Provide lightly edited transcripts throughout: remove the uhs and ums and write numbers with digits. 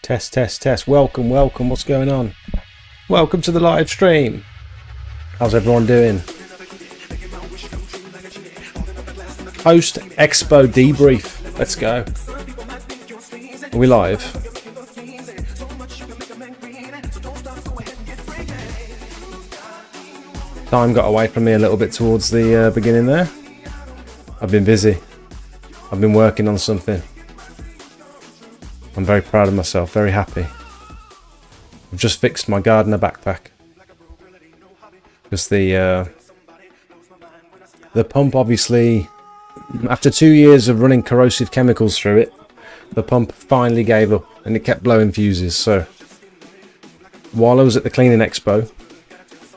Test, test, test. Welcome, welcome. What's going on? Welcome to the live stream. How's everyone doing? Post Expo debrief. Let's go. Are we live? Time got away from me a little bit towards the beginning there. I've been busy. I've been working on something. I'm very proud of myself, very happy. I've just fixed my gardener backpack. Because the pump, obviously, after 2 years of running corrosive chemicals through it, the pump finally gave up and it kept blowing fuses. So while I was at the cleaning expo,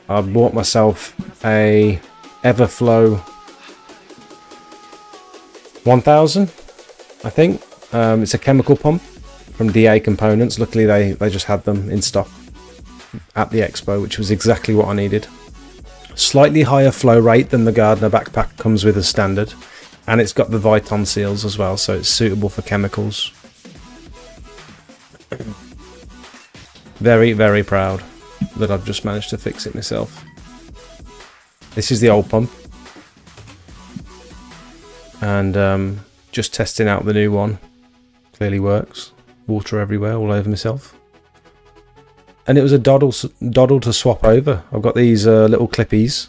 I bought myself a Everflow 1000, I think. It's a chemical pump from DA Components. Luckily they just had them in stock at the expo, which was exactly what I needed. Slightly higher flow rate than the gardener backpack comes with as standard, and it's got the Viton seals as well, so it's suitable for chemicals. Very, very proud that I've just managed to fix it myself. This is the old pump, and just testing out the new one. Clearly works. Water everywhere, all over myself. And it was a doddle to swap over. I've got these little clippies.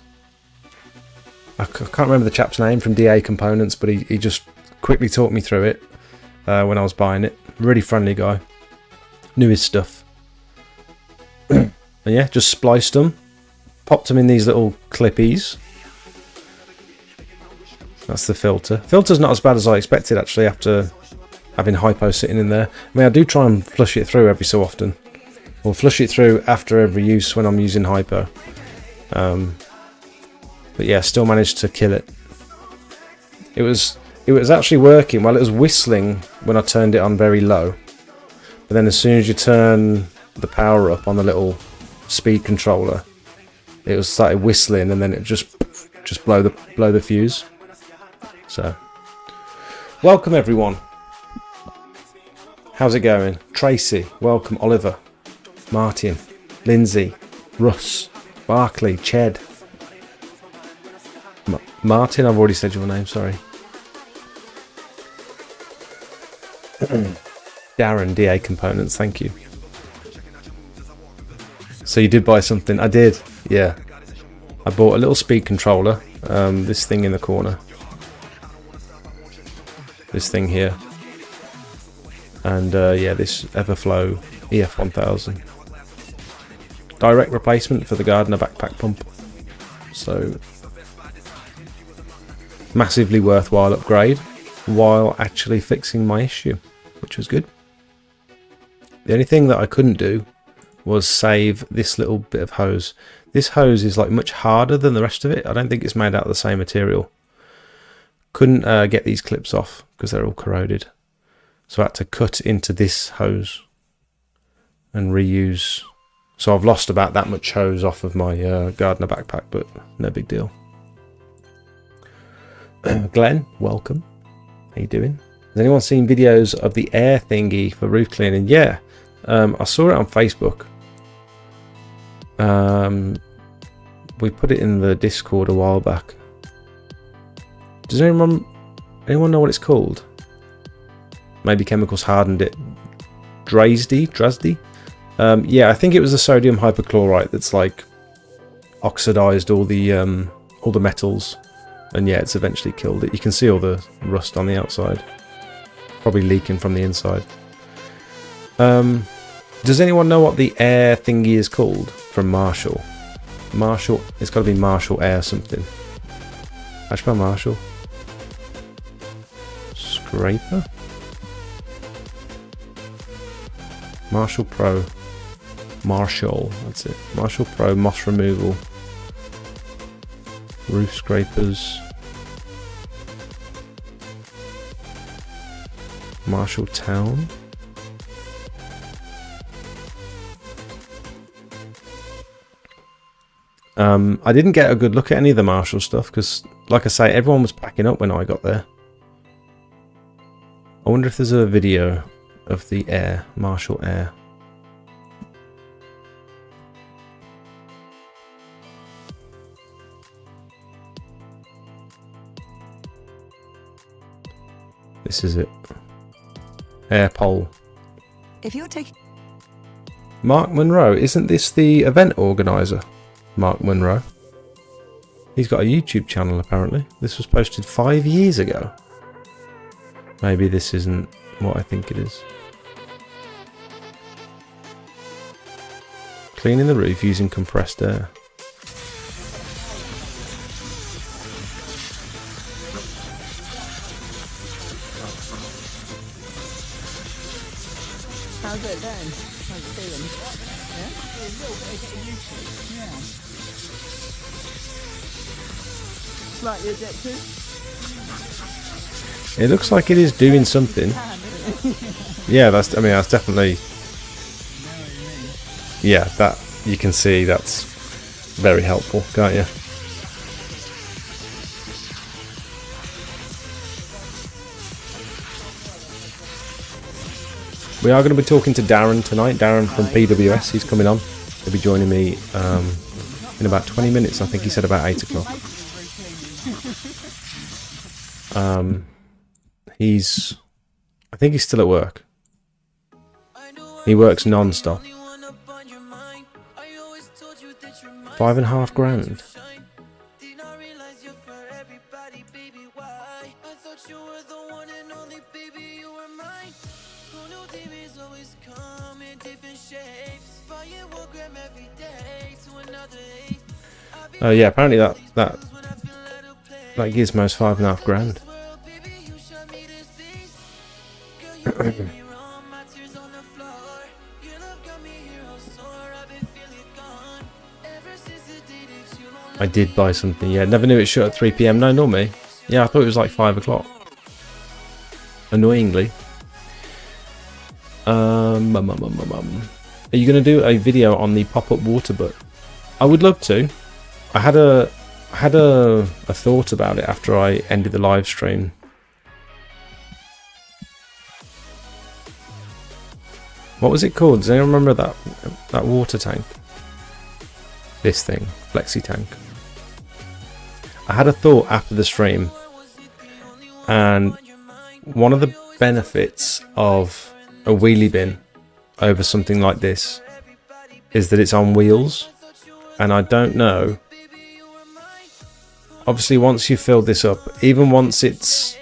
I can't remember the chap's name from DA Components, but he just quickly talked me through it when I was buying it. Really friendly guy. Knew his stuff. And yeah, just spliced them. Popped them in these little clippies. That's the filter. Filter's not as bad as I expected, actually, after having hypo sitting in there. I mean, I do try and flush it through every so often. Or flush it through after every use when I'm using hypo. But yeah, still managed to kill it. It was actually working. Well, it was whistling when I turned it on very low. But then as soon as you turn the power up on the little speed controller, it was started whistling, and then it just blow the fuse. So, welcome everyone. How's it going? Tracy, welcome. Oliver, Martin, Lindsay, Russ, Barclay, Ched. Martin, I've already said your name, sorry. Darren, DA Components, thank you. So you did buy something? I did, yeah. I bought a little speed controller, this thing in the corner. This thing here. And yeah, this Everflow EF1000. Direct replacement for the gardener backpack pump. So, massively worthwhile upgrade while actually fixing my issue, which was good. The only thing that I couldn't do was save this little bit of hose. This hose is like much harder than the rest of it. I don't think it's made out of the same material. Couldn't get these clips off because they're all corroded. So I had to cut into this hose and reuse. So I've lost about that much hose off of my gardener backpack, but no big deal. Glenn, welcome. How you doing? Has anyone seen videos of the air thingy for roof cleaning? Yeah, I saw it on Facebook. We put it in the Discord a while back. Does anyone know what it's called? Maybe chemicals hardened it. Drazdy? Yeah, I think it was the sodium hypochlorite that's like oxidized all the metals, and yeah, it's eventually killed it. You can see all the rust on the outside, probably leaking from the inside. Does anyone know what the air thingy is called from Marshall? Marshall, it's got to be Marshall Air something. How do you spell Marshall? Scraper? Marshall Pro. Marshall, that's it. Marshall Pro moss removal. Roof scrapers. Marshall Town. I didn't get a good look at any of the Marshall stuff because, like I say, everyone was packing up when I got there. I wonder if there's a video of the air, Marshall Air. This is it. Air pole. If you're taking Mark Monroe, isn't this the event organizer? Mark Monroe. He's got a YouTube channel apparently. This was posted 5 years ago. Maybe this isn't what I think it is. Cleaning the roof using compressed air. how's it then? How's it feeling? Yeah? Slightly addicted. It looks like it is doing something. Yeah, that's. I mean, that's definitely. Yeah, that you can see that's very helpful, can't you? We are going to be talking to Darren tonight. Darren from PWS. He's coming on. He'll be joining me in about 20 minutes. I think he said about 8 o'clock. I think he's still at work. He works non-stop. $5.5 grand. Oh yeah, apparently that gizmo's $5.5 grand. I did buy something, yeah. Never knew it shut at 3 PM. No, nor me. Yeah, I thought it was like 5 o'clock. Annoyingly. Are you going to do a video on the pop-up water butt? I would love to. I had a thought about it after I ended the live stream. What was it called? Does anyone remember that water tank? This thing, flexi tank. I had a thought after the stream, and one of the benefits of a wheelie bin over something like this is that it's on wheels, and I don't know. Obviously, once you fill this up, even once it's,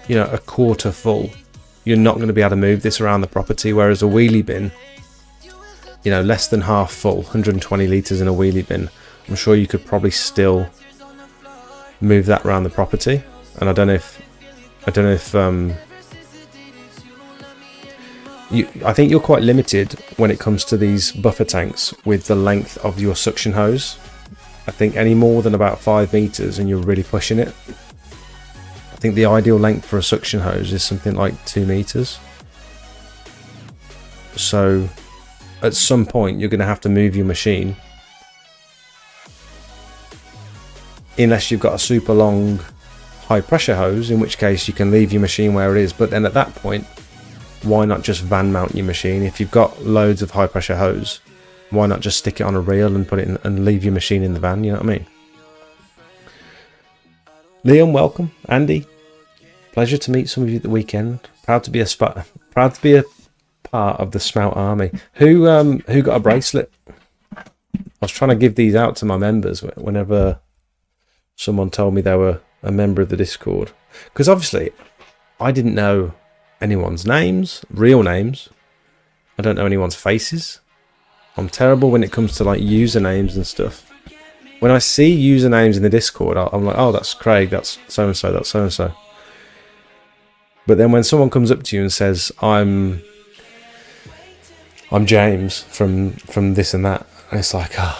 you know, a quarter full, you're not going to be able to move this around the property, whereas a wheelie bin, you know, less than half full, 120 litres in a wheelie bin, I'm sure you could probably still move that around the property. And I don't know if I think you're quite limited when it comes to these buffer tanks with the length of your suction hose. I think any more than about 5 meters and you're really pushing it. I think the ideal length for a suction hose is something like 2 meters. So at some point you're going to have to move your machine, unless you've got a super long high pressure hose, in which case you can leave your machine where it is. But then at that point, why not just van mount your machine? If you've got loads of high pressure hose, why not just stick it on a reel and put it in and leave your machine in the van? You know what I mean? Liam, welcome. Andy, pleasure to meet some of you at the weekend. Proud to be a part of the Smout Army. Who got a bracelet? I was trying to give these out to my members whenever someone told me they were a member of the Discord, because obviously I didn't know anyone's names, real names. I don't know anyone's faces. I'm terrible when it comes to like usernames and stuff. When I see usernames in the Discord, I'm like, oh, that's Craig, that's so and so, that's so and so. But then when someone comes up to you and says, I'm James from this and that, and it's like, oh,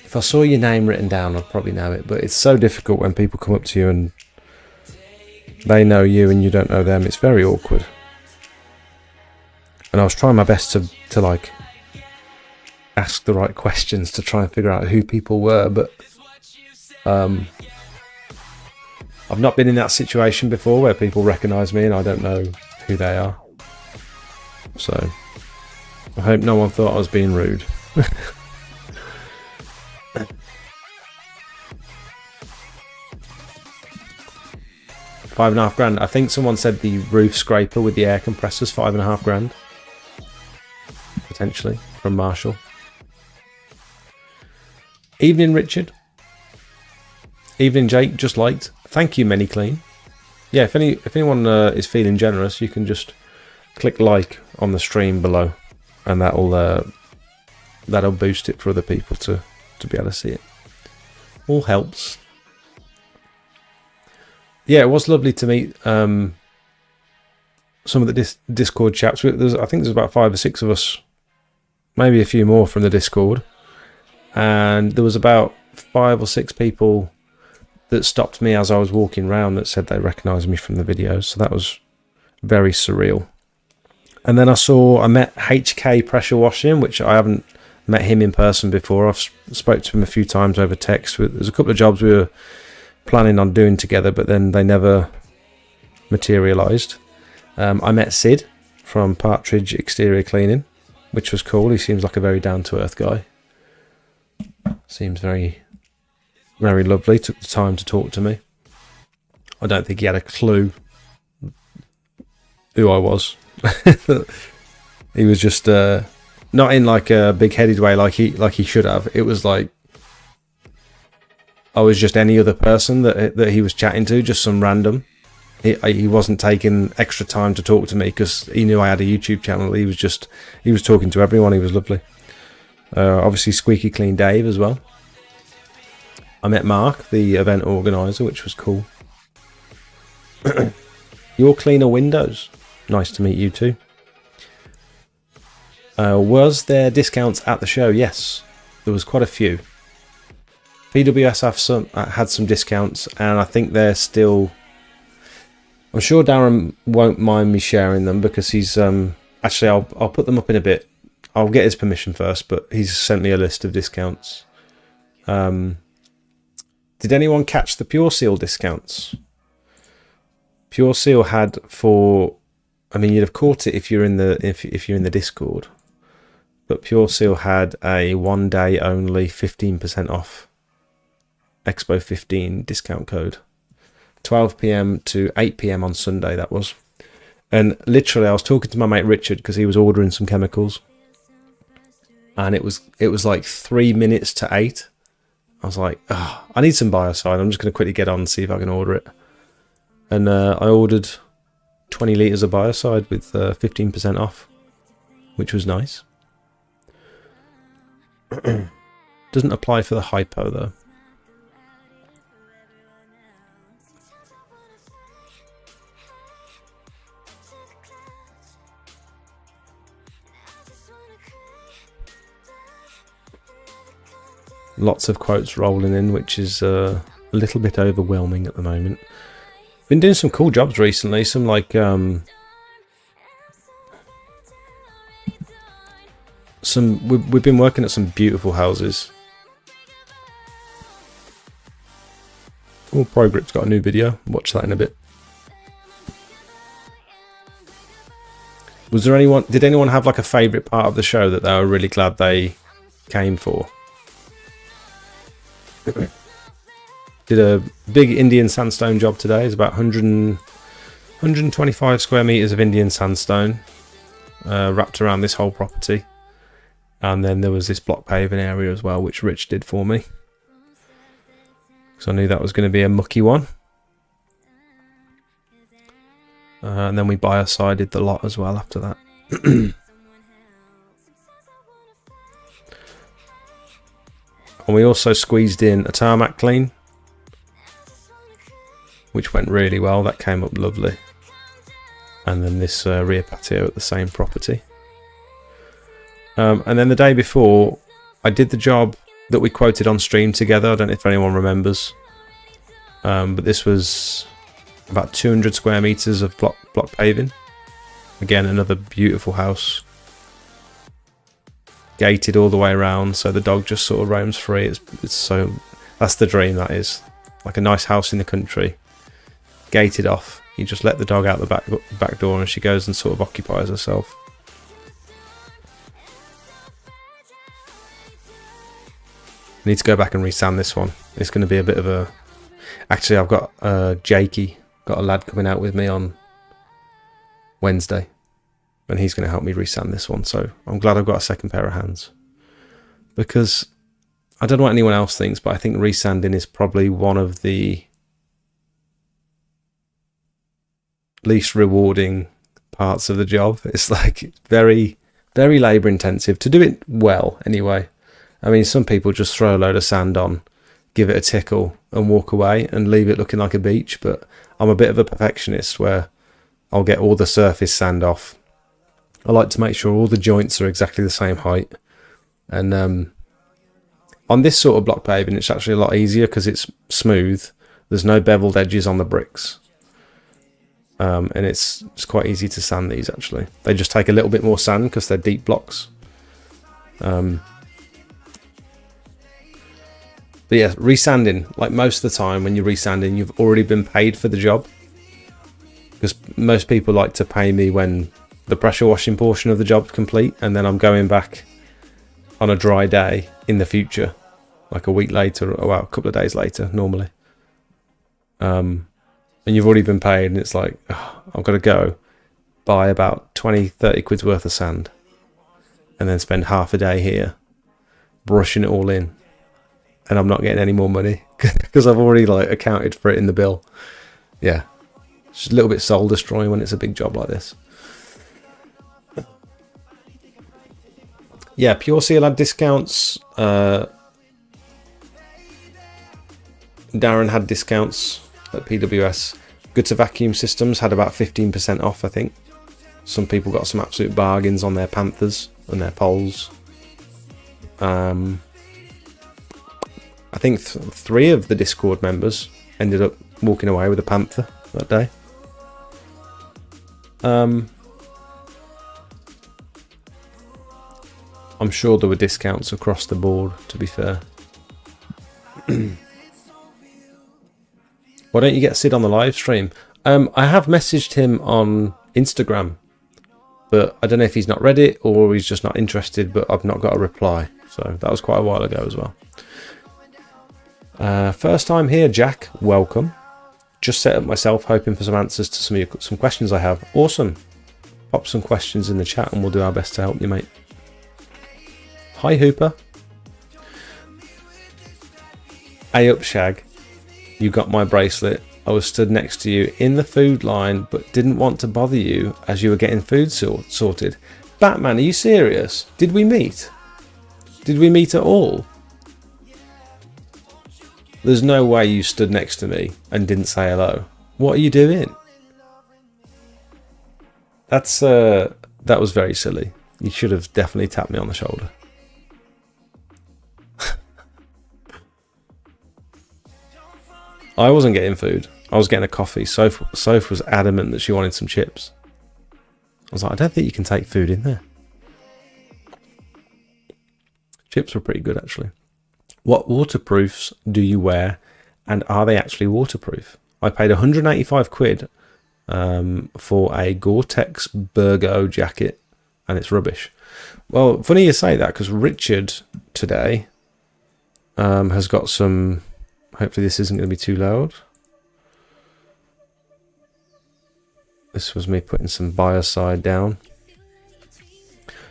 if I saw your name written down, I'd probably know it. But it's so difficult when people come up to you and they know you and you don't know them. It's very awkward. And I was trying my best to like ask the right questions to try and figure out who people were, but I've not been in that situation before where people recognise me and I don't know who they are. So I hope no one thought I was being rude. £5.5 grand. I think someone said the roof scraper with the air compressors, £5.5 grand. Potentially, from Marshall. Evening, Richard. Evening, Jake. Just liked. Thank you, Many Clean. Yeah, if anyone is feeling generous, you can just click like on the stream below, and that'll boost it for other people to be able to see it. All helps. Yeah, it was lovely to meet some of the Discord chaps. I think there's about 5 or 6 of us, maybe a few more from the Discord, and there was about 5 or 6 people that stopped me as I was walking around that said they recognised me from the videos. So that was very surreal. And then I met HK Pressure Washing, which I haven't met him in person before. I've spoke to him a few times over text. There's a couple of jobs we were planning on doing together, but then they never materialised. I met Sid from Partridge Exterior Cleaning, which was cool. He seems like a very down-to-earth guy. Seems very, very lovely. Took the time to talk to me. I don't think he had a clue who I was. He was just not in like a big-headed way like he should have. It was like I was just any other person that he was chatting to, just some random. He wasn't taking extra time to talk to me because he knew I had a YouTube channel. He was talking to everyone. He was lovely. Obviously Squeaky Clean Dave as well. I met Mark, the event organizer, which was cool. Your Cleaner Windows. Nice to meet you too. Was there discounts at the show? Yes, there was quite a few. PWS had some discounts, and I think they're still... I'm sure Darren won't mind me sharing them because he's... actually, I'll put them up in a bit. I'll get his permission first, but he's sent me a list of discounts. Did anyone catch the Pure Seal discounts? Pure Seal had for... I mean, you'd have caught it if you're in the Discord. But Pure Seal had a 1 day only 15% off Expo 15 discount code. 12 PM to 8 PM on Sunday, that was. And literally, I was talking to my mate Richard because he was ordering some chemicals. And it was like 3 minutes to 8. I was like, oh, I need some biocide. I'm just going to quickly get on and see if I can order it. And I ordered 20 litres of biocide with 15% off, which was nice. Doesn't apply for the hypo though. Lots of quotes rolling in, which is a little bit overwhelming at the moment. Been doing some cool jobs recently. Some like we've been working at some beautiful houses. Oh, ProGrip's got a new video. Watch that in a bit. Was there anyone? Did anyone have like a favourite part of the show that they were really glad they came for? Did a big Indian sandstone job today. It's about 125 square meters of Indian sandstone wrapped around this whole property. And then there was this block paving area as well, which Rich did for me. Because I knew that was going to be a mucky one. And then we biocided the lot as well after that. And we also squeezed in a tarmac clean, which went really well. That came up lovely. And then this rear patio at the same property. And then the day before, I did the job that we quoted on stream together. I don't know if anyone remembers. But this was about 200 square meters of block paving. Again, another beautiful house. Gated all the way around, so the dog just sort of roams free. It's so... That's the dream, that is. Like a nice house in the country. gated off. You just let the dog out the back door and she goes and sort of occupies herself. I need to go back and resand this one. It's going to be a bit of a... Actually, I've got Jakey, got a lad coming out with me on Wednesday, and he's going to help me resand this one. So I'm glad I've got a second pair of hands, because I don't know what anyone else thinks, but I think resanding is probably one of the least rewarding parts of the job. It's like very, very labour intensive to do it well anyway. I mean, some people just throw a load of sand on, give it a tickle and walk away and leave it looking like a beach, but I'm a bit of a perfectionist where I'll get all the surface sand off. I like to make sure all the joints are exactly the same height, and on this sort of block paving it's actually a lot easier because it's smooth. There's no beveled edges on the bricks, and it's quite easy to sand these. Actually, they just take a little bit more sand because they're deep blocks. But yeah, resanding, like most of the time when you're resanding, you've already been paid for the job, because most people like to pay me when the pressure washing portion of the job's complete, and then I'm going back on a dry day in the future, like a week later, or well, a couple of days later normally. And you've already been paid, and it's like, oh, I've got to go buy about 20-30 quid's worth of sand and then spend half a day here brushing it all in, and I'm not getting any more money because I've already like accounted for it in the bill. Yeah, it's just a little bit soul destroying when it's a big job like this. Yeah, Pure Seal had discounts. Darren had discounts at PWS. Good to Vacuum Systems had about 15% off, I think. Some people got some absolute bargains on their Panthers and their poles. I think 3 of the Discord members ended up walking away with a Panther that day. I'm sure there were discounts across the board, to be fair. Why don't you get Sid on the live stream? I have messaged him on Instagram, but I don't know if he's not read it or he's just not interested, but I've not got a reply. So that was quite a while ago as well. First time here, Jack. Welcome. Just set up myself, hoping for some answers to some questions I have. Awesome. Pop some questions in the chat and we'll do our best to help you, mate. Hi, Hooper. Hey up, Shag. You got my bracelet. I was stood next to you in the food line, but didn't want to bother you as you were getting food sorted. Batman, are you serious? Did we meet? Did we meet at all? There's no way you stood next to me and didn't say hello. What are you doing? That was very silly. You should have definitely tapped me on the shoulder. I wasn't getting food. I was getting a coffee. Soph was adamant that she wanted some chips. I was like, I don't think you can take food in there. Chips were pretty good, actually. What waterproofs do you wear, and are they actually waterproof? I paid 185 quid for a Gore-Tex Burgo jacket, and it's rubbish. Well, funny you say that, because Richard today has got some... Hopefully this isn't going to be too loud. This was me putting some biocide down.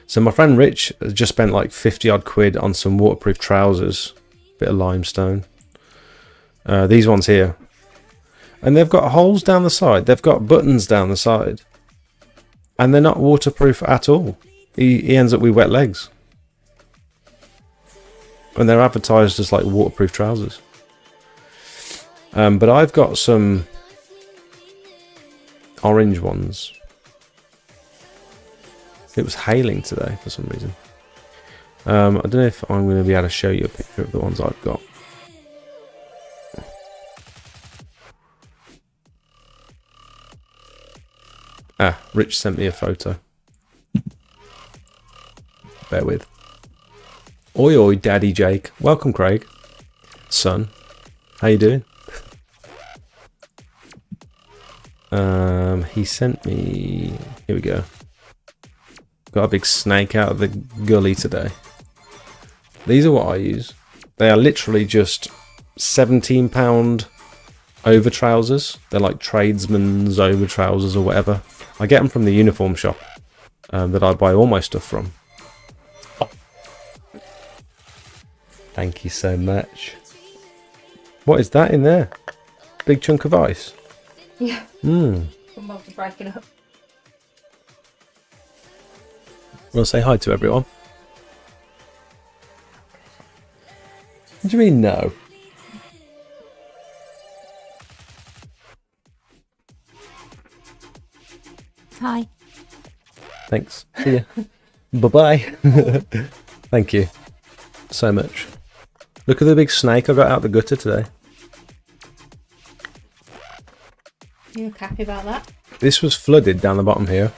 So my friend Rich has just spent like 50 odd quid on some waterproof trousers. Bit of limestone. These ones here. And they've got holes down the side. They've got buttons down the side. And they're not waterproof at all. He ends up with wet legs. And they're advertised as like waterproof trousers. But I've got some orange ones. It was hailing today for some reason. I don't know if I'm going to be able to show you a picture of the ones I've got. Ah, Rich sent me a photo. Bear with. Oi oi, Daddy Jake. Welcome, Craig. Son, how you doing? He sent me... Here we go. Got a big snake out of the gully today. These are what I use. They are literally just £17 over trousers. They're like tradesmen's over trousers or whatever. I get them from the uniform shop that I buy all my stuff from. Thank you so much. What is that in there? Big chunk of ice? Yeah. Hmm. I'm about to break it up. We'll say hi to everyone. What do you mean no? Hi. Thanks. See ya. Bye-bye. Thank you so much. Look at the big snake I got out the gutter today. You look happy about that? This was flooded down the bottom here.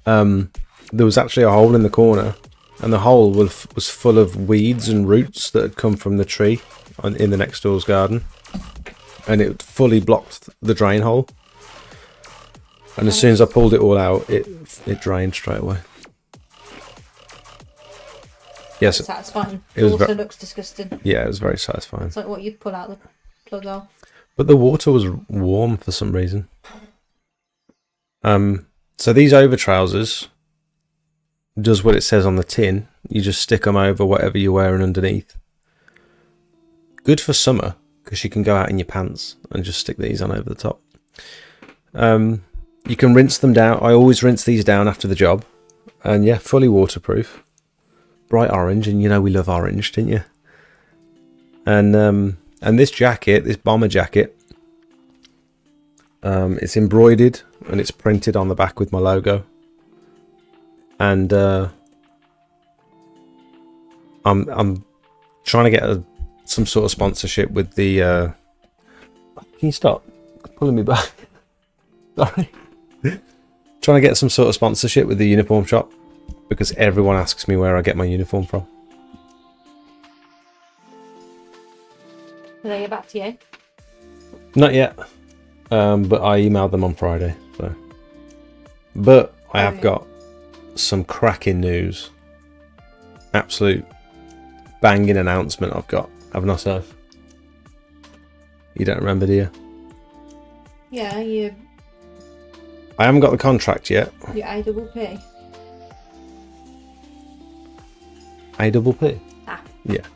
There was actually a hole in the corner, and the hole was full of weeds and roots that had come from the tree in the next door's garden, and it fully blocked the drain hole. And as soon as I pulled it all out, it drained straight away. Yes, Satisfying. it was also looks disgusting. yeah, it was very satisfying. It's like what you'd pull out the plug hole. But the water was warm for some reason. So these over trousers does what it says on the tin. You just stick them over whatever you're wearing underneath. Good for summer because you can go out in your pants and just stick these on over the top. You can rinse them down. I always rinse these down after the job, and yeah, fully waterproof. Bright orange, and you know we love orange, didn't you? And this jacket, this bomber jacket, it's embroidered and it's printed on the back with my logo. And I'm trying to get some sort of sponsorship with the. Can you stop pulling me back? Sorry. Trying to get some sort of sponsorship with the uniform shop because everyone asks me where I get my uniform from. Did they get back to you? Not yet, but I emailed them on Friday. So, but I have got some cracking news. Absolute banging announcement I've got, haven't I, Soph? You don't remember, do you? Yeah, you I haven't got the contract yet. AWP. AWP? Ah. Yeah.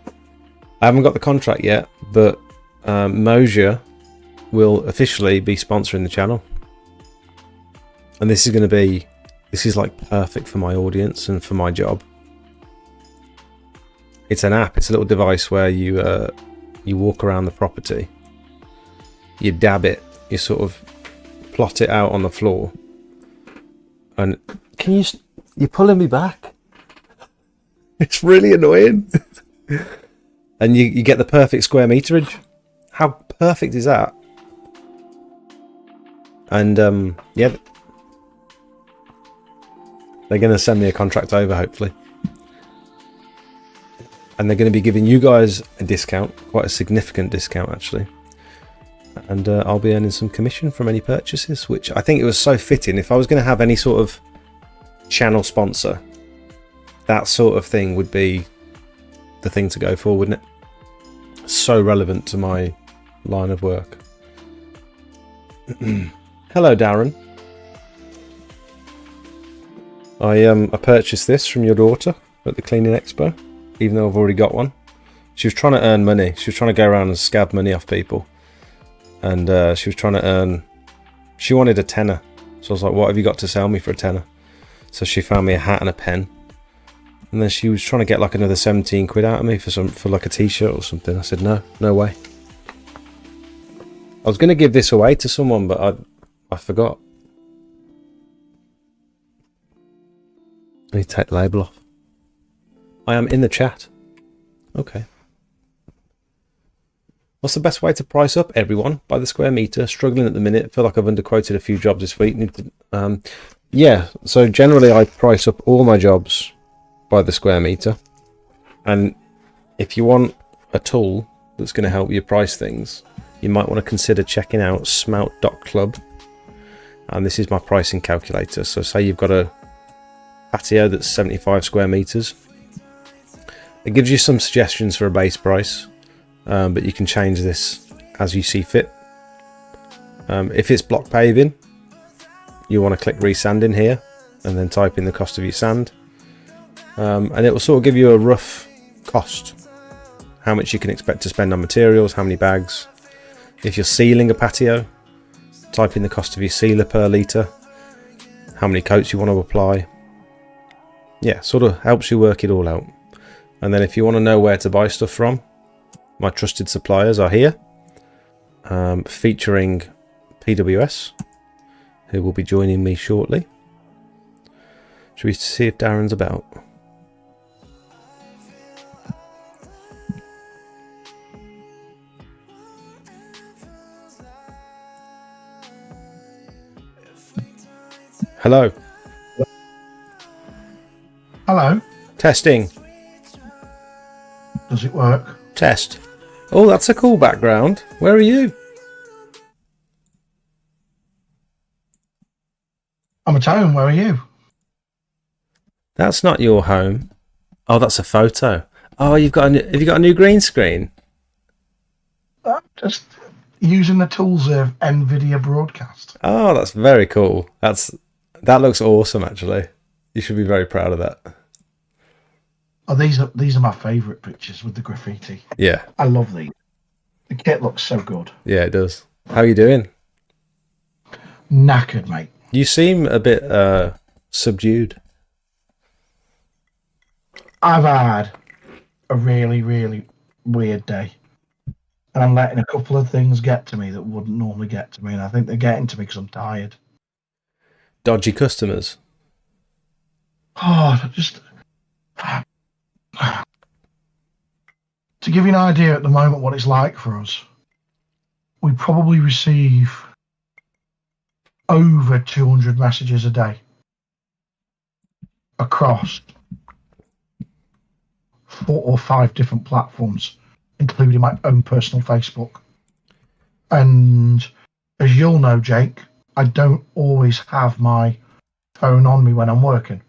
I haven't got the contract yet, but Mosier will officially be sponsoring the channel. And this is like perfect for my audience and for my job. It's an app. It's a little device where you walk around the property, you dab it, you sort of plot it out on the floor, and you're pulling me back. It's really annoying. And you get the perfect square meterage. How perfect is that? And yeah, they're going to send me a contract over, hopefully. And they're going to be giving you guys a discount, quite a significant discount actually. And I'll be earning some commission from any purchases, which I think it was so fitting. If I was going to have any sort of channel sponsor, that sort of thing would be the thing to go for, wouldn't it? So relevant to my line of work. Hello, Darren. I purchased this from your daughter at the cleaning expo, even though I've already got one. She was trying to earn money. She was trying to go around and scab money off people. And she was trying to earn... She wanted a tenner. So I was like, what have you got to sell me for a tenner? So she found me a hat and a pen. And then she was trying to get like another 17 quid out of me for like a t-shirt or something. I said, no way. I was going to give this away to someone, but I forgot. I need to take the label off. I am in the chat. Okay. What's the best way to price up, everyone? By the square meter. Struggling at the minute. Feel like I've underquoted a few jobs this week. Yeah, so generally I price up all my jobs by the square meter. And if you want a tool that's going to help you price things, you might want to consider checking out smelt.club. and this is my pricing calculator. So say you've got a patio that's 75 square meters. It gives you some suggestions for a base price, but you can change this as you see fit. If it's block paving, you want to click resand in here and then type in the cost of your sand, and it will sort of give you a rough cost, how much you can expect to spend on materials, how many bags. If you're sealing a patio, type in the cost of your sealer per litre, how many coats you want to apply. Yeah, sort of helps you work it all out. And then if you want to know where to buy stuff from, my trusted suppliers are here, featuring PWS, who will be joining me shortly. Should we see if Darren's about? Hello. Hello. Testing. Does it work? Test. Oh, that's a cool background. Where are you? I'm at home. Where are you? That's not your home. Oh, that's a photo. Oh, have you got a new green screen? Just using the tools of NVIDIA Broadcast. Oh, that's very cool. That looks awesome, actually. You should be very proud of that. Oh, these are my favourite pictures with the graffiti. Yeah. I love these. The kit looks so good. Yeah, it does. How are you doing? Knackered, mate. You seem a bit subdued. I've had a really, really weird day. And I'm letting a couple of things get to me that wouldn't normally get to me. And I think they're getting to me because I'm tired. Dodgy customers. Oh, just... To give you an idea at the moment what it's like for us, we probably receive over 200 messages a day across 4 or 5 different platforms, including my own personal Facebook. And as you'll know, Jake, I don't always have my phone on me when I'm working.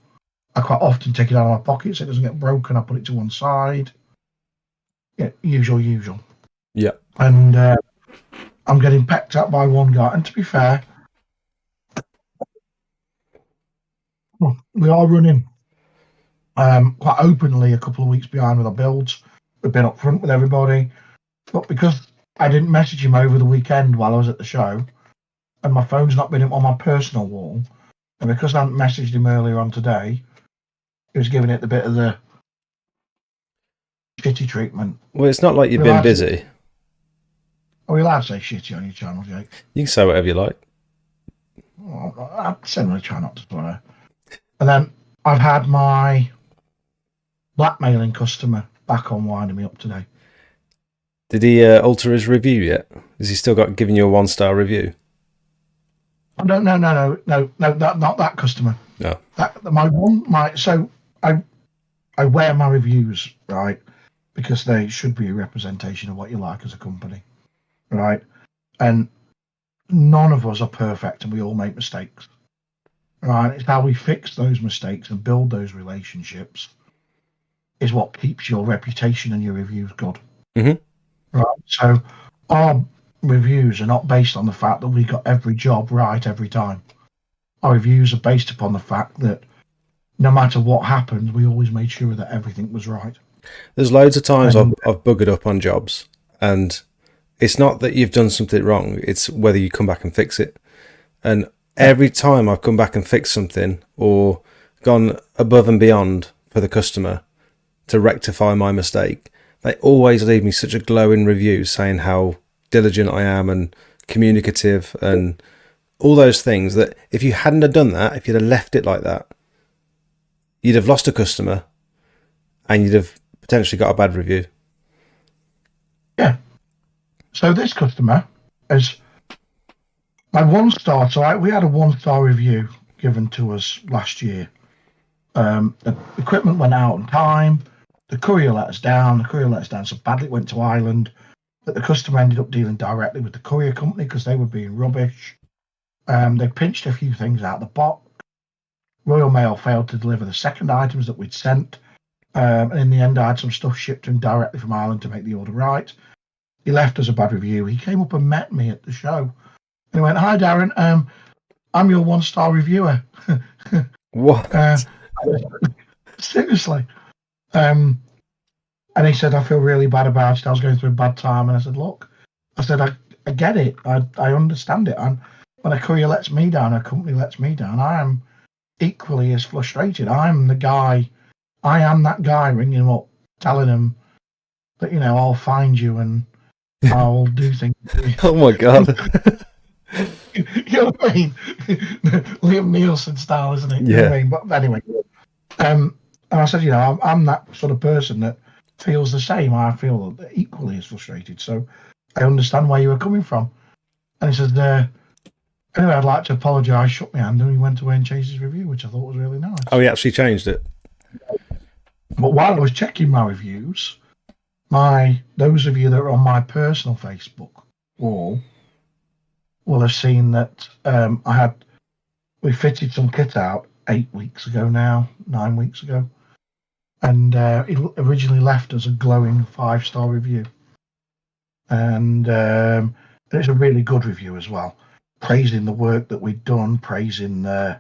I quite often take it out of my pocket so it doesn't get broken. I put it to one side. Yeah, usual. Yeah. And I'm getting pecked up by one guy. And to be fair, we are running quite openly a couple of weeks behind with our builds. We've been up front with everybody. But because I didn't message him over the weekend while I was at the show, and my phone's not been on my personal wall, and because I hadn't messaged him earlier on today, he was giving it the bit of the shitty treatment. Well, it's not like you've been busy. Are we allowed to say shitty on your channel, Jake? You can say whatever you like. Well, I generally try not to swear. And then I've had my blackmailing customer back on winding me up today. Did he alter his review yet? Has he still got giving you a 1-star review? Oh, no, not that customer. No. So I wear my reviews, right, because they should be a representation of what you like as a company, right? And none of us are perfect, and we all make mistakes, right? It's how we fix those mistakes and build those relationships is what keeps your reputation and your reviews good. Mm-hmm. Right. So our reviews are not based on the fact that we got every job right every time. Our reviews are based upon the fact that no matter what happened, we always made sure that everything was right. There's loads of times I've buggered up on jobs, and it's not that you've done something wrong, it's whether you come back and fix it. And every time I've come back and fixed something or gone above and beyond for the customer to rectify my mistake, they always leave me such a glowing review saying how diligent I am and communicative and all those things, that if you hadn't have done that, if you'd have left it like that, you'd have lost a customer and you'd have potentially got a bad review. Yeah. So this customer is my 1-star. So we had a 1-star review given to us last year. The equipment went out on time. The courier let us down. The courier let us down so badly it went to Ireland that the customer ended up dealing directly with the courier company because they were being rubbish. They pinched a few things out of the box. Royal Mail failed to deliver the second items that we'd sent. And in the end, I had some stuff shipped to him directly from Ireland to make the order right. He left us a bad review. He came up and met me at the show. And he went, "Hi, Darren. I'm your 1-star reviewer." What? Seriously. And he said, "I feel really bad about it. I was going through a bad time." And I said, "Look," I said, I get it. I understand it. When a courier lets me down, a company lets me down, I am equally as frustrated. I am that guy ringing him up, telling him that, I'll find you and I'll do things. Oh my God. You know what I mean? Liam Nielsen style, isn't it? Yeah. You know what I mean? But anyway, and I said, I'm that sort of person that feels the same. I feel equally as frustrated. So I understand where you were coming from. And he said, anyway, I'd like to apologise, shook my hand, and he went away and changed his review, which I thought was really nice. Oh, he actually changed it. But while I was checking my reviews, those of you that are on my personal Facebook wall will have seen that we fitted some kit out 8 weeks ago now, 9 weeks ago, and it originally left us a glowing 5-star review, and it's a really good review as well, praising the work that we'd done, praising how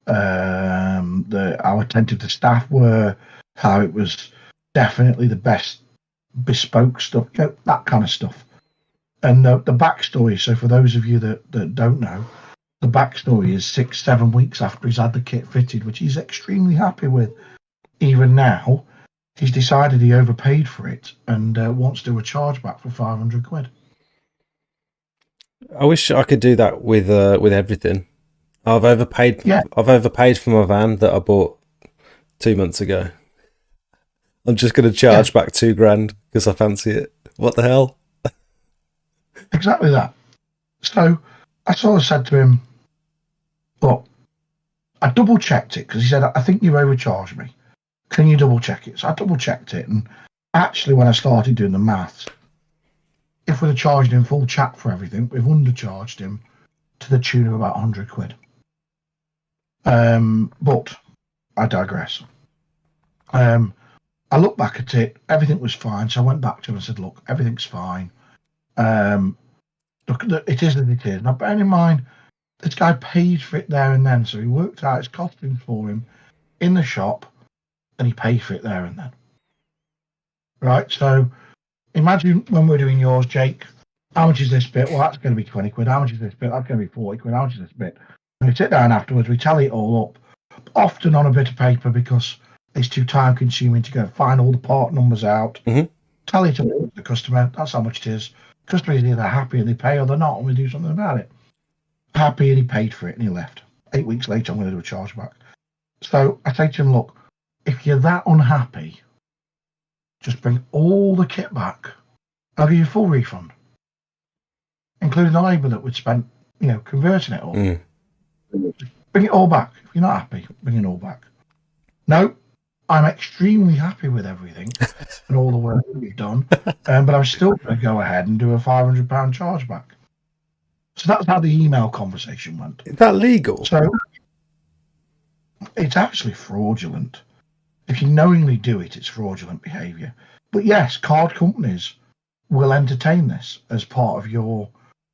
attentive the staff were, how it was definitely the best bespoke stuff, that kind of stuff. And the backstory, so for those of you that don't know, the backstory is 6-7 weeks after he's had the kit fitted, which he's extremely happy with. Even now, he's decided he overpaid for it and wants to do a chargeback for 500 quid. I wish I could do that with everything. I've overpaid. Yeah. I've overpaid for my van that I bought 2 months ago. I'm just going to charge back $2,000 because I fancy it. What the hell? Exactly that. So I sort of said to him, "Look, I double checked it," because he said, "I think you overcharged me. Can you double check it?" So I double checked it, and actually, when I started doing the maths, if we'd have charged him full chat for everything, we've undercharged him to the tune of about 100 quid. But I digress. I looked back at it, everything was fine, so I went back to him and said, "Look, everything's fine. Look, it is as it is." Now, bearing in mind, this guy paid for it there and then, so he worked out his costings for him in the shop, and he paid for it there and then. Right, so imagine when we're doing yours, Jake, how much is this bit? Well, that's going to be 20 quid. How much is this bit? That's going to be 40 quid. How much is this bit? And we sit down afterwards, we tally it all up, often on a bit of paper because it's too time consuming to go find all the part numbers out, tally it up to the customer, that's how much it is. Customer is either happy and they pay or they're not, and we do something about it. Happy, and he paid for it and he left. 8 weeks later, I'm going to do a chargeback. So I say to him, "Look, if you're that unhappy, just bring all the kit back. I'll give you a full refund, including the labour that we'd spent, converting it all. Bring it all back. If you're not happy, bring it all back." No, I'm extremely happy with everything and all the work that we've done, but I'm still going to go ahead and do a £500 chargeback. So that's how the email conversation went. Is that legal? So it's actually fraudulent. If you knowingly do it, it's fraudulent behaviour. But yes, card companies will entertain this as part of your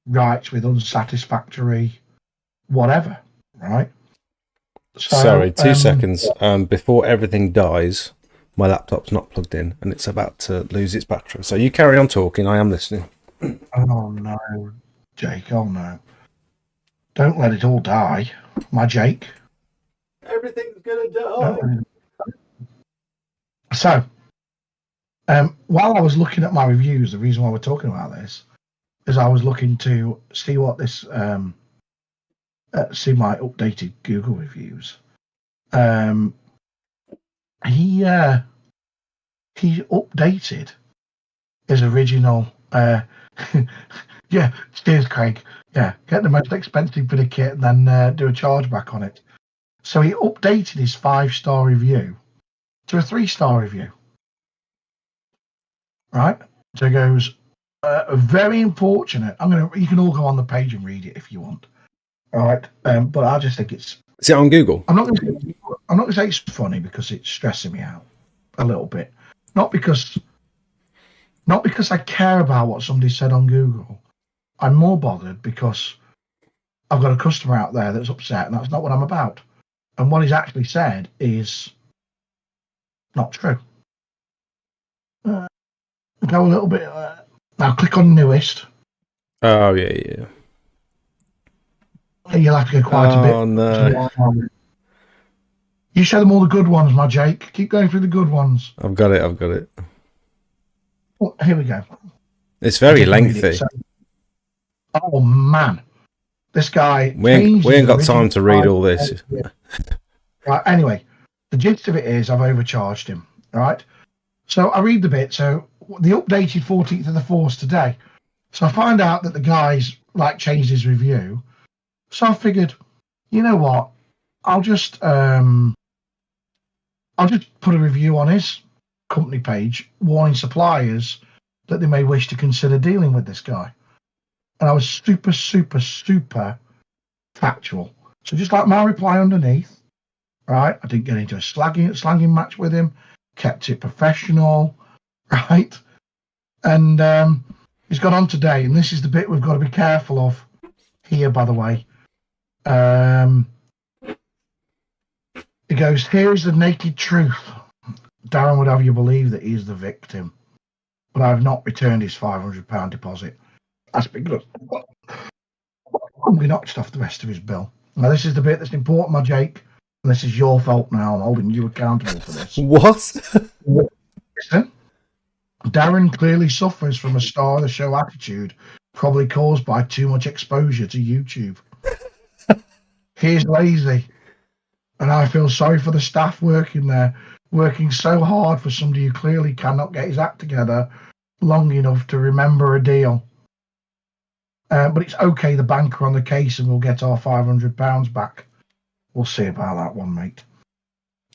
rights with unsatisfactory whatever, right? So, Sorry, 2 seconds. Before everything dies, my laptop's not plugged in and it's about to lose its battery. So you carry on talking. I am listening. Oh no, Jake. Oh no. Don't let it all die, my Jake. Everything's going to die. So, while I was looking at my reviews, the reason why we're talking about this is I was looking to see what this see my updated Google reviews. He updated his original. Yeah, cheers, Craig. Yeah, get the most expensive bit of kit and then do a chargeback on it. So he updated his 5-star review to a 3-star review. Right? So it goes, very unfortunate. You can all go on the page and read it if you want. All right, but I just think it's. Is it on Google? I'm not going to say it's funny because it's stressing me out a little bit. Not because I care about what somebody said on Google. I'm more bothered because I've got a customer out there that's upset, and that's not what I'm about. And what he's actually said is not true. Go a little bit. Now click on newest. Oh yeah. You'll have to go quite a bit. Oh no! You show them all the good ones, my Jake. Keep going through the good ones. I've got it. Oh, here we go. It's very lengthy. Oh man, this guy. We ain't got time to read all this. Right. Anyway, the gist of it is I've overcharged him. Right. So I read the bit. So the updated 14th of the 4th today. So I find out that the guy's changed his review. So I figured, you know what? I'll just put a review on his company page warning suppliers that they may wish to consider dealing with this guy. And I was super, super, super factual. So just like my reply underneath, right? I didn't get into a slanging match with him, kept it professional, right? And he's got on today, and this is the bit we've got to be careful of here, by the way. He goes, here's the naked truth. Darren would have you believe that he's the victim, but I've not returned his £500 deposit. That's because we knocked off the rest of his bill. Now, this is the bit that's important, my Jake, and this is your fault now. I'm holding you accountable for this. What? Listen, Darren clearly suffers from a star of the show attitude, probably caused by too much exposure to YouTube. He's lazy, and I feel sorry for the staff working there, working so hard for somebody who clearly cannot get his act together long enough to remember a deal. But it's okay, the banker on the case, and we'll get our £500 back. We'll see about that one, mate.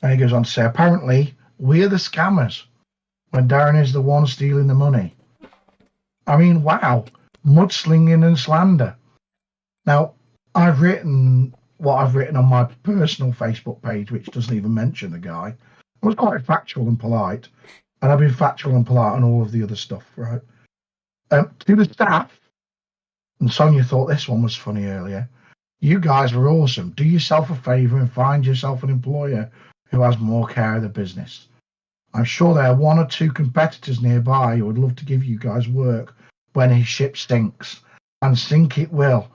And he goes on to say, apparently, we're the scammers when Darren is the one stealing the money. I mean, wow, mudslinging and slander. Now, I've written what I've written on my personal Facebook page, which doesn't even mention the guy. I was quite factual and polite, and I've been factual and polite on all of the other stuff, right? To the staff, and Sonia thought this one was funny earlier, you guys were awesome. Do yourself a favour and find yourself an employer who has more care of the business. I'm sure there are one or two competitors nearby who would love to give you guys work when his ship sinks, and sink it will.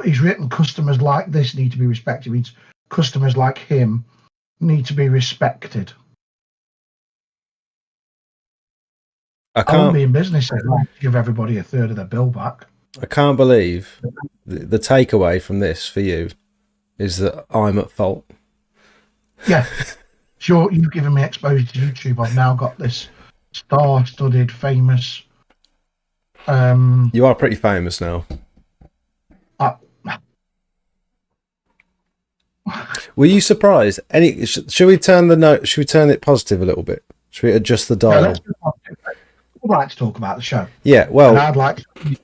He's written customers like this need to be respected. It means customers like him need to be respected. I won't be in business if I give everybody a third of their bill back. I can't believe the takeaway from this for you is that I'm at fault. Yeah. Sure, you've given me exposure to YouTube. I've now got this star-studded, famous... You are pretty famous now. Were you surprised? Should we turn it positive a little bit? Should we adjust the dial? I'd like to talk about the show. Yeah, well, and I'd like to see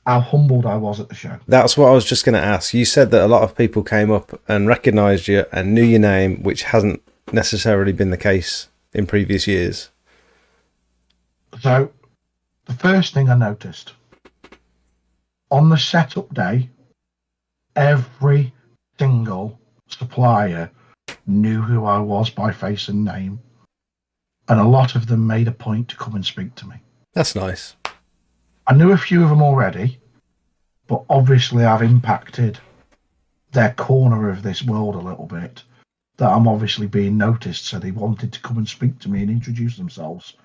how humbled I was at the show. That's what I was just going to ask. You said that a lot of people came up and recognised you and knew your name, which hasn't necessarily been the case in previous years. So, the first thing I noticed, on the setup day, every single supplier knew who I was by face and name, and a lot of them made a point to come and speak to me. That's nice. I knew a few of them already, but obviously I've impacted their corner of this world a little bit, that I'm obviously being noticed, so they wanted to come and speak to me and introduce themselves,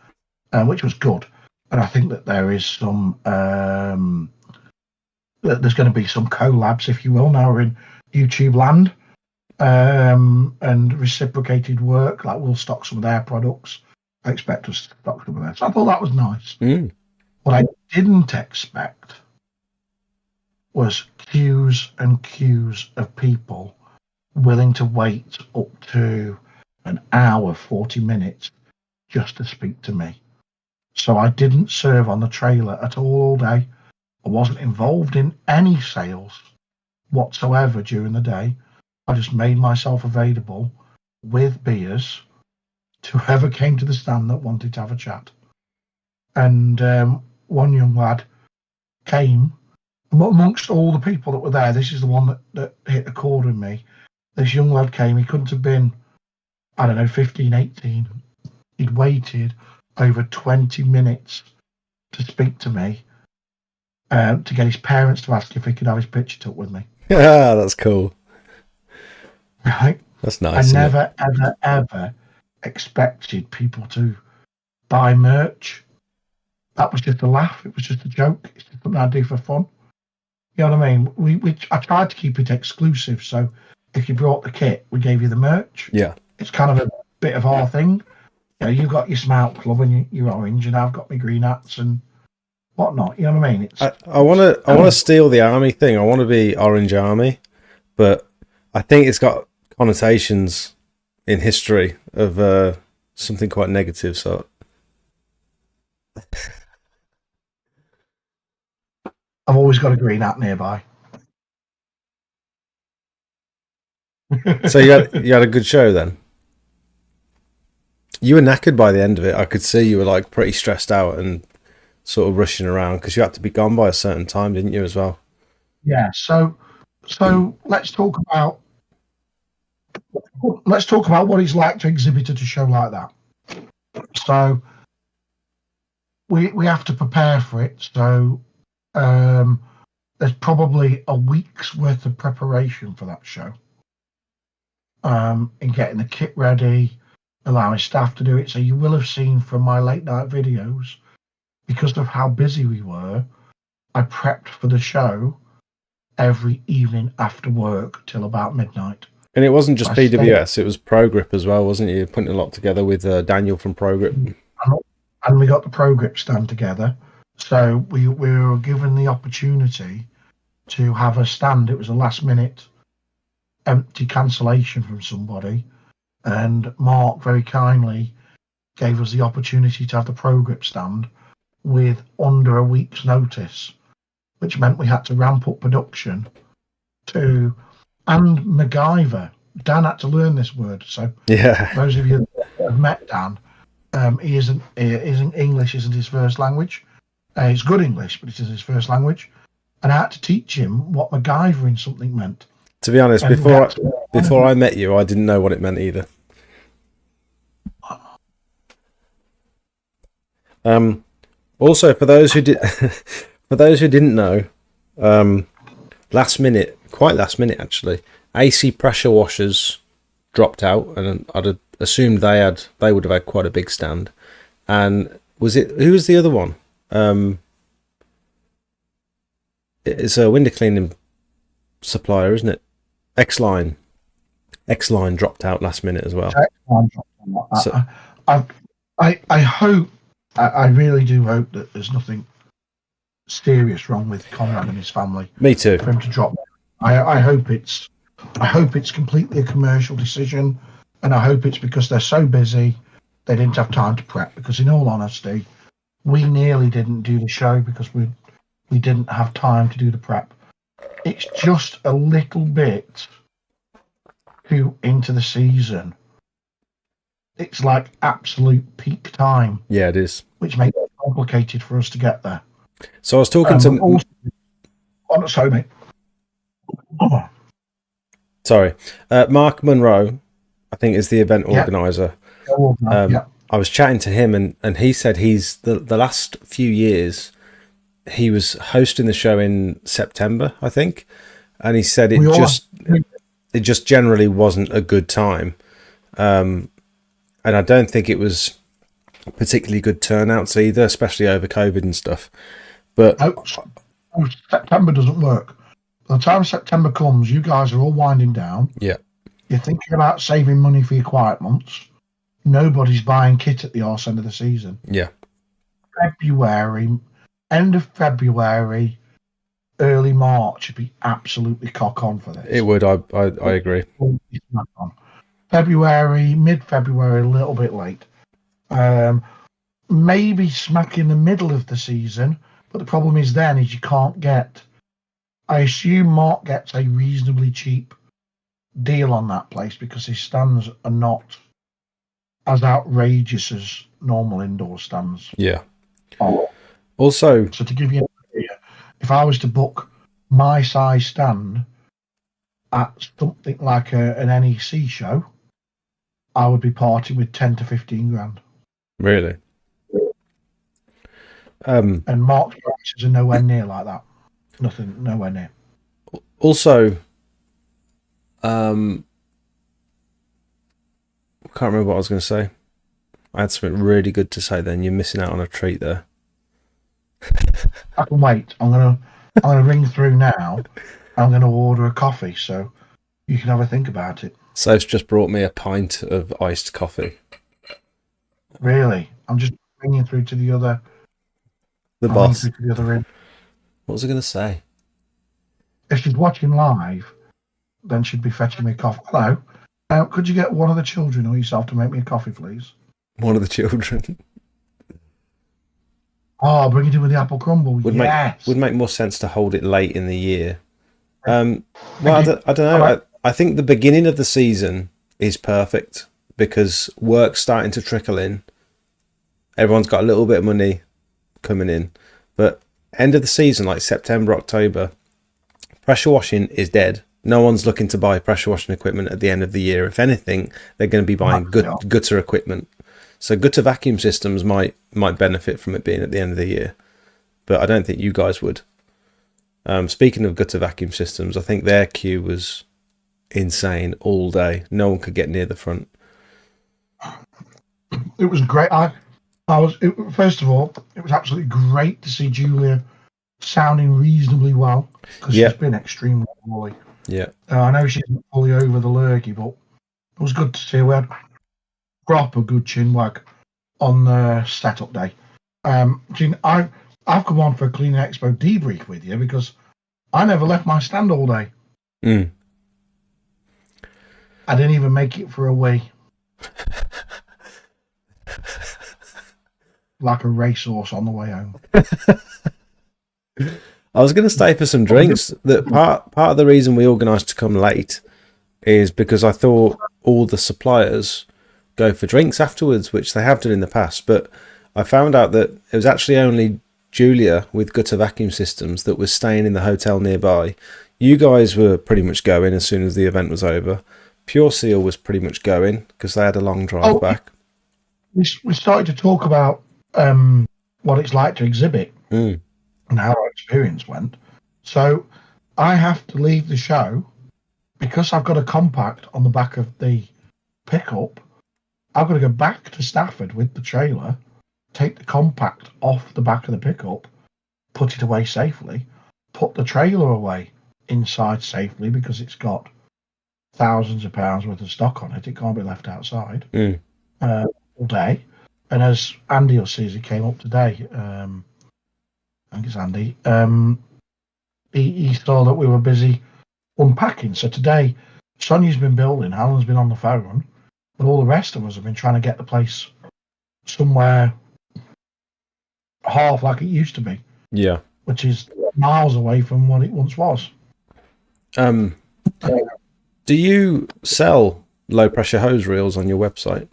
which was good. And I think that there is some there's going to be some collabs, if you will, now we're in YouTube land, and reciprocated work, like we'll stock some of their products. I expect us to stock some of theirs. So I thought that was nice. What I didn't expect was queues and queues of people willing to wait up to an hour, 40 minutes just to speak to me. So I didn't serve on the trailer at all day. I wasn't involved in any sales whatsoever during the day. I just made myself available with beers to whoever came to the stand that wanted to have a chat. And one young lad came, amongst all the people that were there, this is the one that hit a chord with me. This young lad came, he couldn't have been, I don't know, 15, 18. He'd waited over 20 minutes to speak to me, to get his parents to ask if he could have his picture took with me. Yeah, that's cool. Right? That's I nice. never, ever expected people to buy merch. That was just a laugh. It was just a joke. It's just something I do for fun. You know what I mean? I tried to keep it exclusive. So if you brought the kit, we gave you the merch. Yeah. It's kind of a bit of our thing. You know, you've got your Smart Club and your orange, and I've got my green hats and whatnot. You know what I mean? I want to steal the army thing. I want to be Orange Army, but I think it's got connotations in history of something quite negative. So I've always got a green hat nearby. so you had a good show then. You were knackered by the end of it. I could see you were like pretty stressed out and sort of rushing around because you had to be gone by a certain time, didn't you, as well? Yeah. So let's talk about what it's like to exhibit at a show like that. So we have to prepare for it. So there's probably a week's worth of preparation for that show. In getting the kit ready, allowing staff to do it. So you will have seen from my late night videos, because of how busy we were, I prepped for the show every evening after work till about midnight. And it wasn't just PWS, it was ProGrip as well, wasn't it? You're putting a lot together with Daniel from ProGrip. And we got the ProGrip stand together. So we were given the opportunity to have a stand. It was a last minute empty cancellation from somebody. And Mark very kindly gave us the opportunity to have the ProGrip stand with under a week's notice, which meant we had to ramp up production to, and MacGyver. Dan had to learn this word. So Yeah. those of you that have met Dan, English isn't his first language. It's good English, but it is his first language. And I had to teach him what MacGyvering something meant. To be honest, before I met you, I didn't know what it meant either. Also, for those who didn't know, quite last minute actually, AC pressure washers dropped out, and I'd assumed they would have had quite a big stand. And who was the other one? It's a window cleaning supplier, isn't it? X-Line dropped out last minute as well. So, I hope, I really do hope that there's nothing serious wrong with Conrad and his family. Me too. For him to drop. I hope it's completely a commercial decision, and I hope it's because they're so busy they didn't have time to prep. Because in all honesty, we nearly didn't do the show because we didn't have time to do the prep. It's just a little bit too into the season. It's like absolute peak time. Yeah, it is. Which makes it complicated for us to get there. So I was talking to... Also, sorry, mate. Oh. Sorry. Mark Monroe, I think, is the event organizer. I was chatting to him, and he said he's the last few years he was hosting the show in September, I think, and he said it just generally wasn't a good time, and I don't think it was particularly good turnouts either, especially over COVID and stuff. But September doesn't work. By the time September comes, you guys are all winding down. Yeah, you're thinking about saving money for your quiet months. Nobody's buying kit at the arse end of the season. Yeah. February, end of February, early March would be absolutely cock on for this. It would. I agree. February, mid-February, a little bit late. Maybe smack in the middle of the season, but the problem is then is you can't get I assume Mark gets a reasonably cheap deal on that place because his stands are not as outrageous as normal indoor stands. Yeah. Oh. Also, So to give you an idea, if I was to book my size stand at something like an NEC show, I would be parting with 10 to 15 grand. really. And Mark's prices are nowhere near like that. Nothing, nowhere near. Also, I can't remember what I was going to say. I had something really good to say then. You're missing out on a treat there. I can wait. I'm gonna ring through now. I'm gonna order a coffee so you can have a think about it. Safe's just brought me a pint of iced coffee. Really, I'm just ringing through to the other. The I'm boss. ringing through to the other end. What was I going to say? If she's watching live, then she'd be fetching me a coffee. Hello. Could you get one of the children or yourself to make me a coffee, please? One of the children. Oh, bring it in with the apple crumble. would Yes. make more sense to hold it late in the year. Well, I don't know. I think the beginning of the season is perfect because work's starting to trickle in. Everyone's got a little bit of money coming in, but end of the season, like September, October, pressure washing is dead. No one's looking to buy pressure washing equipment at the end of the year. If anything, they're going to be buying gutter equipment. So gutter vacuum systems might benefit from it being at the end of the year, but I don't think you guys would. Speaking of gutter vacuum systems, I think their queue was insane all day. No one could get near the front. It was great. First of all, it was absolutely great to see Julia sounding reasonably well because she's been extremely poorly. Yeah. I know she's fully over the lurgy, but it was good to see her. We had proper good chinwag on the setup day. Gene, I've come on for a Clean Expo debrief with you because I never left my stand all day. Mm. I didn't even make it for a wee. Like a racehorse on the way home. I was going to stay for some drinks. That part of the reason we organised to come late is because I thought all the suppliers go for drinks afterwards, which they have done in the past. But I found out that it was actually only Julia with Gutter Vacuum Systems that was staying in the hotel nearby. You guys were pretty much going as soon as the event was over. Pure Seal was pretty much going because they had a long drive back. We started to talk about what it's like to exhibit and how our experience went. So I have to leave the show because I've got a compact on the back of the pickup. I've got to go back to Stafford with the trailer, take the compact off the back of the pickup, put it away safely, put the trailer away inside safely because it's got thousands of pounds worth of stock on it. It can't be left outside all day. And as Andy will see as he came up today, I think it's Andy, he saw that we were busy unpacking. So today, Sonia's been building, Alan's been on the phone, but all the rest of us have been trying to get the place somewhere half like it used to be. Yeah. Which is miles away from what it once was. Do you sell low pressure hose reels on your website?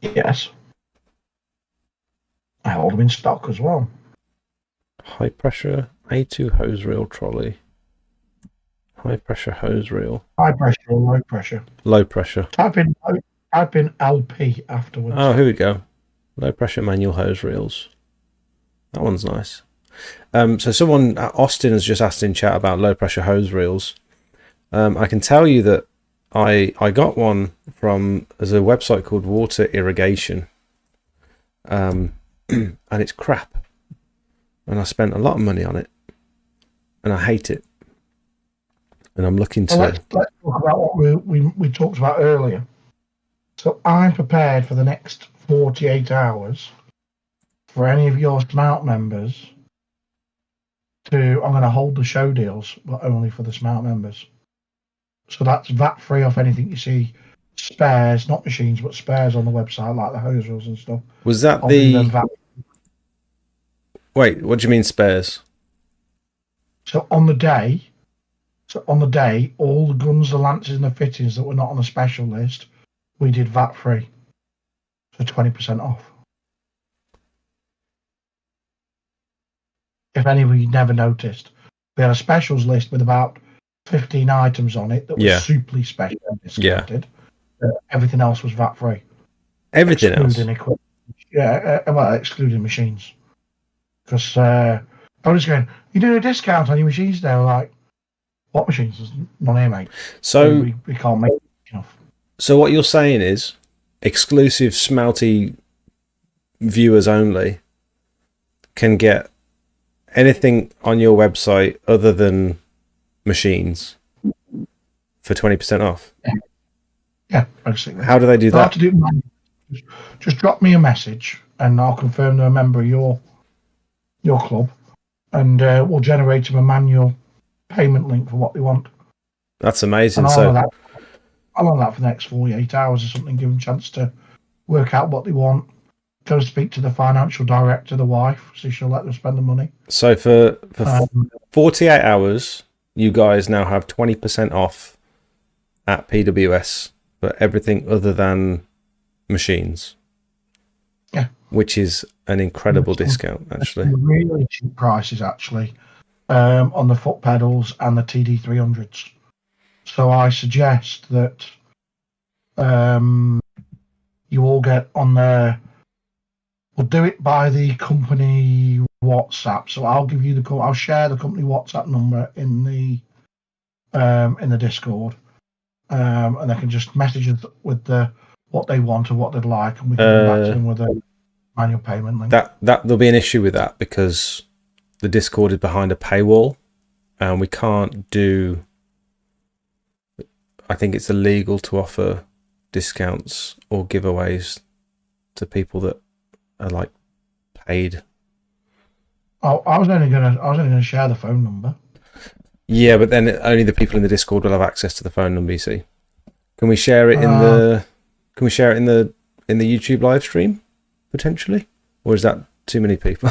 Yes. I hold them in stock as well. High pressure A2 hose reel trolley. High pressure hose reel. High pressure or low pressure? Low pressure. Type in LP afterwards. Oh, here we go. Low pressure manual hose reels. That one's nice. So someone, Austin, has just asked in chat about low pressure hose reels. I can tell you that I got one from there's a website called Water Irrigation, and it's crap. And I spent a lot of money on it, and I hate it. And I'm looking to. Let's talk about what we talked about earlier. So I'm prepared for the next 48 hours for any of your Smart members I'm going to hold the show deals, but only for the Smart members. So that's VAT free off anything you see spares, not machines, but spares on the website, like the hose reels and stuff. Was that the... Wait, what do you mean spares? So on the day, all the guns, the lances, and the fittings that were not on the special list, we did VAT free, so 20% off. If any of you never noticed, we had a specials list with about 15 items on it that was superly special and discounted. Everything else was VAT free. Everything else. Equipment. Well, excluding machines. Because I was going, you doing a discount on your machines now? Like, what machines? There's none here, mate. So we can't make enough. So what you're saying is exclusive Smelty viewers only can get anything on your website other than machines for 20% off. Yeah, basically. How do they do They'll that? have to do it. Just drop me a message and I'll confirm they're a member of your club, and we'll generate them a manual payment link for what they want. That's amazing. And So I'll on that for the next 48 hours or something, give them a chance to work out what they want. Go speak to the financial director, the wife, so she'll let them spend the money. So for 48 hours, you guys now have 20% off at PWS for everything other than machines. Yeah. Which is an incredible discount, actually. Really cheap prices, actually, on the foot pedals and the TD300s. So I suggest that you all get on there. We'll do it by the company WhatsApp. So I'll give you I'll share the company WhatsApp number in the Discord, and they can just message us with what they want or what they'd like, and we can come back to them with a manual payment link. That there'll be an issue with that because the Discord is behind a paywall, and we can't do. I think it's illegal to offer discounts or giveaways to people that are like paid. Oh, I was only gonna share the phone number. Yeah, but then only the people in the Discord will have access to the phone number. You see, can we share it in the? Can we share it in the YouTube live stream potentially, or is that too many people?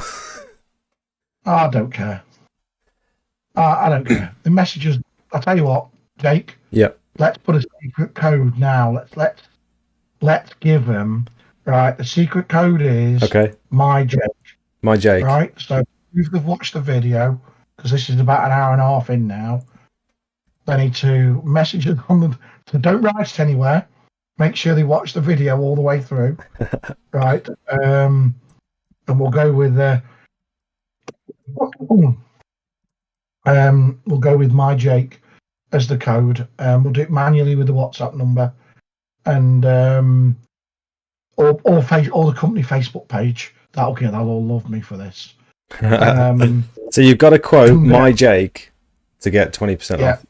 I don't care. I don't care. The messages. I'll tell you what, Jake. Yeah. Let's put a secret code now. Let's give them right. The secret code is my Jake. My Jake. Right. So if they've watched the video, because this is about an hour and a half in now, they need to message us on the. So don't write it anywhere. Make sure they watch the video all the way through. Right. And we'll go with we'll go with my Jake as the code. We'll do it manually with the WhatsApp number, and or the company Facebook page. They'll all love me for this. So you've got to quote my Jake to get 20% off.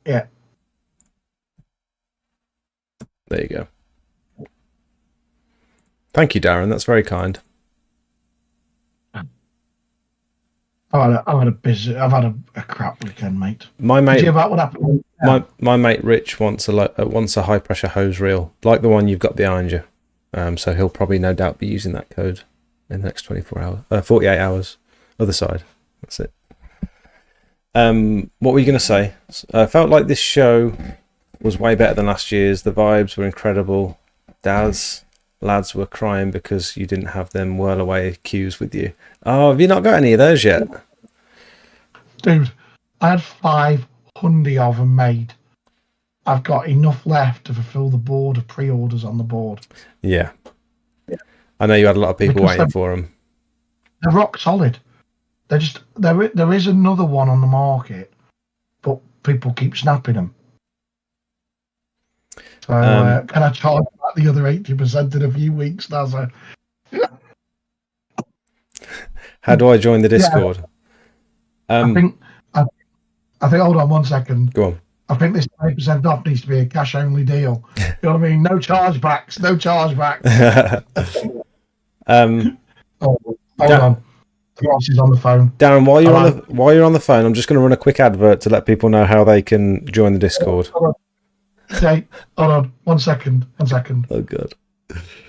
Yeah. There you go. Thank you, Darren. That's very kind. I've had a crap weekend, mate. My mate, did you hear about what happened? My mate Rich wants a high pressure hose reel like the one you've got behind you. So he'll probably no doubt be using that code in the next 48 hours. Other side. That's it. What were you going to say? I felt like this show was way better than last year's. The vibes were incredible. Daz, lads were crying because you didn't have them whirl away queues with you. Oh, have you not got any of those yet? Dude, I had 500 of them made. I've got enough left to fulfill the board of pre-orders on the board. Yeah. I know you had a lot of people waiting for them. They're rock solid. They're just there is another one on the market, but people keep snapping them. So can I charge back the other 80% in a few weeks, Nazza? How do I join the Discord? I think. Hold on 1 second. Go on. I think this 20% off needs to be a cash only deal. You know what I mean? No chargebacks. No chargebacks. Hold on. Ross is on the phone. Darren, while you're on the phone, I'm just going to run a quick advert to let people know how they can join the Discord. Okay, hold on. 1 second. Oh god.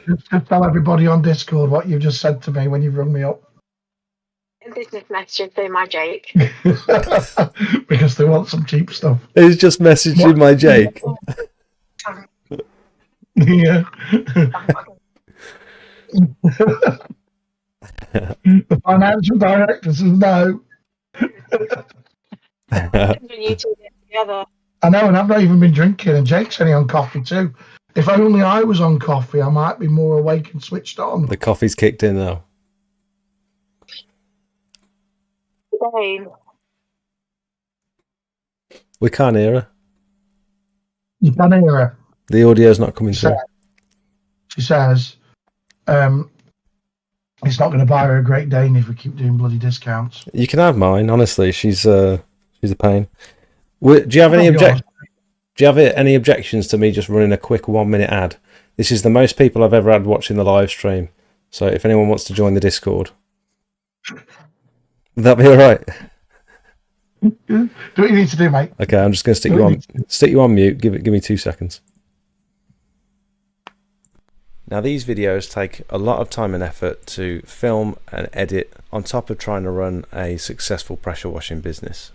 Just tell everybody on Discord what you just said to me when you rung me up. Business messaging through my Jake. Because they want some cheap stuff. He's just messaging my Jake. Yeah. The financial director says no. You two get together. I know, and I've not even been drinking, and Jake's only on coffee too. If only I was on coffee, I might be more awake and switched on. The coffee's kicked in now. Dane, We can't hear her. You can hear her. The audio's not coming through. She says, it's not going to buy her a Great Dane if we keep doing bloody discounts. You can have mine. Honestly, she's a pain. Do you have any any objections to me just running a quick 1 minute ad? This is the most people I've ever had watching the live stream. So if anyone wants to join the Discord, would that be all right? Do what you need to do, mate. Okay, I'm just going to stick you on mute. Give me 2 seconds. Now these videos take a lot of time and effort to film and edit on top of trying to run a successful pressure washing business.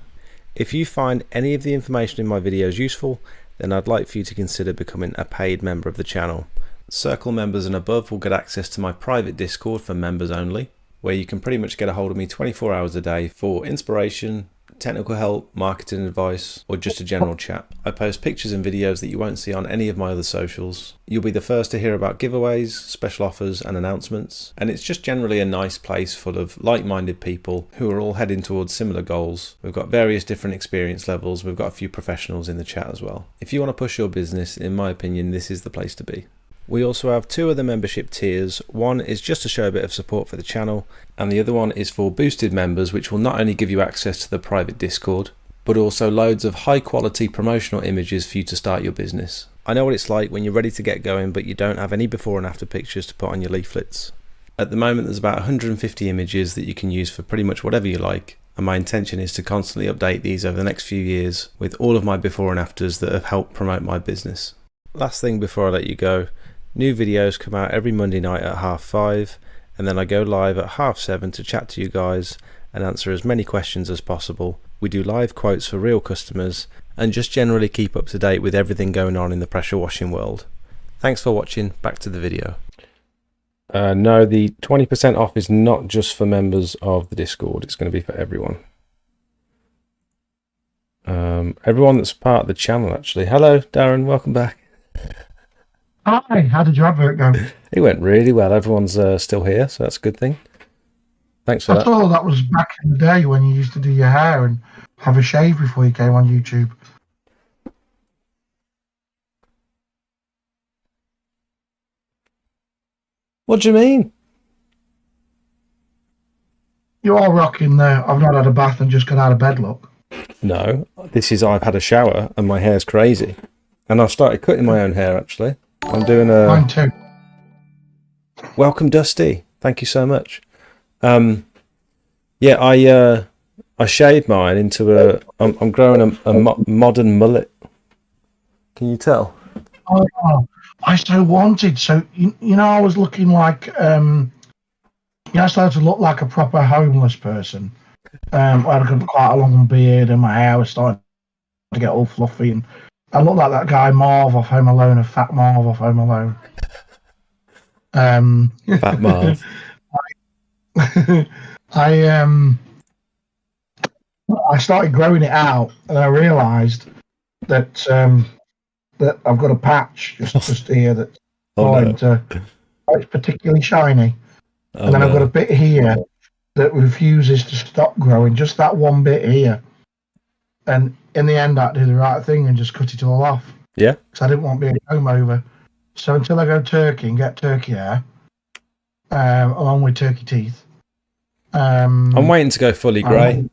If you find any of the information in my videos useful, then I'd like for you to consider becoming a paid member of the channel. Circle members and above will get access to my private Discord for members only, where you can pretty much get a hold of me 24 hours a day for inspiration, technical help, marketing advice, or just a general chat. I post pictures and videos that you won't see on any of my other socials. You'll be the first to hear about giveaways, special offers and announcements, and it's just generally a nice place full of like-minded people who are all heading towards similar goals. We've got various different experience levels. We've got a few professionals in the chat as well. If you want to push your business, in my opinion, this is the place to be. We also have 2 other membership tiers. One is just to show a bit of support for the channel, and the other one is for boosted members, which will not only give you access to the private Discord, but also loads of high quality promotional images for you to start your business. I know what it's like when you're ready to get going, but you don't have any before and after pictures to put on your leaflets. At the moment, there's about 150 images that you can use for pretty much whatever you like, and my intention is to constantly update these over the next few years with all of my before and afters that have helped promote my business. Last thing before I let you go, new videos come out every Monday night at 5:30, and then I go live at 7:30 to chat to you guys and answer as many questions as possible. We do live quotes for real customers and just generally keep up to date with everything going on in the pressure washing world. Thanks for watching. Back to the video. No, the 20% off is not just for members of the Discord. It's going to be for everyone. Everyone that's part of the channel, actually. Hello, Darren. Welcome back. Hi, how did your advert go? It went really well. Everyone's still here, so that's a good thing. Thanks for I that. thought that was back in the day when you used to do your hair and have a shave before you came on YouTube. What do you mean? You are rocking there. I've not had a bath and just got out of bed look. No, this is I've had a shower and my hair's crazy. And I've started cutting my own hair, actually. I'm doing a... Mine too. Welcome, Dusty. Thank you so much. Yeah, I shaved mine into a... I'm growing a modern mullet. Can you tell? Oh, I so wanted. So, you know, I was looking like... I started to look like a proper homeless person. I had quite a long beard and my hair was starting to get all fluffy. And I looked like that guy Marv off Home Alone, a fat Marv off Home Alone. Fat Marv. I started growing it out, and I realised that that I've got a patch just here that's it's particularly shiny, and then I've got a bit here that refuses to stop growing. Just that one bit here, and in the end, I did the right thing and just cut it all off. Yeah, because I didn't want to be a comb over. So until I go turkey and get turkey hair, along with turkey teeth. I'm waiting to go fully grey.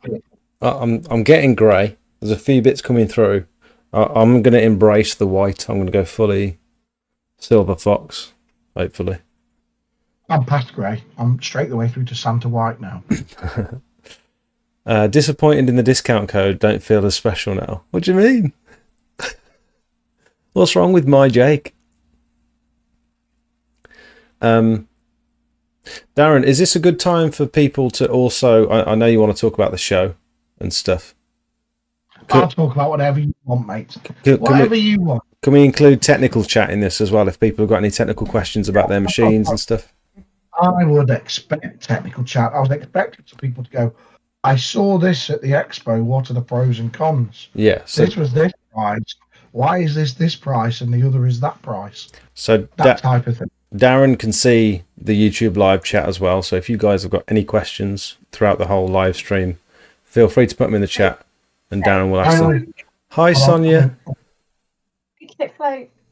I'm getting grey. There's a few bits coming through. I'm going to embrace the white. I'm going to go fully silver fox, hopefully. I'm past grey. I'm straight the way through to Santa White now. Disappointed in the discount code. Don't feel as special now. What do you mean? What's wrong with my Jake? Darren, is this a good time for people to also? I know you want to talk about the show and stuff. I'll talk about whatever you want, mate. Can Whatever you want. Can we include technical chat in this as well? If people have got any technical questions about their machines and stuff. I would expect technical chat. I was expecting some people to go, I saw this at the Expo. What are the pros and cons? Yeah. So This was this price. Why is this price and the other is that price? So that type of thing. Darren can see the YouTube live chat as well. So if you guys have got any questions throughout the whole live stream, feel free to put them in the chat, and Darren will ask them. Hi, Sonia.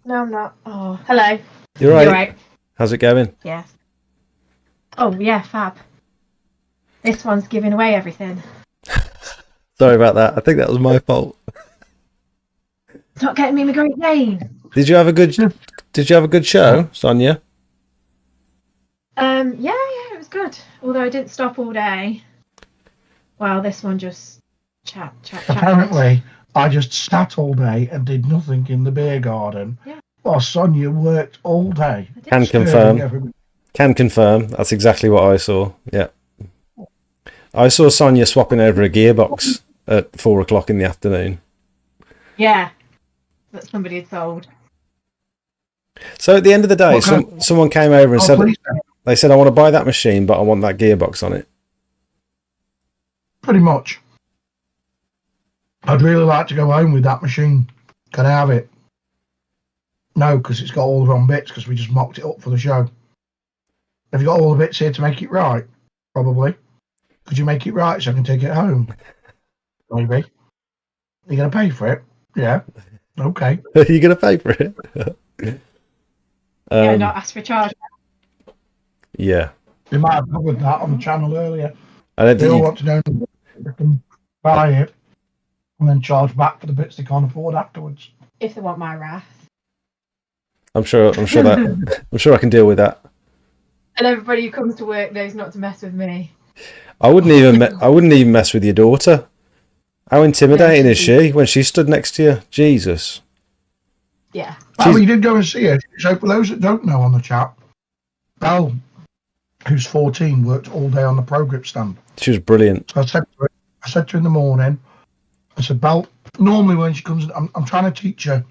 No, I'm not. Oh, hello. You're right. How's it going? Yeah. Oh, yeah, fab. This one's giving away everything. Sorry about that. I think that was my fault. It's not getting me my great name. Did you have a good show, Sonia? Yeah, it was good. Although I didn't stop all day. Well, this one just chat. Apparently, I just sat all day and did nothing in the beer garden. Yeah. While Sonia worked all day. Can confirm. Can confirm. That's exactly what I saw. Yeah. I saw Sonia swapping over a gearbox at 4:00 in the afternoon. Yeah. That somebody had sold. So at the end of the day, someone came over and said, they said, I want to buy that machine, but I want that gearbox on it. Pretty much. I'd really like to go home with that machine. Can I have it? No, because it's got all the wrong bits, because we just mocked it up for the show. Have you got all the bits here to make it right? Probably. Could you make it right so I can take it home? Maybe. Are you going to pay for it? Yeah. Okay. Are you going to pay for it? Yeah, not ask for a charge. Yeah. We might have covered that on the channel earlier. I don't They think all want to know if they can buy it and then charge back for the bits they can't afford afterwards. If they want my wrath. I'm sure I can deal with that. And everybody who comes to work knows not to mess with me. I wouldn't even mess with your daughter. How intimidating is she when she stood next to you? Jesus. Yeah. Oh, you did go and see her. So for those that don't know on the chat, Belle, who's 14, worked all day on the Pro Grip stand. She was brilliant. So I said to her in the morning, I said, Belle, normally when she comes, I'm trying to teach her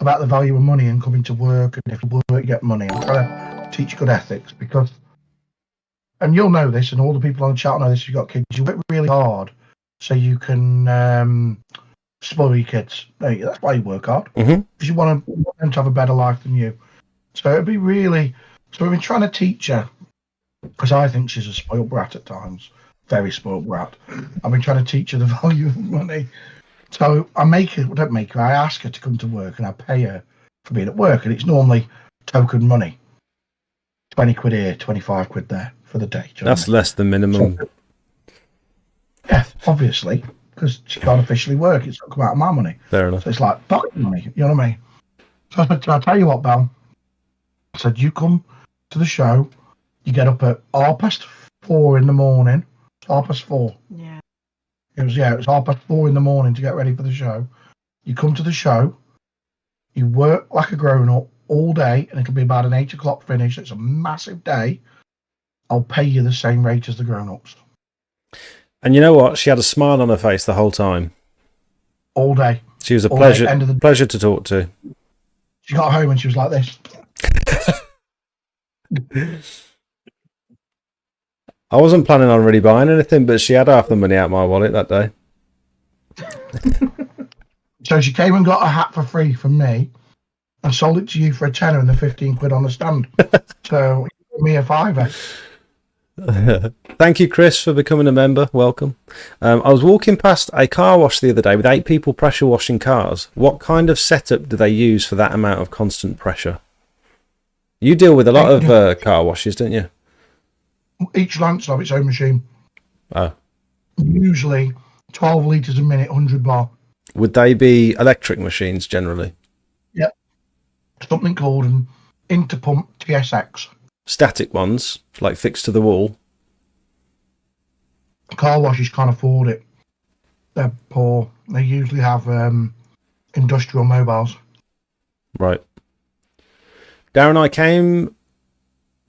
about the value of money and coming to work, and if you work, you get money. I'm trying to teach good ethics because, and you'll know this, and all the people on the chat know this, you've got kids, you work really hard so you can spoil your kids. That's why you work hard, because you want them to have a better life than you. So it'd be really, so we've been trying to teach her, because I think she's a spoiled brat at times, very spoiled brat. I've been trying to teach her the value of money. So I ask her to come to work and I pay her for being at work, and it's normally token money. 20 quid here, 25 quid there for the day. That's less than minimum. So, yeah, obviously, because she can't officially work. It's not come out of my money. Fair enough. So it's like pocket money, you know what I mean? So I said, I'll tell you what, Belle. I said, you come to the show, you get up at 4:30 in the morning. 4:30. Yeah. It was 4:30 in the morning to get ready for the show. You come to the show, you work like a grown-up all day, and it'll be about an 8:00 finish. It's a massive day. I'll pay you the same rate as the grown-ups. And you know what? She had a smile on her face the whole time. All day. She was a pleasure to talk to. She got home and she was like this. I wasn't planning on really buying anything, but she had half the money out of my wallet that day. So she came and got a hat for free from me and sold it to you for a tenner and the 15 quid on the stand. So me a fiver. Thank you, Chris, for becoming a member. Welcome. I was walking past a car wash the other day with 8 people pressure washing cars. What kind of setup do they use for that amount of constant pressure? You deal with a lot of car washes, don't you? Each lance will have its own machine. Oh. Usually 12 litres a minute, 100 bar. Would they be electric machines generally? Yep. Something called an interpump TSX. Static ones, like fixed to the wall? Car washes can't afford it. They're poor. They usually have industrial mobiles. Right. Darren, I came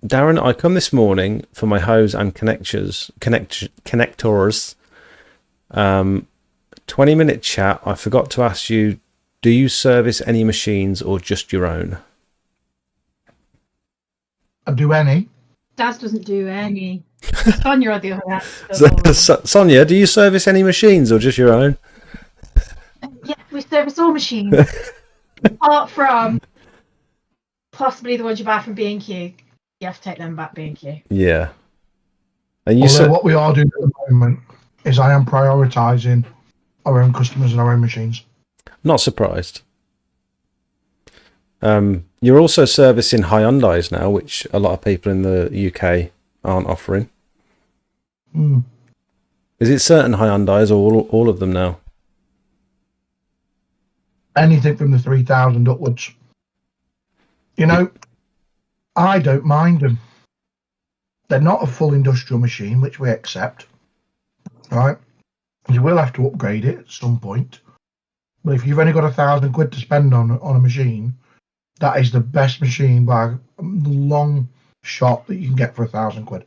Darren, I come this morning for my hose and connectors. 20-minute chat. I forgot to ask you, do you service any machines or just your own? I do any. Daz doesn't do any. Sonia, on the other hand, does So, all of them. Sonia, do you service any machines or just your own? Yeah, we service all machines, apart from possibly the ones you buy from B&Q. You have to take them back, B&Q. Yeah. And you Although said what we are doing at the moment is I am prioritising our own customers and our own machines. not surprised. You're also servicing Hyundais now, which a lot of people in the UK aren't offering. Mm. Is it certain Hyundais or all of them now? Anything from the 3,000 upwards. You know, I don't mind them. They're not a full industrial machine, which we accept. Right? You will have to upgrade it at some point. But if you've only got £1,000 to spend on a machine, that is the best machine by a long shot that you can get for £1,000,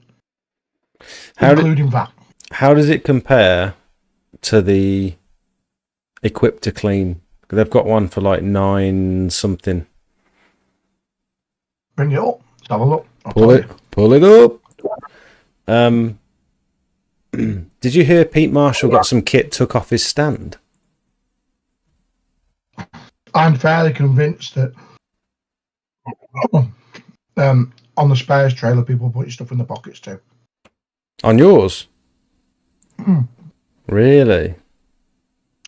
including VAT. How does it compare to the Equip to Clean? They've got one for like 9 something. Bring it up. Let's have a look. Pull it up. Did you hear Pete Marshall got some kit took off his stand? I'm fairly convinced that on the spares trailer, people put stuff in the pockets too. On yours? Really?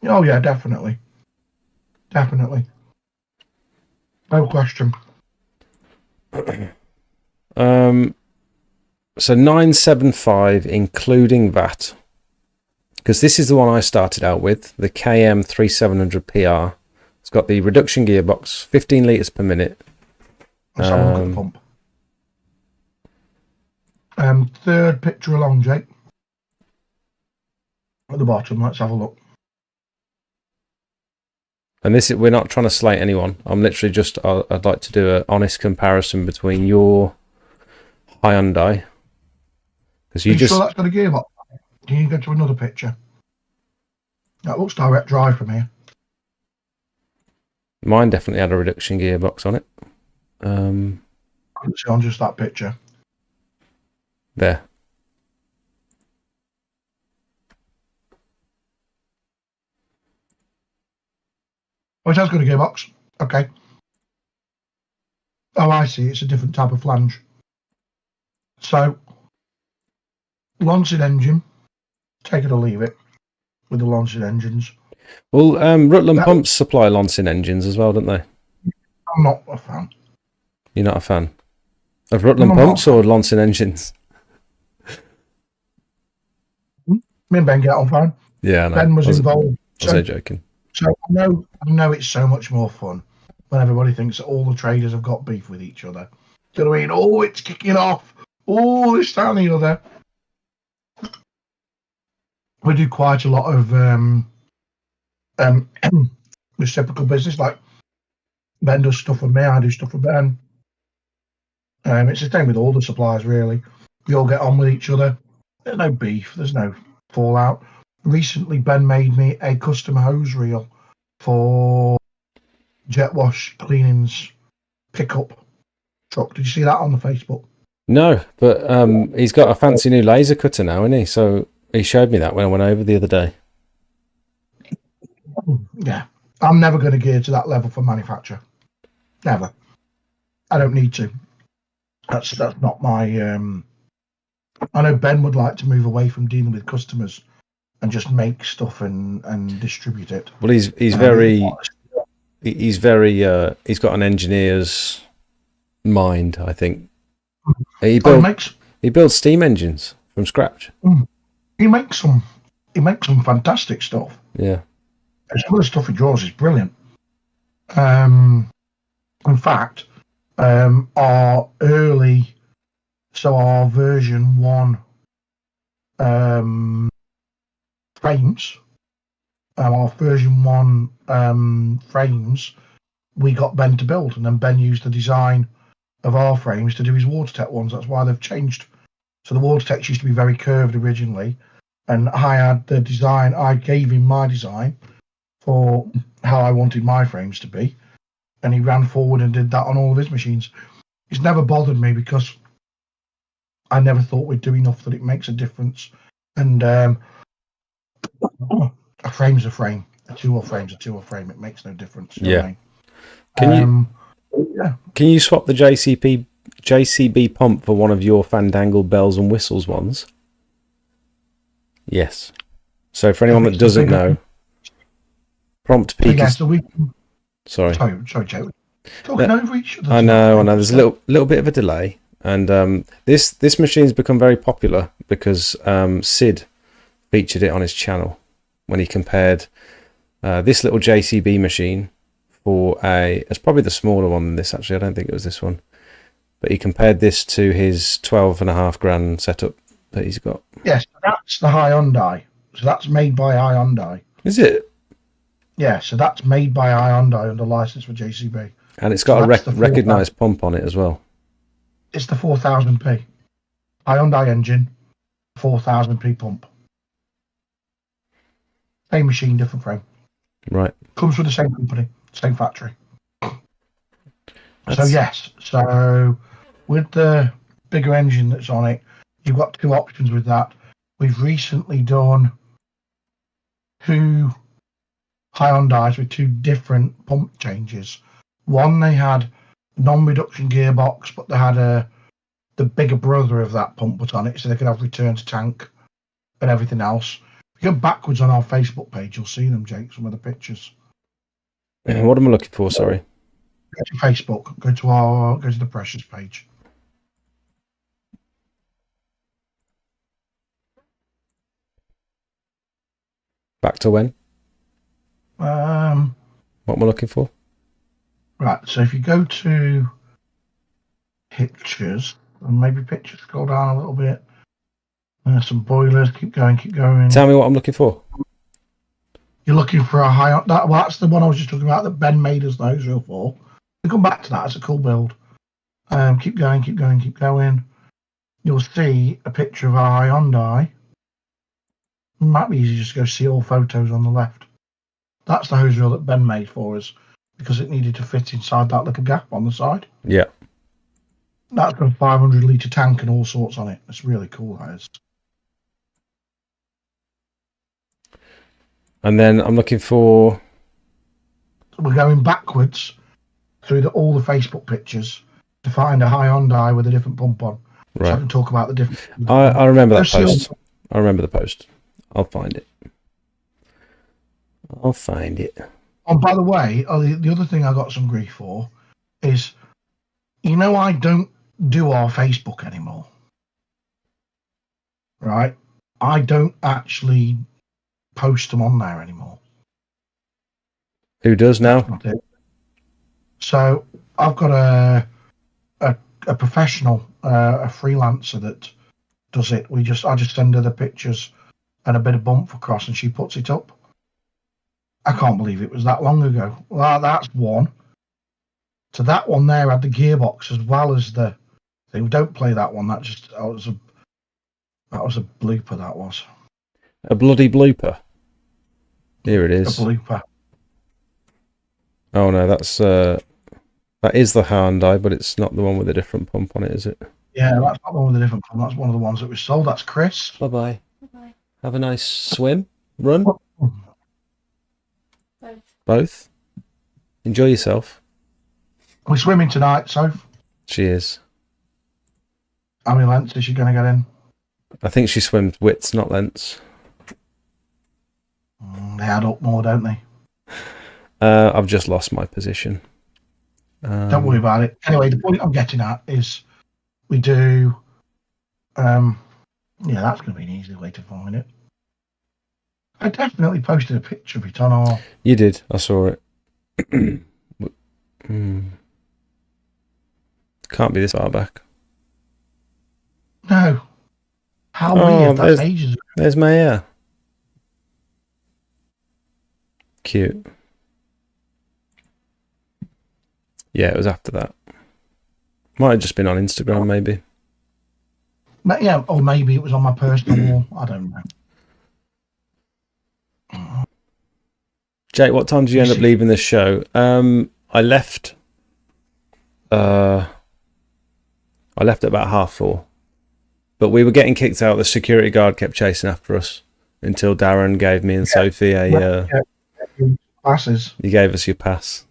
Oh yeah, definitely. Definitely. No question. So 975 including VAT, because this is the one I started out with, the KM 3700 PR. It's got the reduction gearbox, 15 litres per minute. Let's have a look at the pump. Third picture along, Jake. At the bottom, let's have a look. And this is, we're not trying to slate anyone. I'm literally just, I'd like to do an honest comparison between your Hyundai. Because Are you sure that's got a gearbox? Can you go to another picture? That looks direct drive from here. Mine definitely had a reduction gearbox on it. Couldn't see on just that picture. There. Oh, it has got a gearbox. Okay. Oh, I see. It's a different type of flange. So, Lancet engine. Take it or leave it with the Lancet engines. Well, Rutland Pumps supply Lancing engines as well, don't they? I'm not a fan. You're not a fan of Rutland Pumps or Lancing engines? Me and Ben get on fine. Yeah, I know. Ben was involved. I was joking. So I know it's so much more fun when everybody thinks that all the traders have got beef with each other. Do you know what I mean? Oh, it's kicking off. Oh, this, that, and the other. We do quite a lot of reciprocal business. Like Ben does stuff for me, I do stuff for Ben. It's the same with all the suppliers, really. We all get on with each other. There's no beef. There's no fallout. Recently, Ben made me a custom hose reel for Jet Wash Cleaning's pickup truck. Did you see that on the Facebook? No, but he's got a fancy new laser cutter now, isn't he? So he showed me that when I went over the other day. Yeah. I'm never going to gear to that level for manufacture. Never. I don't need to. That's not my... I know Ben would like to move away from dealing with customers and just make stuff and distribute it. Well, he's got an engineer's mind, I think. He builds steam engines from scratch. He makes some fantastic stuff. Yeah. Some of the stuff he draws is brilliant. In fact, our version 1 frames, our version 1 frames, we got Ben to build, and then Ben used the design of our frames to do his watertech ones. That's why they've changed. So the watertech used to be very curved originally, and I had the design. I gave him my design for how I wanted my frames to be, and he ran forward and did that on all of his machines. It's never bothered me because I never thought we'd do enough that it makes a difference. And a frame's a frame. A 2-or frame's a 2-or frame. It makes no difference. You know what I mean? Can you swap the JCB pump for one of your Fandangle bells and whistles ones? Yes. So for anyone that doesn't know, prompt peak is... Sorry, Joe. Talking over each other. I know. There's a little bit of a delay, and this machine's become very popular because Sid featured it on his channel when he compared this little JCB machine for it's probably the smaller one than this. Actually, I don't think it was this one, but he compared this to his 12.5 grand setup that he's got. Yes, that's the Hyundai. So that's made by Hyundai. Is it? Yeah, so that's made by Hyundai under license for JCB. And it's got a recognised pump on it as well. It's the 4000p. Hyundai engine, 4000p pump. Same machine, different frame. Right. Comes with the same company, same factory. So yes, so with the bigger engine that's on it, you've got two options with that. We've recently done 2 Hyundais with 2 different pump changes. One, they had non-reduction gearbox, but they had the bigger brother of that pump put on it, so they could have return to tank and everything else. If you go backwards on our Facebook page, you'll see them, Jake, some of the pictures. What am I looking for? Sorry. Go to Facebook. Go to the Precious page. Back to when? What am I looking for? Right. So if you go to pictures, and maybe pictures, scroll down a little bit. Some boilers. Keep going. Tell me what I'm looking for. You're looking for a high. That's the one I was just talking about that Ben made us the hose reel for. We'll come back to that. It's a cool build. Keep going. You'll see a picture of our Hyundai. It might be easy just to go see all photos on the left. That's the hose reel that Ben made for us because it needed to fit inside that little gap on the side. Yeah. That's got a 500 litre tank and all sorts on it. It's really cool, that is. And then I'm looking for... We're going backwards through all the Facebook pictures to find a Hyundai with a different pump on. Right. So I can talk about the different... I remember that post. I remember the post. I'll find it. Oh, by the way, the other thing I got some grief for is, I don't do our Facebook anymore. Right? I don't actually post them on there anymore. Who does now? So I've got a professional, a freelancer that does it. I just send her the pictures and a bit of bump across, and she puts it up. I can't believe it was that long ago. Well, that's one. So that one there had the gearbox as well as the thing. Don't play that one. That was a blooper. That was a bloody blooper. Here it is. A blooper. Oh no, that is the Hyundai, but it's not the one with a different pump on it, is it? Yeah, that's not the one with a different pump. That's one of the ones that was sold. That's Chris. Bye. Have a nice swim, run. Both. Enjoy yourself. We're swimming tonight, Soph. She is. How many lengths is she going to get in? I think she swims widths, not lengths. They add up more, don't they? I've just lost my position. Don't worry about it. Anyway, the point I'm getting at is we do... yeah, that's going to be an easy way to find it. I definitely posted a picture of it on our... You did. I saw it. Can't be this far back. No. How weird. That's ages ago. There's my hair. Cute. Yeah, it was after that. Might have just been on Instagram, maybe. Yeah, or maybe it was on my personal wall. I don't know. Jake, what time did you end up leaving this show? I left. I left at about 4:30, but we were getting kicked out. The security guard kept chasing after us until Darren gave me and Sophie passes. You gave us your pass.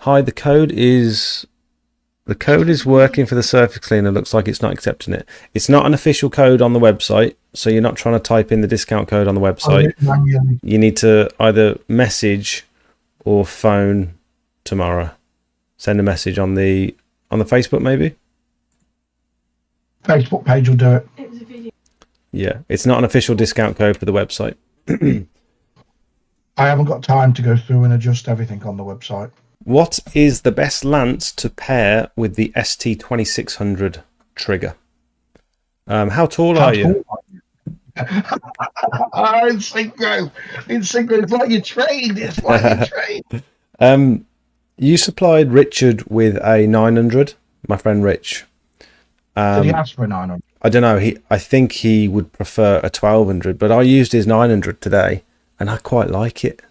Hi, the code is working for the surface cleaner. Looks like it's not accepting it. It's not an official code on the website, so you're not trying to type in the discount code on the website. You need to either message or phone tomorrow. Send a message on the Facebook, maybe. Facebook page will do it. It was a video. Yeah, it's not an official discount code for the website. I haven't got time to go through and adjust everything on the website. What is the best lance to pair with the ST2600 trigger? How tall are you? In synchro. It's like you're trained. It's like you're trained. You supplied Richard with a 900, my friend Rich. Did he ask for a 900? I don't know. I think he would prefer a 1200, but I used his 900 today, and I quite like it.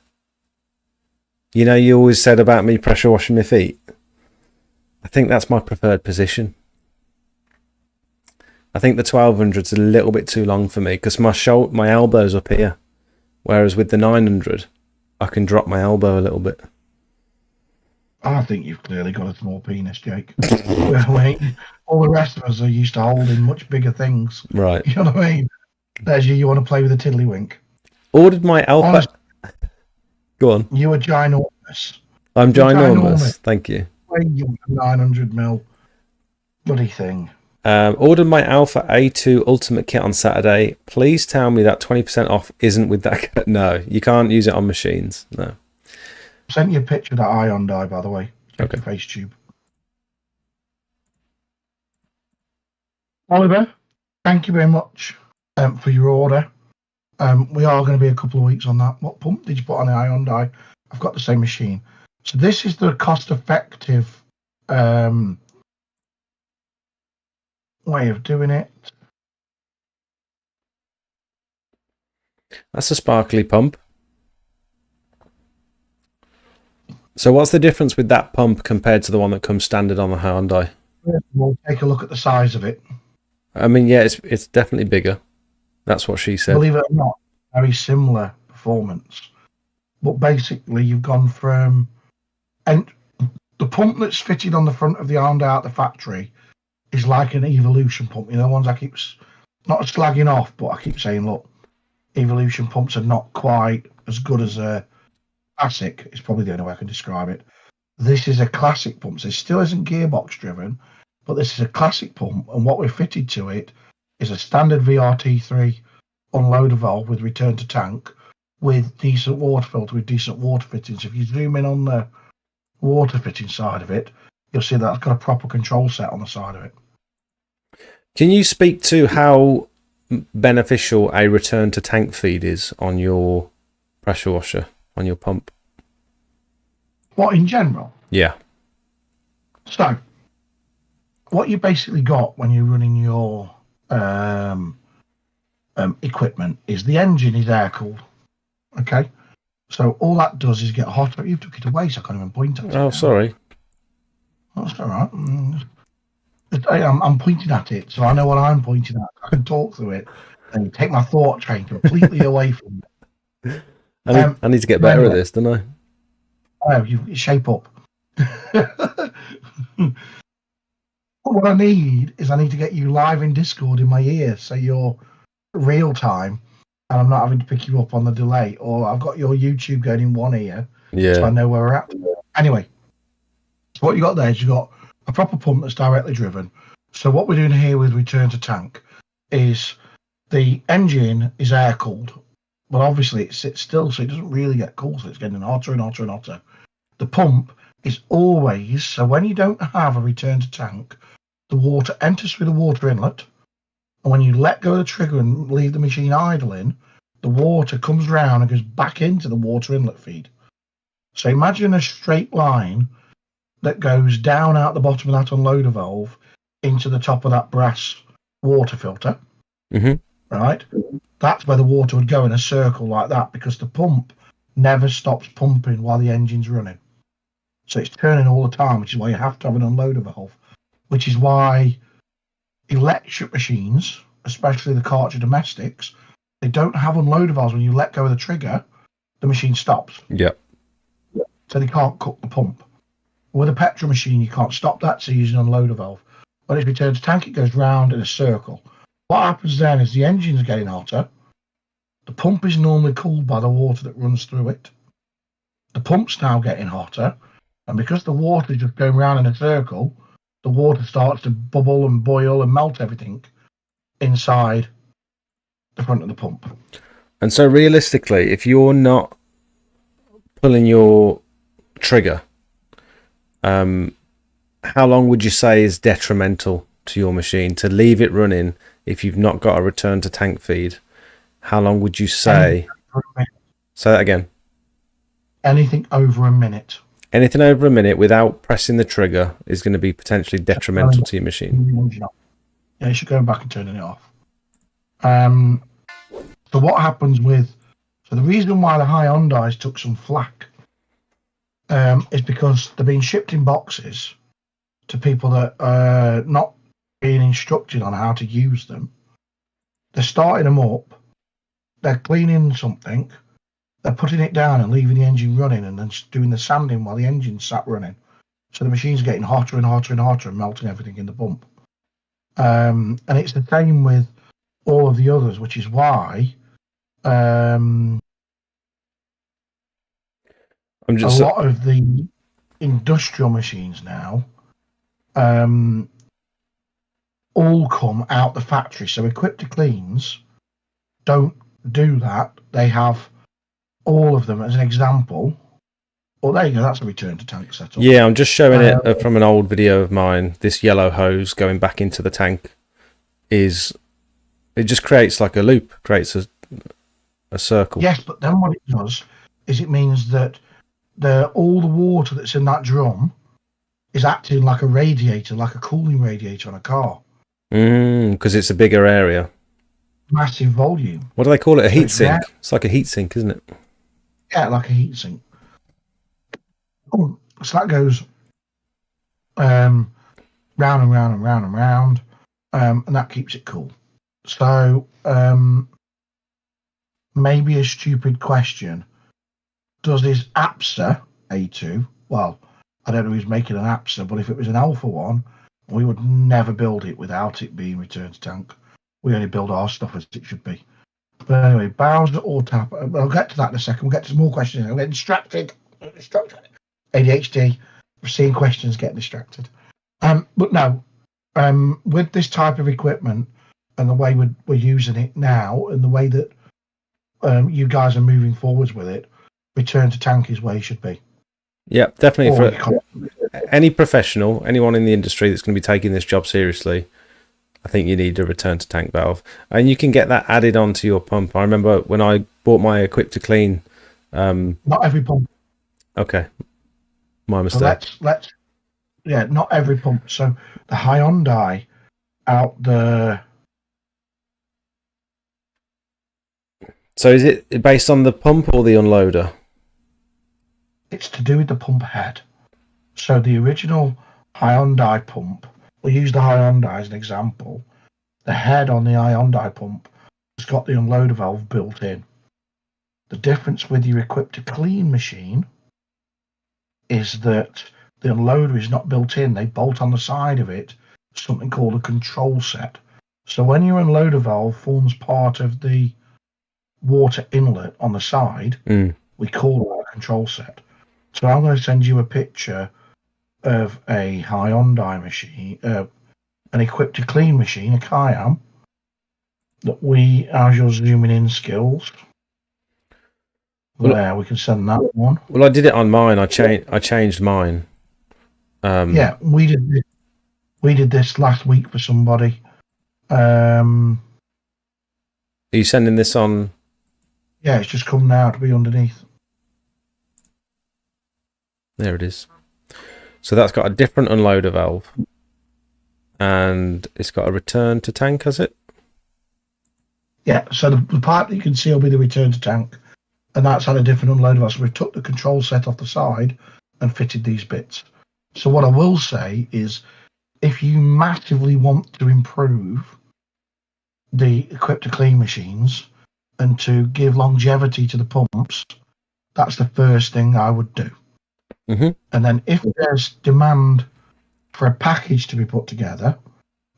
You know, you always said about me pressure washing my feet. I think that's my preferred position. I think the 1200's a little bit too long for me because my elbow's up here, whereas with the 900, I can drop my elbow a little bit. I think you've clearly got a small penis, Jake. All the rest of us are used to holding much bigger things. Right. You know what I mean? There's you want to play with a tiddlywink. Ordered my alpha. Honestly, go on. You are ginormous. I'm ginormous. Thank you. You 900mm bloody thing. Ordered my Alpha A2 Ultimate Kit on Saturday. Please tell me that 20% off isn't with that. No, you can't use it on machines. No. Sent you a picture of that ion dye, by the way. Okay. Face tube. Oliver, thank you very much for your order. We are going to be a couple of weeks on that. What pump did you put on the ion dye? I've got the same machine. So this is the cost-effective way of doing it. That's a sparkly pump. So what's the difference with that pump compared to the one that comes standard on the Hyundai? We'll take a look at the size of it. I mean, yeah, it's definitely bigger. That's what she said. Believe it or not, very similar performance. But basically, you've gone from... And the pump that's fitted on the front of the Hyundai out the factory is like an Evolution pump. You know, the ones I keep... Not slagging off, but I keep saying, look, Evolution pumps are not quite as good as a classic. It's probably the only way I can describe it. This is a classic pump. So it still isn't gearbox driven, but this is a classic pump. And what we're fitted to it is a standard VRT3 unloader valve with return to tank with decent water filter, with decent water fittings. If you zoom in on the water fitting side of it, you'll see that it's got a proper control set on the side of it. Can you speak to how beneficial a return to tank feed is on your pressure washer, on your pump? What, in general? Yeah. So, what you basically got when you're running your equipment is the engine is air cooled. Okay, so all that does is get hotter. You took it away, so I can't even point at it. Oh, sorry. That's all right. I'm pointing at it, so I know what I'm pointing at. I can talk through it and take my thought train completely away from it. I need to get better at this, don't I? Oh, you shape up. What I need to get you live in Discord in my ear, so you're real time, and I'm not having to pick you up on the delay. Or I've got your YouTube going in one ear, so I know where we're at. Anyway, so what you got there is you got a proper pump that's directly driven. So what we're doing here with return to tank is the engine is air cooled, but obviously it sits still, so it doesn't really get cool. So it's getting hotter and hotter and hotter. The pump is always, so when you don't have a return to tank, the water enters through the water inlet, and when you let go of the trigger and leave the machine idling, the water comes round and goes back into the water inlet feed. So imagine a straight line that goes down out the bottom of that unloader valve into the top of that brass water filter. Right? That's where the water would go in a circle like that, because the pump never stops pumping while the engine's running. So it's turning all the time, which is why you have to have an unloader valve, which is why electric machines, especially the Karcher domestics, they don't have unloader valves. When you let go of the trigger, the machine stops. Yep. So they can't cook the pump. With a petrol machine, you can't stop that, so you use an unloader valve. When it's returned to tank, it goes round in a circle. What happens then is the engine's getting hotter. The pump is normally cooled by the water that runs through it. The pump's now getting hotter, and because the water is just going round in a circle, the water starts to bubble and boil and melt everything inside the front of the pump. And so realistically, if you're not pulling your trigger, how long would you say is detrimental to your machine to leave it running if you've not got a return to tank feed? How long would you say? Say that again. Anything over a minute. Anything over a minute without pressing the trigger is going to be potentially detrimental to your machine. Yeah, you should go back and turning it off. So what happens with... So the reason why the Hyundais took some flack is because they're being shipped in boxes to people that are not being instructed on how to use them. They're starting them up, they're cleaning something, they're putting it down and leaving the engine running, and then doing the sanding while the engine's sat running. So the machine's getting hotter and hotter and hotter and melting everything in the pump. And it's the same with all of the others, which is why a lot of the industrial machines now all come out the factory. So Equip to Cleans don't do that. They have all of them as an example. Well, there you go. That's a return to tank setup. Yeah, I'm just showing it from an old video of mine. This yellow hose going back into the tank it just creates like a loop, creates a circle. Yes, but then what it does is it means that all the water that's in that drum is acting like a radiator, like a cooling radiator on a car. Because it's a bigger area. Massive volume. What do they call it? A heat sink. It's like a heat sink, isn't it? Yeah, like a heat sink. Oh, so that goes round and round and round and round, and that keeps it cool. So maybe a stupid question. Does this APSA A2, well, I don't know who's making an APSA, but if it was an Alpha one, we would never build it without it being returned to tank. We only build our stuff as it should be. But anyway, Bowser or tap. I'll get to that in a second. We'll get to some more questions. I'm getting distracted. ADHD. We're seeing questions, getting distracted. But no, with this type of equipment and the way we're using it now and the way that you guys are moving forwards with it, return to tank is where you should be. Yeah, definitely. For any professional, anyone in the industry that's going to be taking this job seriously, I think you need a return to tank valve, and you can get that added onto your pump. I remember when I bought my Equip to Clean. Not every pump. Okay, my mistake. So let's not every pump. So the Hyundai out the. So is it based on the pump or the unloader? It's to do with the pump head. So the original Hyundai pump, we'll use the Hyundai as an example. The head on the Hyundai pump has got the unloader valve built in. The difference with your Equip to Clean machine is that the unloader is not built in. They bolt on the side of it something called a control set. So when your unloader valve forms part of the water inlet on the side, we call that a control set. So I'm going to send you a picture of a Hyundai machine, an Equip to Clean machine, a Kiam, that we, as your zooming in skills, there we can send that one. Well, I did it on mine. I changed mine. Yeah, we did this last week for somebody. Are you sending this on Yeah, it's just come now to be underneath. There it is. So that's got a different unloader valve. And it's got a return to tank, has it? Yeah, so the part that you can see will be the return to tank, and that's had a different unloader valve. So we took the control set off the side and fitted these bits. So what I will say is, if you massively want to improve the equip to clean machines and to give longevity to the pumps, that's the first thing I would do. Mm-hmm. And then if there's demand for a package to be put together,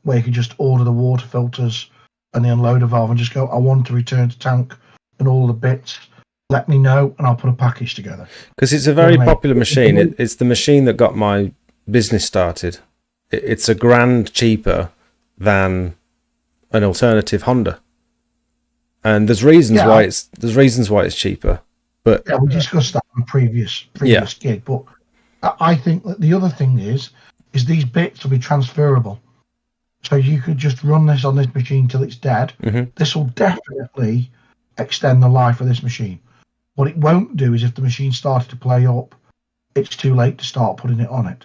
where you can just order the water filters and the unloader valve and just go, I want to return to tank and all the bits, let me know and I'll put a package together. Because it's a very popular machine. It's the machine that got my business started. It's a grand cheaper than an alternative Honda, and there's reasons why it's cheaper. But yeah, we discussed that in previous gig. But I think that the other thing is these bits will be transferable, so you could just run this on this machine till it's dead. Mm-hmm. This will definitely extend the life of this machine. What it won't do is if the machine started to play up, it's too late to start putting it on it.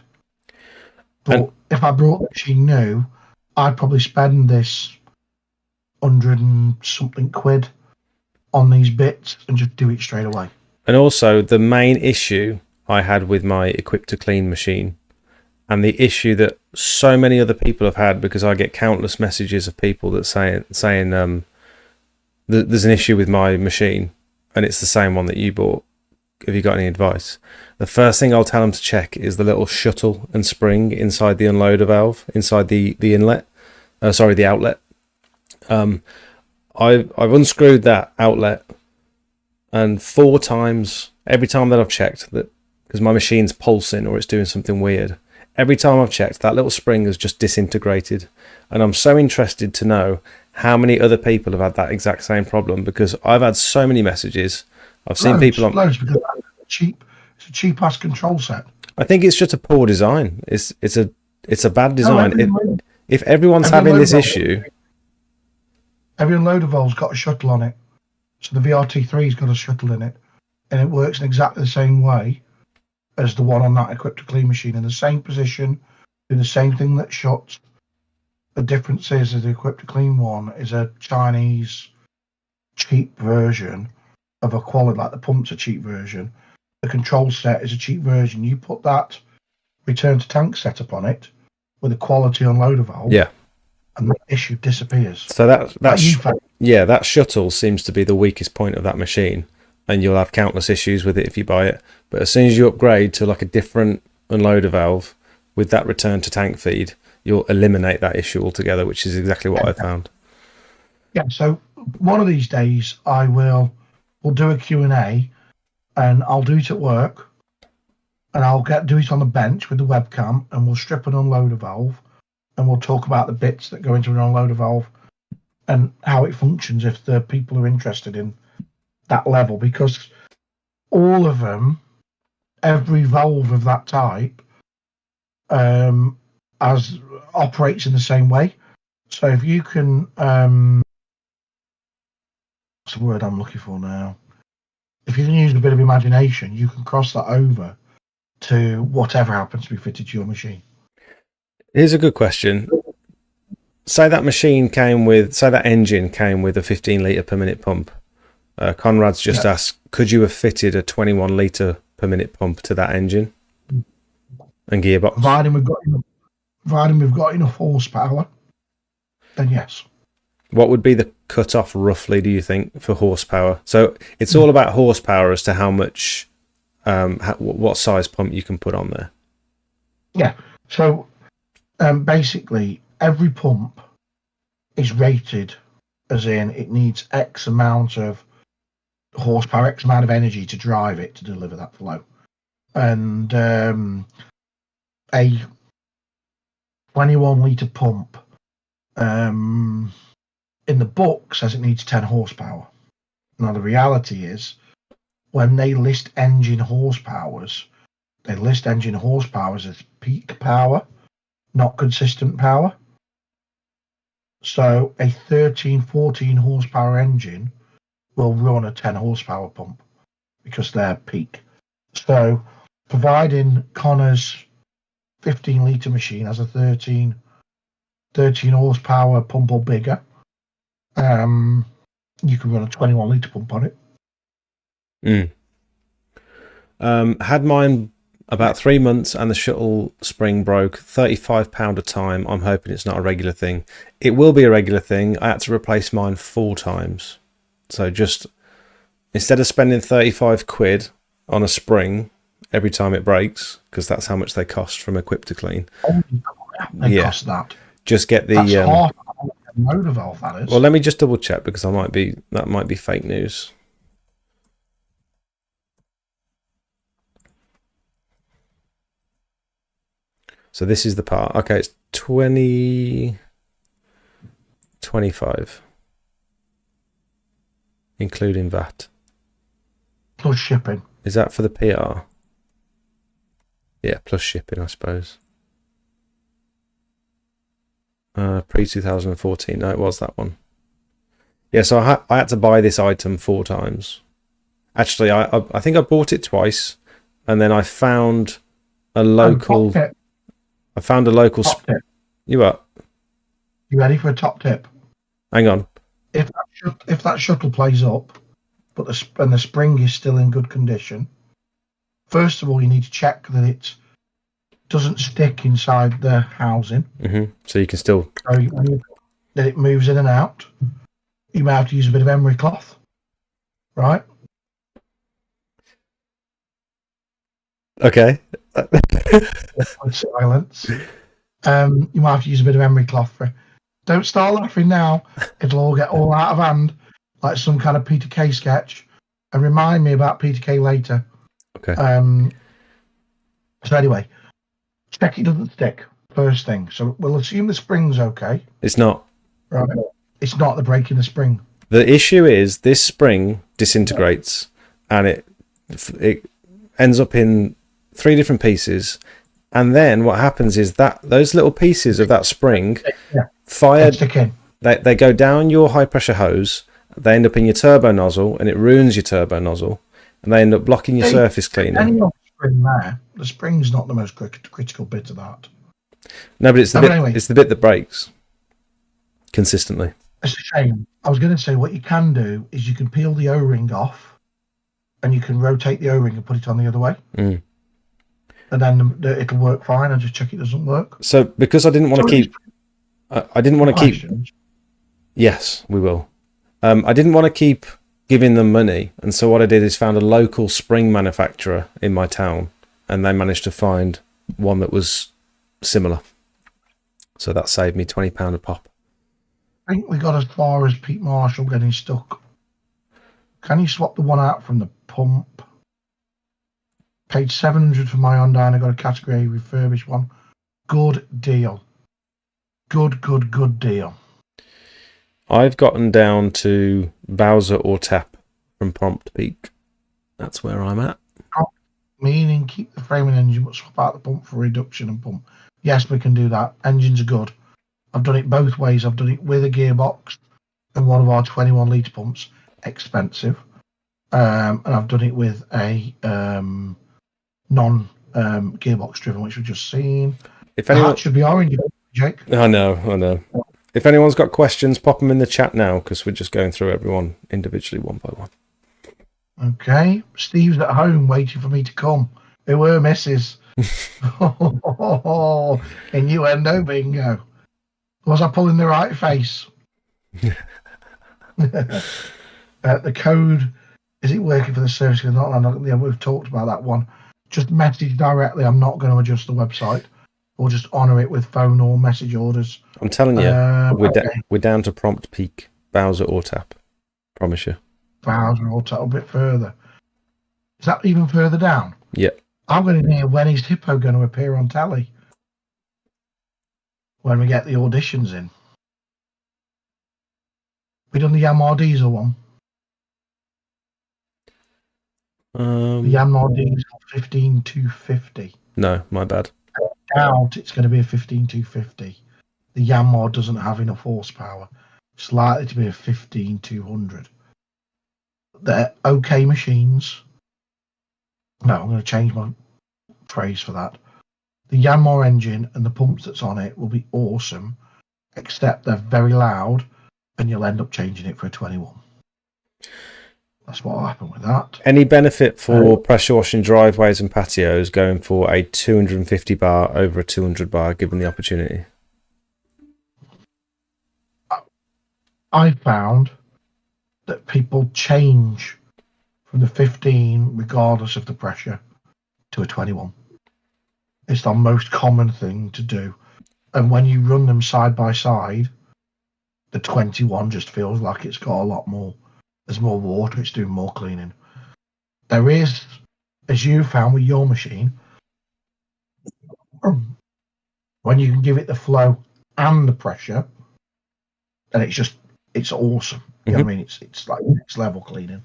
But if I brought the machine new, I'd probably spend this 100 and something quid on these bits and just do it straight away. And also the main issue I had with my Equip to Clean machine, and the issue that so many other people have had, because I get countless messages of people that saying there's an issue with my machine and it's the same one that you bought. Have you got any advice? The first thing I'll tell them to check is the little shuttle and spring inside the unloader valve, inside the inlet. The outlet. I've unscrewed that outlet, and 4 times, every time that I've checked, that because my machine's pulsing or it's doing something weird, every time I've checked, that little spring has just disintegrated. And I'm so interested to know how many other people have had that exact same problem, because I've had so many messages. I've seen people on because it's a cheap ass control set. I think it's just a poor design. It's a bad design. If everyone's having this issue, every unloader valve's got a shuttle on it. So the VRT3's got a shuttle in it, and it works in exactly the same way as the one on that Equip to Clean machine, in the same position, do the same thing that shuts. The difference is that the Equip to Clean one is a Chinese cheap version of a quality, like the pump's a cheap version. The control set is a cheap version. You put that return to tank setup on it with a quality unloader valve, and the issue disappears. So that shuttle seems to be the weakest point of that machine, and you'll have countless issues with it if you buy it. But as soon as you upgrade to like a different unloader valve with that return to tank feed, you'll eliminate that issue altogether, which is exactly what I found. Yeah, so one of these days we'll do a Q&A, and I'll do it at work, and I'll do it on the bench with the webcam, and we'll strip an unloader valve, and we'll talk about the bits that go into an unloader valve and how it functions if the people are interested in that level, because all of them, every valve of that type, operates in the same way. So if you can, what's the word I'm looking for now? If you can use a bit of imagination, you can cross that over to whatever happens to be fitted to your machine. Here's a good question. Say that engine came with a 15 litre per minute pump. Conrad's just asked, could you have fitted a 21 litre per minute pump to that engine and gearbox? Providing we've got enough horsepower, then yes. What would be the cut-off roughly, do you think, for horsepower? So it's all about horsepower as to how much, what size pump you can put on there. Yeah. So basically, every pump is rated as in it needs X amount of horsepower, X amount of energy to drive it to deliver that flow. And a 21 litre pump in the book says it needs 10 horsepower. Now the reality is, when they list engine horsepowers, they list engine horsepowers as peak power, not consistent power. So a 13, 14 horsepower engine will run a 10 horsepower pump because they're peak. So, providing Connor's 15 litre machine has a 13 horsepower pump or bigger, you can run a 21 litre pump on it. Had mine about 3 months, and the shuttle spring broke. £35 a time. I'm hoping it's not a regular thing. It will be a regular thing. I had to replace mine 4 times. So just instead of spending 35 quid on a spring every time it breaks, because that's how much they cost from Equip to Clean. They cost that. Just get the That's half a motor valve, that is. Well, let me just double check, because that might be fake news. So this is the part. Okay, it's 25, including VAT. Plus shipping. Is that for the PR? Yeah, plus shipping, I suppose. Pre-2014. No, it was that one. Yeah, so I had to buy this item 4 times. Actually, I think I bought it twice, and then I found a local. Top tip. You what? You ready for a top tip? Hang on. If that shuttle plays up, but the spring is still in good condition, first of all, you need to check that it doesn't stick inside the housing. So you can still. So that it moves in and out. You may have to use a bit of emery cloth, right? Okay. Silence. You might have to use a bit of emery cloth for it. Don't start laughing now. It'll all get all out of hand, like some kind of Peter Kay sketch. And remind me about Peter Kay later. Okay. So anyway, check it doesn't stick. First thing. So we'll assume the spring's okay. It's not. Right. It's not the break in the spring. The issue is this spring disintegrates, and it ends up in 3 different pieces. And then what happens is that those little pieces of that spring fired, they go down your high pressure hose, they end up in your turbo nozzle, and it ruins your turbo nozzle, and they end up blocking your surface cleaner. Spring there. The spring's not the most critical bit of that. No, but it's the bit that breaks consistently. It's a shame. I was going to say what you can do is you can peel the O-ring off, and you can rotate the O-ring and put it on the other way. And then it'll work fine. And just check it doesn't work. So because I didn't want to keep, Yes, we will. I didn't want to keep giving them money, and so what I did is found a local spring manufacturer in my town, and they managed to find one that was similar. So that saved me £20 a pop. I think we got as far as Pete Marshall getting stuck. Can you swap the one out from the pump? Paid 700 for my Hyundai, and I got a category A refurbished one. Good deal. Good deal. I've gotten down to Bowser or Tap from Prompt Peak. That's where I'm at. Meaning keep the frame and engine, but swap out the pump for reduction and pump. Yes, we can do that. Engines are good. I've done it both ways. I've done it with a gearbox and one of our 21 litre pumps. Expensive. And I've done it with a non-gearbox driven, which we've just seen. If anyone should be orange, Jake. I know. If anyone's got questions, pop them in the chat now, because we're just going through everyone individually one by one. Okay. Steve's at home waiting for me to come. Who were misses? Innuendo bingo. Was I pulling the right face? The code, is it working for the service? We've talked about that one. Just message directly. I'm not going to adjust the website. Or just honour it with phone or message orders. I'm telling you, we're down to Prompt Peak, Bowser or Tap. Promise you. Bowser or Tap a bit further. Is that even further down? Yeah. I'm going to hear when is Hippo going to appear on telly? When we get the auditions in. We done the Yanmar Diesel one. The Yanmar Diesel 15250. No, my bad. I doubt it's going to be a 15250. The Yanmar doesn't have enough horsepower. It's likely to be a 15200. they're okay machines. No, I'm going to change my phrase for that. The Yanmar engine and the pumps that's on it will be awesome, except they're very loud, and you'll end up changing it for a 21. That's what will happen with that. Any benefit for pressure washing driveways and patios going for a 250 bar over a 200 bar, given the opportunity? I found that people change from the 15, regardless of the pressure, to a 21. It's the most common thing to do. And when you run them side by side, the 21 just feels like it's got a lot more. There's more water, it's doing more cleaning. There is, as you found with your machine, when you can give it the flow and the pressure, and it's awesome. You know what I mean? It's like next level cleaning.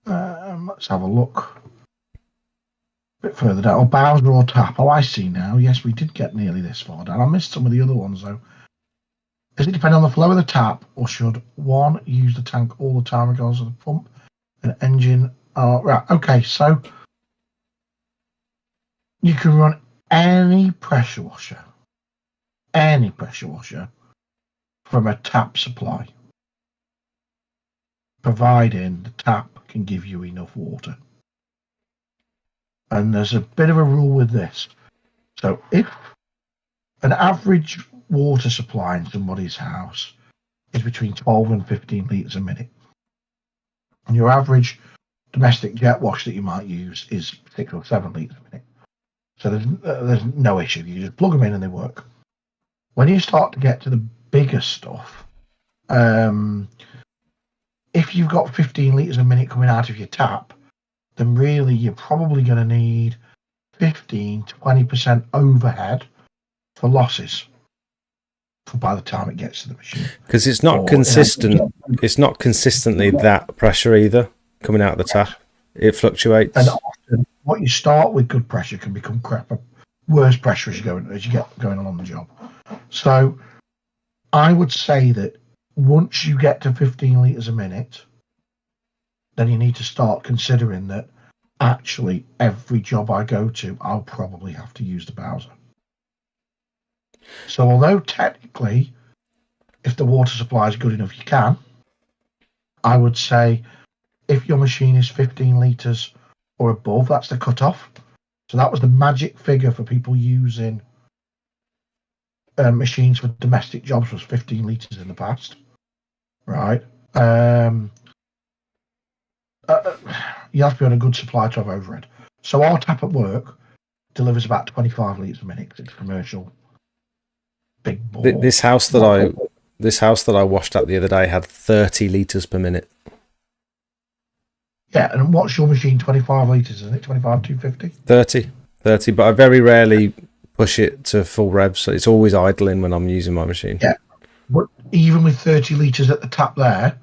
Let's have a look. A bit further down. Oh, Bowser or tap. Oh, I see now. Yes, we did get nearly this far down. I missed some of the other ones though. Does it depend on the flow of the tap, or should one use the tank all the time regardless of the pump and engine? Right. Okay. So you can run any pressure washer from a tap supply, providing the tap can give you enough water. And there's a bit of a rule with this. So if an average water supply in somebody's house is between 12 and 15 litres a minute, and your average domestic jet wash that you might use is 6 or 7 litres a minute, so there's no issue. You just plug them in and they work. When you start to get to the bigger stuff, if you've got 15 litres a minute coming out of your tap, then really you're probably going to need 15-20% overhead for losses by the time it gets to the machine. Because it's not consistent. It's not consistently that pressure either coming out of the tap. It fluctuates. And often what you start with good pressure can become crapper, worse pressure as you get going along the job. So I would say that once you get to 15 litres a minute, then you need to start considering that actually every job I go to, I'll probably have to use the Bowser. So although technically, if the water supply is good enough, you can, I would say if your machine is 15 litres or above, that's the cutoff. So that was the magic figure for people using machines for domestic jobs, was 15 litres in the past. Right. You have to be on a good supply to have overhead. So our tap at work delivers about 25 litres a minute because it's commercial. Big ball. This house that I washed up the other day had 30 litres per minute. Yeah, and what's your machine? 25 litres, isn't it? 25, 250? 30, but I very rarely push it to full rev, so it's always idling when I'm using my machine. Yeah, but even with 30 litres at the tap there,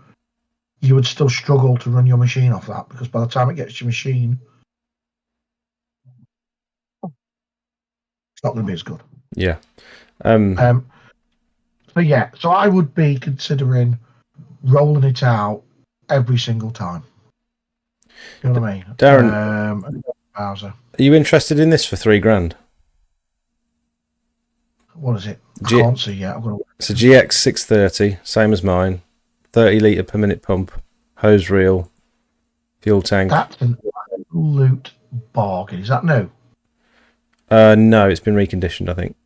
you would still struggle to run your machine off that, because by the time it gets to your machine, it's not going to be as good. Yeah. So I would be considering rolling it out every single time. You know what I mean? Darren, Bowser. Are you interested in this for $3,000? What is it? I can't see yet. It's a GX 630, same as mine. 30 litre per minute pump, hose reel, fuel tank. That's an absolute bargain. Is that new? No, it's been reconditioned, I think.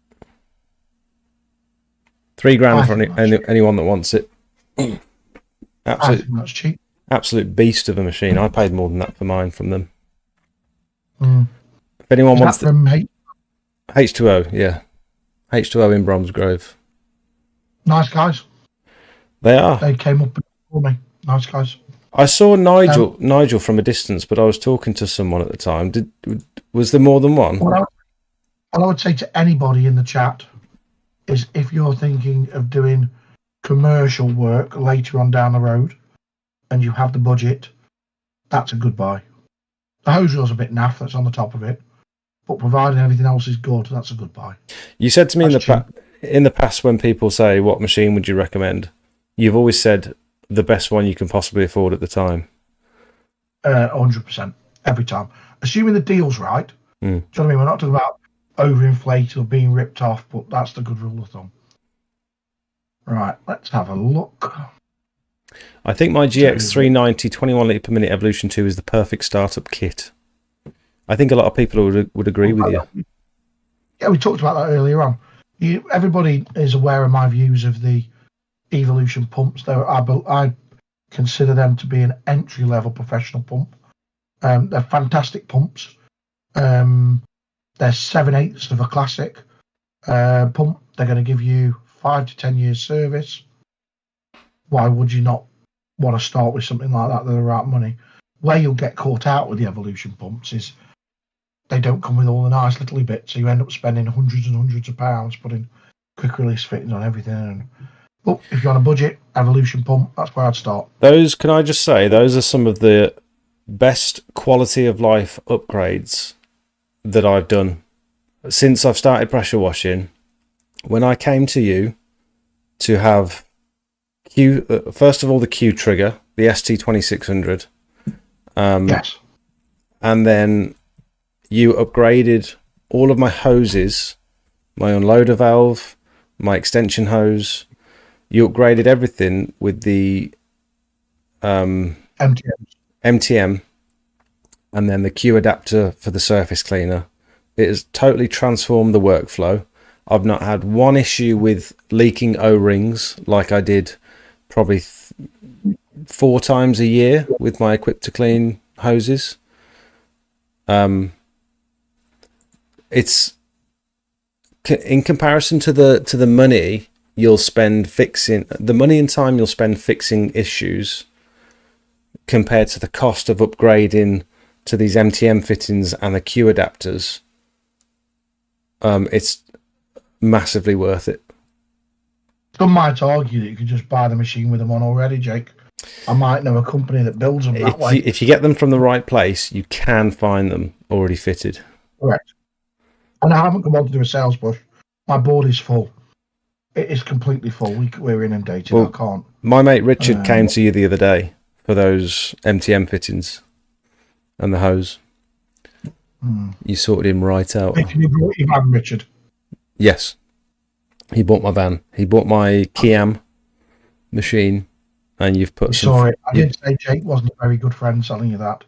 $3,000 for anyone that wants it. I think that's cheap. Absolute beast of a machine. I paid more than that for mine from them. Mm. If anyone wants that from H2O, yeah. H2O in Bromsgrove. Nice guys. They are. They came up for me. Nice guys. I saw Nigel from a distance, but I was talking to someone at the time. Was there more than one? What I would say to anybody in the chat is, if you're thinking of doing commercial work later on down the road and you have the budget, that's a good buy. The hose reel's a bit naff, that's on the top of it, but providing everything else is good, that's a good buy. You said to me in the past, when people say, what machine would you recommend? You've always said the best one you can possibly afford at the time. 100% every time, assuming the deal's right. Do you know what I mean? We're not talking about overinflated or being ripped off, but that's the good rule of thumb. Right, let's have a look. I think my GX 390 21 litre per minute Evolution 2 is the perfect startup kit. I think a lot of people would agree with you. Yeah, we talked about that earlier on. Everybody is aware of my views of the Evolution pumps. I consider them to be an entry-level professional pump. They're fantastic pumps. They're 7/8 of a classic pump. They're going to give you 5 to 10 years service. Why would you not want to start with something like that at the right money? Where you'll get caught out with the Evolution pumps is they don't come with all the nice little bits, so you end up spending hundreds and hundreds of pounds putting quick release fittings on everything. But if you're on a budget, Evolution pump, that's where I'd start. Those, can I just say, those are some of the best quality of life upgrades that I've done since I've started pressure washing. When I came to you to have first of all the Q trigger, the ST2600, Yes, and then you upgraded all of my hoses, my unloader valve, my extension hose. You upgraded everything with the MTM, and then the Q adapter for the surface cleaner. It has totally transformed the workflow. I've not had one issue with leaking O-rings like I did probably 4 times a year with my Equip to Clean hoses. It's in comparison to the money you'll spend fixing, the money and time you'll spend fixing issues compared to the cost of upgrading to these MTM fittings and the Q adapters. It's massively worth it. Some might argue that you could just buy the machine with them on already, Jake. I might know a company that builds them that way. If you get them from the right place, you can find them already fitted. Correct. And I haven't come on to do a sales push. My board is full. It is completely full. We're inundated. Well, I can't. My mate Richard came to you the other day for those MTM fittings and the hose. You sorted him right out. You brought your van, Richard? Yes. He bought my van. He bought my Kiam machine, and you've put some. Sorry, I did say Jake wasn't a very good friend selling you that.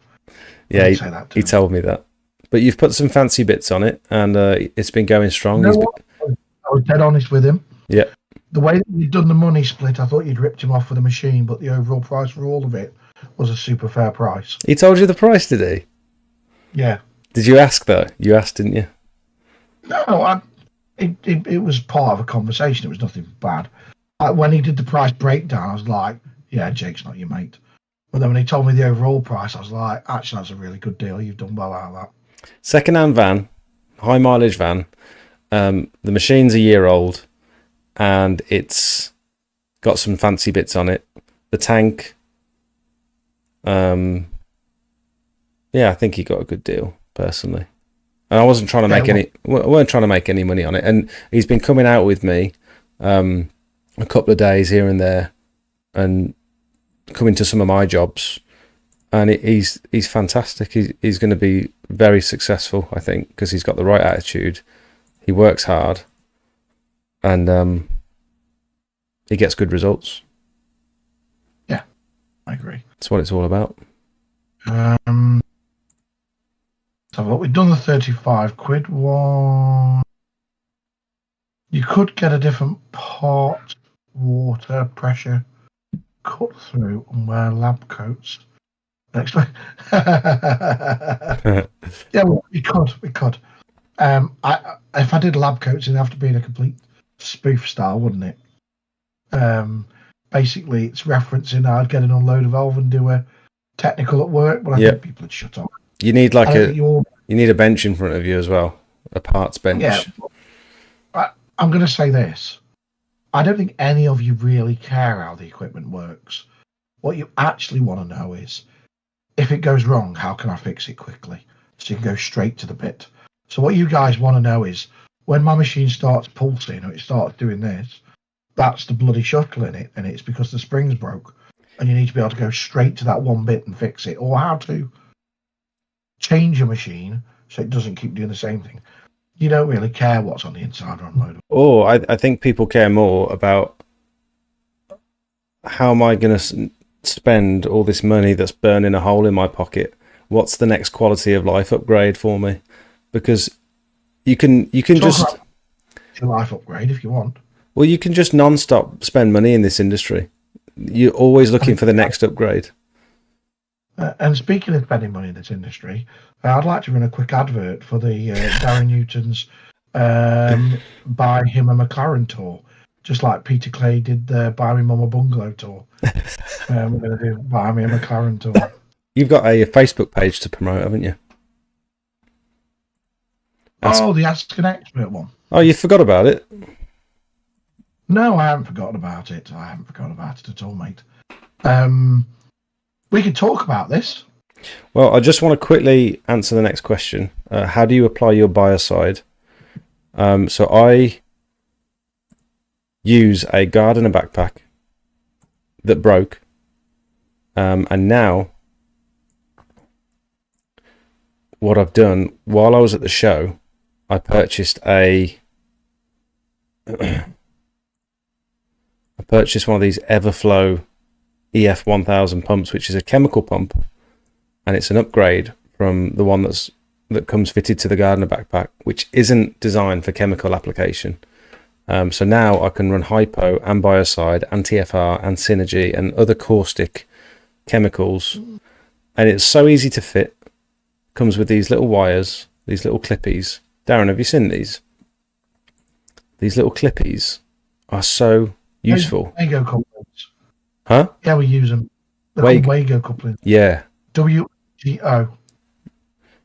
Yeah, he told me that. But you've put some fancy bits on it, and it's been going strong. You know what? I was dead honest with him. Yeah. The way that you'd done the money split, I thought you'd ripped him off for the machine, but the overall price for all of it was a super fair price. He told you the price, did he? Yeah. Did you ask though? You asked, didn't you? No, it was part of a conversation. It was nothing bad. When he did the price breakdown, I was like, yeah, Jake's not your mate. But then when he told me the overall price, I was like, actually, that's a really good deal. You've done well out of that. Second-hand van, high mileage van. The machine's a year old, and it's got some fancy bits on it. The tank, yeah, I think he got a good deal personally. And I wasn't trying to make weren't trying to make any money on it. And he's been coming out with me a couple of days here and there, and coming to some of my jobs. And he's fantastic. He's going to be very successful, I think, because he's got the right attitude. He works hard, and he gets good results. Yeah, I agree. That's what it's all about. So what we've done the 35 quid one. You could get a different pot, water, pressure, cut through, and wear lab coats. Yeah, we could. If I did lab coats, it'd have to be in a complete spoof style, wouldn't it? Basically, it's referencing I'd get an unloader valve and do a technical at work, but I think people would shut up. You need you need a bench in front of you as well, a parts bench. Yeah, I'm going to say this. I don't think any of you really care how the equipment works. What you actually want to know is, if it goes wrong, how can I fix it quickly? So you can go straight to the bit. So what you guys want to know is, when my machine starts pulsing or it starts doing this, that's the bloody shuttle in it, and it's because the springs broke. and you need to be able to go straight to that one bit and fix it, or how to change a machine so it doesn't keep doing the same thing. You don't really care what's on the inside or unloadable. Or I think people care more about how am I going to spend all this money that's burning a hole in my pocket? What's the next quality of life upgrade for me? Because you can just your life upgrade if you want. Well, you can just non-stop spend money in this industry. You're always looking for the next upgrade. And speaking of spending money in this industry, I'd like to run a quick advert for the Darren Newton's Buy Him a McLaren tour, just like Peter Clay did the Buy Me Mum a Bungalow tour. We're going to do Buy Me a McLaren tour. You've got a Facebook page to promote, haven't you? The Ask an Expert one. Oh, you forgot about it? No, I haven't forgotten about it. I haven't forgotten about it at all, mate. We could talk about this. Well, I just want to quickly answer the next question. How do you apply your buyer side? So I use a gardener backpack that broke. And now what I've done, while I was at the show, I purchased one of these Everflow EF1000 pumps, which is a chemical pump, and it's an upgrade from the one that comes fitted to the gardener backpack, which isn't designed for chemical application. So now I can run hypo and biocide and TFR and synergy and other caustic chemicals, and it's so easy to fit. Comes with these little wires, these little clippies. Darren, have you seen these? These little clippies are so useful. Wago couplings. Huh? Yeah, we use them. They're called Wago couplings. Yeah. WGO.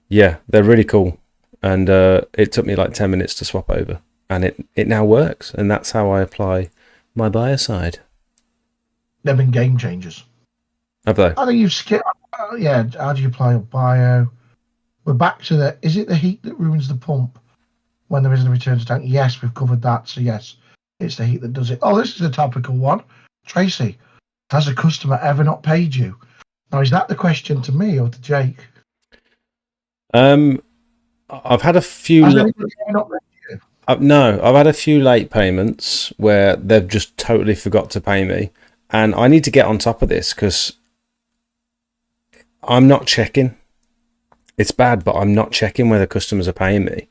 Yeah, they're really cool. And it took me like 10 minutes to swap over. And it now works. And that's how I apply my biocide. They've been game changers. Have they? I think you've skipped. Yeah, how do you apply a bio? We're back to is it the heat that ruins the pump when there isn't a return to tank? Yes, we've covered that. So yes, it's the heat that does it. Oh, this is a topical one. Tracy, has a customer ever not paid you? Now, is that the question to me or to Jake? I've had a few. Has anybody ever not paid you? No, I've had a few late payments where they've just totally forgot to pay me, and I need to get on top of this because I'm not checking. It's bad, but I'm not checking whether customers are paying me,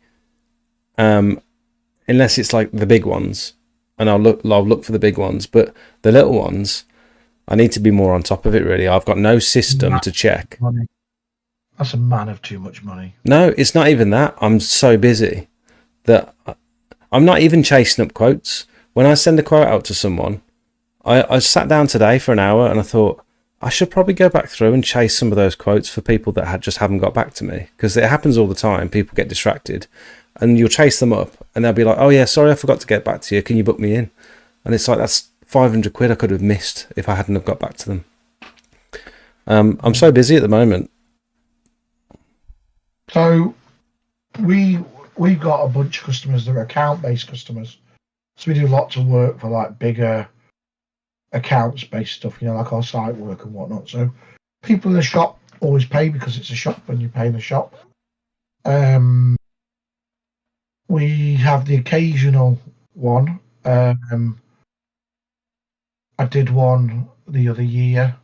unless it's like the big ones, and I'll look for the big ones. But the little ones, I need to be more on top of it. Really, I've got no system to check. Money. That's a man of too much money. No, it's not even that. I'm so busy that I'm not even chasing up quotes. When I send a quote out to someone, I sat down today for an hour and I thought, I should probably go back through and chase some of those quotes for people that just haven't got back to me, because it happens all the time. People get distracted and you'll chase them up and they'll be like, oh yeah, sorry, I forgot to get back to you. Can you book me in? And it's like, that's 500 quid I could have missed if I hadn't have got back to them. I'm so busy at the moment. So we've got a bunch of customers that are account-based customers. So we do lots of work for like bigger accounts-based stuff, like our site work and whatnot. So people in the shop always pay because it's a shop and you pay in the shop. We have the occasional one. I did one the other year.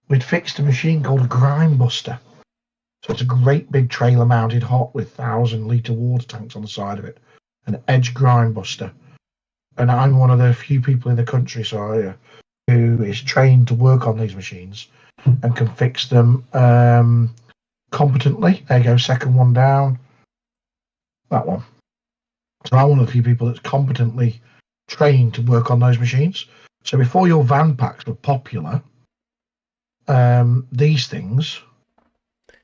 We'd fixed a machine called a grind buster. So it's a great big trailer mounted hot with 1,000-litre water tanks on the side of it. An edge grind buster. And I'm one of the few people in the country, who is trained to work on these machines and can fix them competently. There you go, second one down. That one. So I'm one of the few people that's competently trained to work on those machines. So before your van packs were popular, these things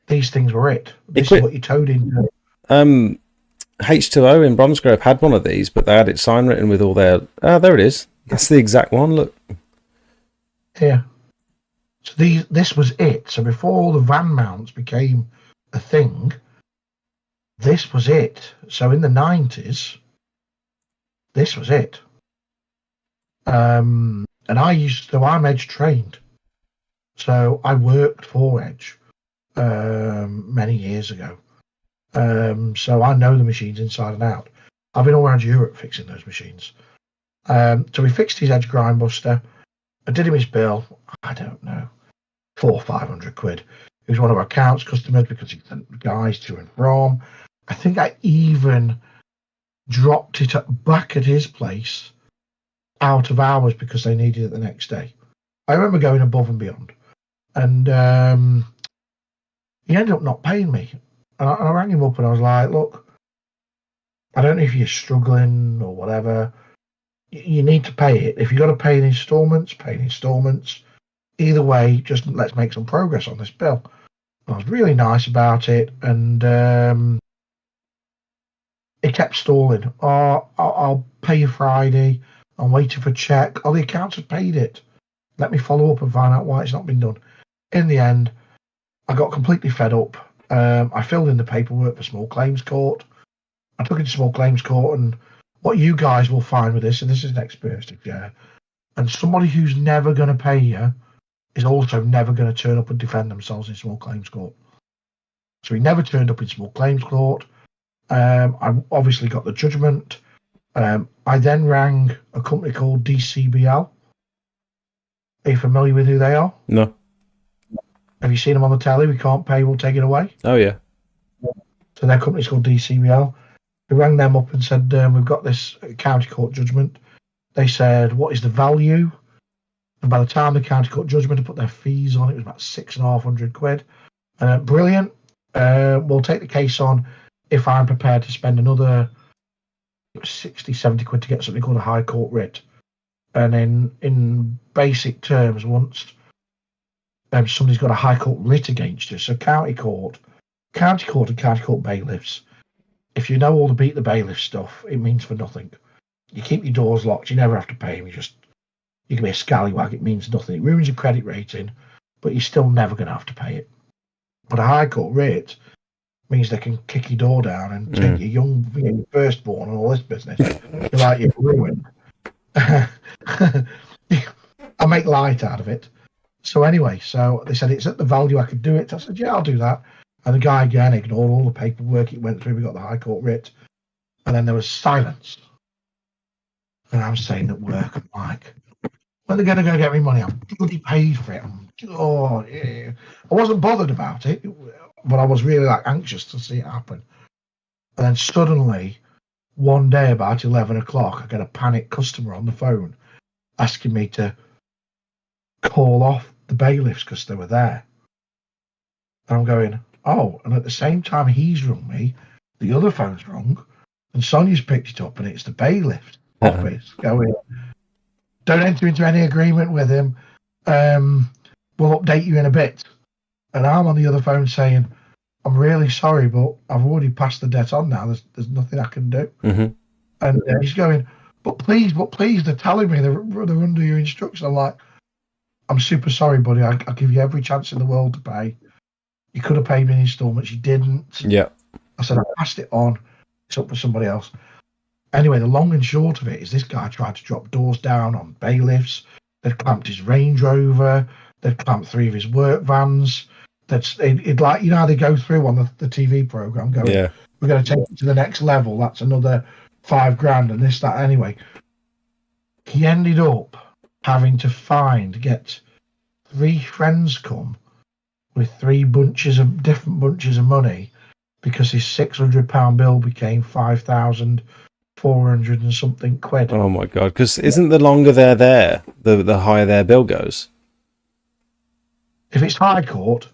were it. This is what you towed into. H2O in Bromsgrove had one of these, but they had its sign written with all their... there it is. That's the exact one, look. Here. So this was it. So before all the van mounts became a thing, this was it. So in the 90s, this was it. And And I'm Edge trained. So I worked for Edge many years ago. So I know the machines inside and out. I've been all around Europe fixing those machines. So we fixed his Edge grindbuster. I did him his bill, I don't know, 400 or 500 quid. He was one of our accounts customers because he sent guys to and from. I think I even dropped it back at his place out of hours because they needed it the next day. I remember going above and beyond. And he ended up not paying me. And I rang him up and I was like, look, I don't know if you're struggling or whatever. You need to pay it. If you've got to pay in installments, pay in installments. Either way, just let's make some progress on this bill. And I was really nice about it. And it kept stalling. Oh, I'll pay you Friday. I'm waiting for a check. Oh, the accounts have paid it. Let me follow up and find out why it's not been done. In the end, I got completely fed up. I filled in the paperwork for small claims court. I took it to small claims court, and what you guys will find with this, and this is an experience to share, and somebody who's never going to pay you is also never going to turn up and defend themselves in small claims court. So he never turned up in small claims court. I obviously got the judgment. I then rang a company called DCBL. Are you familiar with who they are? No. Have you seen them on the telly? We can't pay, we'll take it away. Oh, yeah. So their company's called DCBL. We rang them up and said, we've got this county court judgment. They said, what is the value? And by the time the county court judgment had put their fees on, it was about 650 quid. Brilliant. We'll take the case on if I'm prepared to spend another 60, 70 quid to get something called a high court writ. And in basic terms, once somebody's got a high court writ against you, so county court and county court bailiffs, if you know all the beat the bailiff stuff, it means for nothing. You keep your doors locked, you never have to pay them, you can be a scallywag, it means nothing. It ruins your credit rating, but you're still never going to have to pay it. But a high court writ means they can kick your door down and take your your firstborn and all this business. You're like, you're ruined. I make light out of it. So anyway, so they said it's at the value I could do it. I said, yeah, I'll do that. And the guy again ignored all the paperwork it went through. We got the High Court writ. And then there was silence. And I'm saying at work, I'm like, when they're going to go get me money, I'm bloody paid for it. Yeah. I wasn't bothered about it, but I was really anxious to see it happen. And then suddenly, one day about 11 o'clock, I get a panicked customer on the phone asking me to call off the bailiffs because they were there. And I'm going, oh, and at the same time he's rung me, the other phone's rung, and Sonia's picked it up, and it's the bailiff's office going, don't enter into any agreement with him. We'll update you in a bit. And I'm on the other phone saying, I'm really sorry, but I've already passed the debt on now. There's nothing I can do. Mm-hmm. And he's going, but please, they're telling me they're under your instruction. I'm like, I'm super sorry, buddy. I'll give you every chance in the world to pay. You could have paid me in installments. You didn't. Yeah. I said, I passed it on. It's up for somebody else. Anyway, the long and short of it is this guy tried to drop doors down on bailiffs. They'd clamped his Range Rover. They'd clamped 3 of his work vans. It'd like, you know how they go through on the TV program going, yeah, we're going to take it to the next level. That's another $5,000 and this, that. Anyway, he ended up having to get 3 friends come with 3 different bunches of money because his £600 bill became 5,400 and something quid. Oh my god! Because isn't the longer they're there, the higher their bill goes? If it's high court,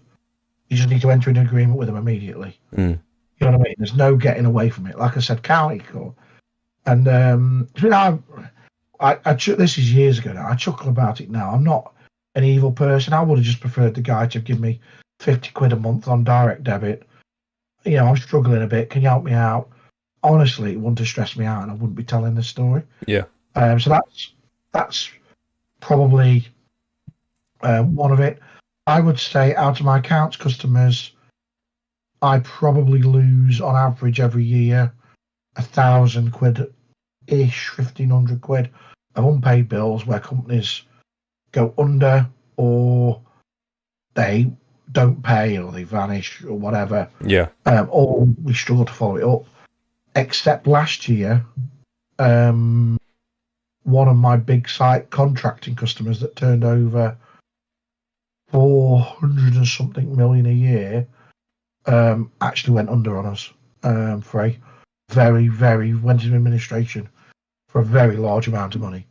you just need to enter into an agreement with them immediately. Mm. You know what I mean? There's no getting away from it. Like I said, county court. And this is years ago now. I chuckle about it now. I'm not an evil person. I would have just preferred the guy to give me 50 quid a month on direct debit. You know, I'm struggling a bit. Can you help me out? Honestly, it wouldn't have stressed me out, and I wouldn't be telling this story. Yeah. So that's probably one of it. I would say out of my accounts customers, I probably lose on average every year 1,000 quid ish, 1,500 quid of unpaid bills where companies go under, or they don't pay, or they vanish, or whatever. Yeah. Or we struggle to follow it up. Except last year, one of my big site contracting customers that turned over 400 and something million a year actually went under on us for a went into administration for a very large amount of money.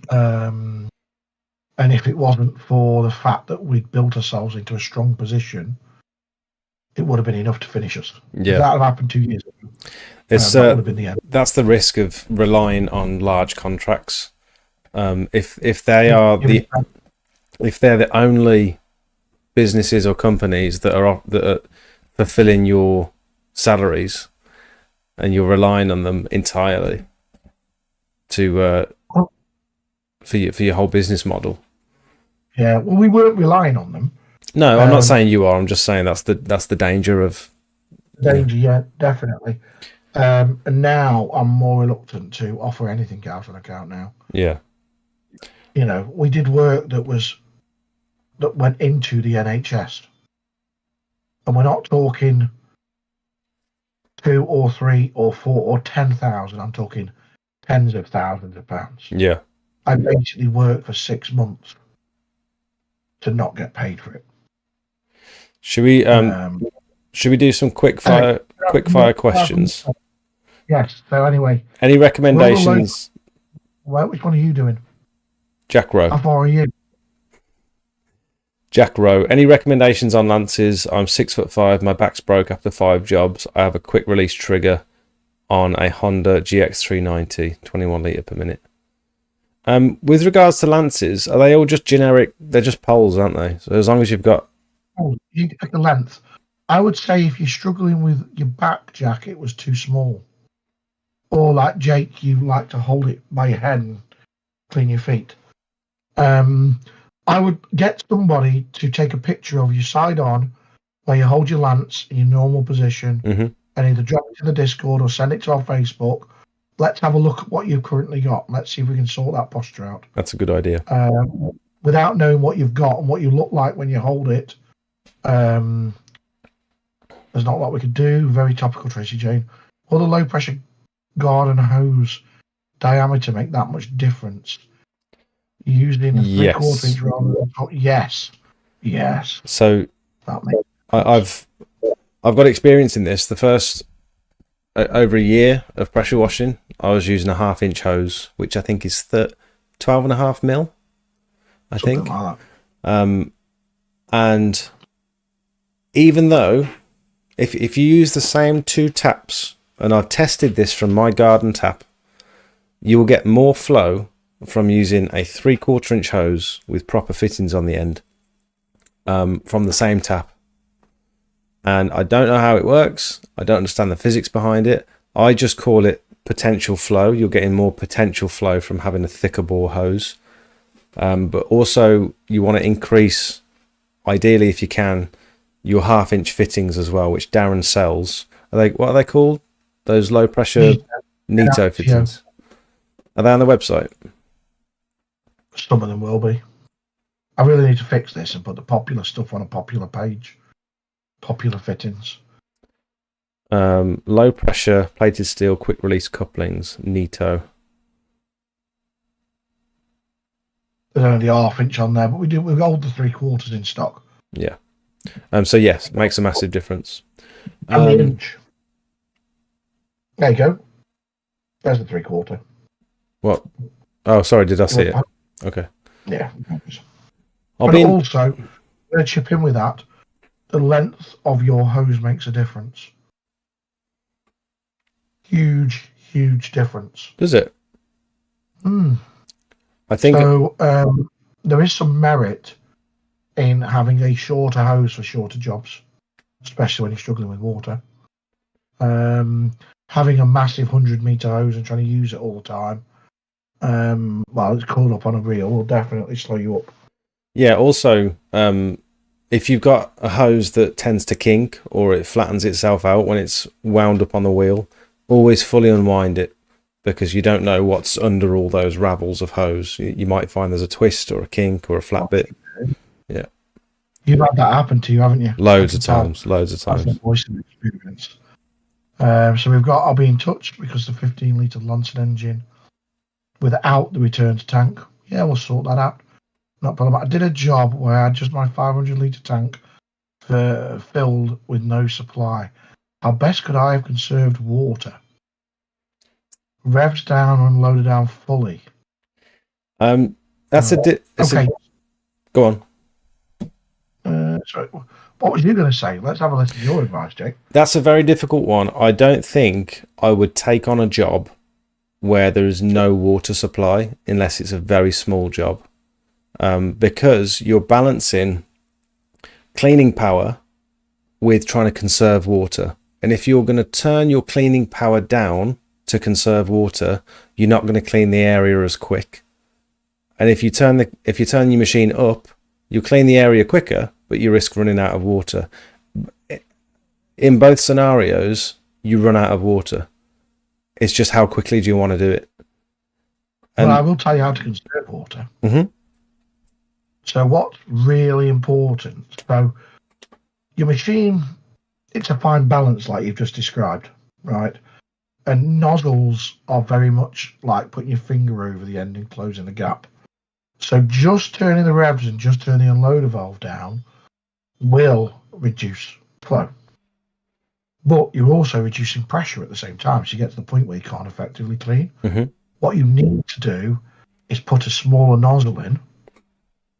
And if it wasn't for the fact that we'd built ourselves into a strong position, it would have been enough to finish us. Yeah. If that had happened 2 years ago, It's that would have been the end. that's the risk of relying on large contracts. If they're the only businesses or companies that are fulfilling your salaries, and you're relying on them entirely to for your whole business model. Yeah, well, we weren't relying on them. No, I'm not saying you are. I'm just saying that's the danger of danger. Yeah, definitely. And now I'm more reluctant to offer anything out on account now. Yeah. You know, we did work that went into the NHS, and we're not talking 2 or 3 or 4 or 10,000. I'm talking tens of thousands of pounds. Yeah. I basically worked for 6 months to not get paid for it. Should we do some quick fire questions? Yes. So anyway, any recommendations? Well, which one are you doing? Jack Rowe. How far are you? Jack Rowe. Any recommendations on lances? I'm 6'5". My back's broke after 5 jobs. I have a quick release trigger on a Honda GX390, 21 litre per minute. With regards to lances, are they all just generic? They're just poles, aren't they? So as long as you've got... Oh, you get the length. I would say if you're struggling with your back, Jack, it was too small. Or like Jake, you like to hold it by your head and clean your feet. I would get somebody to take a picture of your side on where you hold your lance in your normal position, and either drop it to the Discord or send it to our Facebook. Let's have a look at what you've currently got. Let's see if we can sort that posture out. That's a good idea. Without knowing what you've got and what you look like when you hold it, there's not a lot we could do. Very topical, Tracy Jane. Will the low pressure guard and hose diameter make that much difference? Using a 3/4 inch rather than yes. So I've got experience in this. The first over a year of pressure washing, I was using a 1/2 inch hose, which I think is 12.5 mil. I think. Like that. And even though if you use the same 2 taps, and I've tested this from my garden tap, you will get more flow from using a 3/4 inch hose with proper fittings on the end from the same tap. And I don't know how it works. I don't understand the physics behind it. I just call it potential flow. You're getting more potential flow from having a thicker bore hose. But also you want to increase, ideally if you can, your 1/2 inch fittings as well, which Darren sells. What are they called? Those low pressure Nito fittings. Are they on the website? Some of them will be. I really need to fix this and put the popular stuff on a popular page. Popular fittings. Low pressure plated steel quick release couplings, Nito. There's only 1/2 inch on there, but we've got all the 3/4 in stock. Yeah. So yes, makes a massive difference. Inch. There you go. There's the 3/4. What? Oh, sorry. Did I see it? Okay. Yeah. Also, I'm going to chip in with that. The length of your hose makes a difference. Huge difference. Does it? I think so. There is some merit in having a shorter hose for shorter jobs, especially when you're struggling with water. Having a massive 100-meter hose and trying to use it all the time, while it's caught up on a reel, will definitely slow you up. Yeah. Also, if you've got a hose that tends to kink or it flattens itself out when it's wound up on the wheel, always fully unwind it because you don't know what's under all those ravels of hose. You might find there's a twist or a kink or a flat bit. Yeah. You've had that happen to you, haven't you? Loads of times. That's a voicing experience. So we've got I'll be in touch because the 15-litre Lancet engine without the return to tank. Yeah, we'll sort that out. Not a problem. I did a job where I had just my 500-litre tank filled with no supply. How best could I have conserved water? Revs down and loaded down fully. That's okay. Go on. Sorry, what was you going to say? Let's have a listen to your advice, Jake. That's a very difficult one. I don't think I would take on a job where there is no water supply unless it's a very small job, because you're balancing cleaning power with trying to conserve water. And if you're going to turn your cleaning power down to conserve water, you're not going to clean the area as quick. And if you turn your machine up, you clean the area quicker, but you risk running out of water. In both scenarios, you run out of water. It's just how quickly do you want to do it? And well, I will tell you how to conserve water. Mm-hmm. So what's really important? So your machine, it's a fine balance like you've just described, right? And nozzles are very much like putting your finger over the end and closing the gap. So just turning the revs and just turning the unloader valve down will reduce flow. But you're also reducing pressure at the same time. So you get to the point where you can't effectively clean. Mm-hmm. What you need to do is put a smaller nozzle in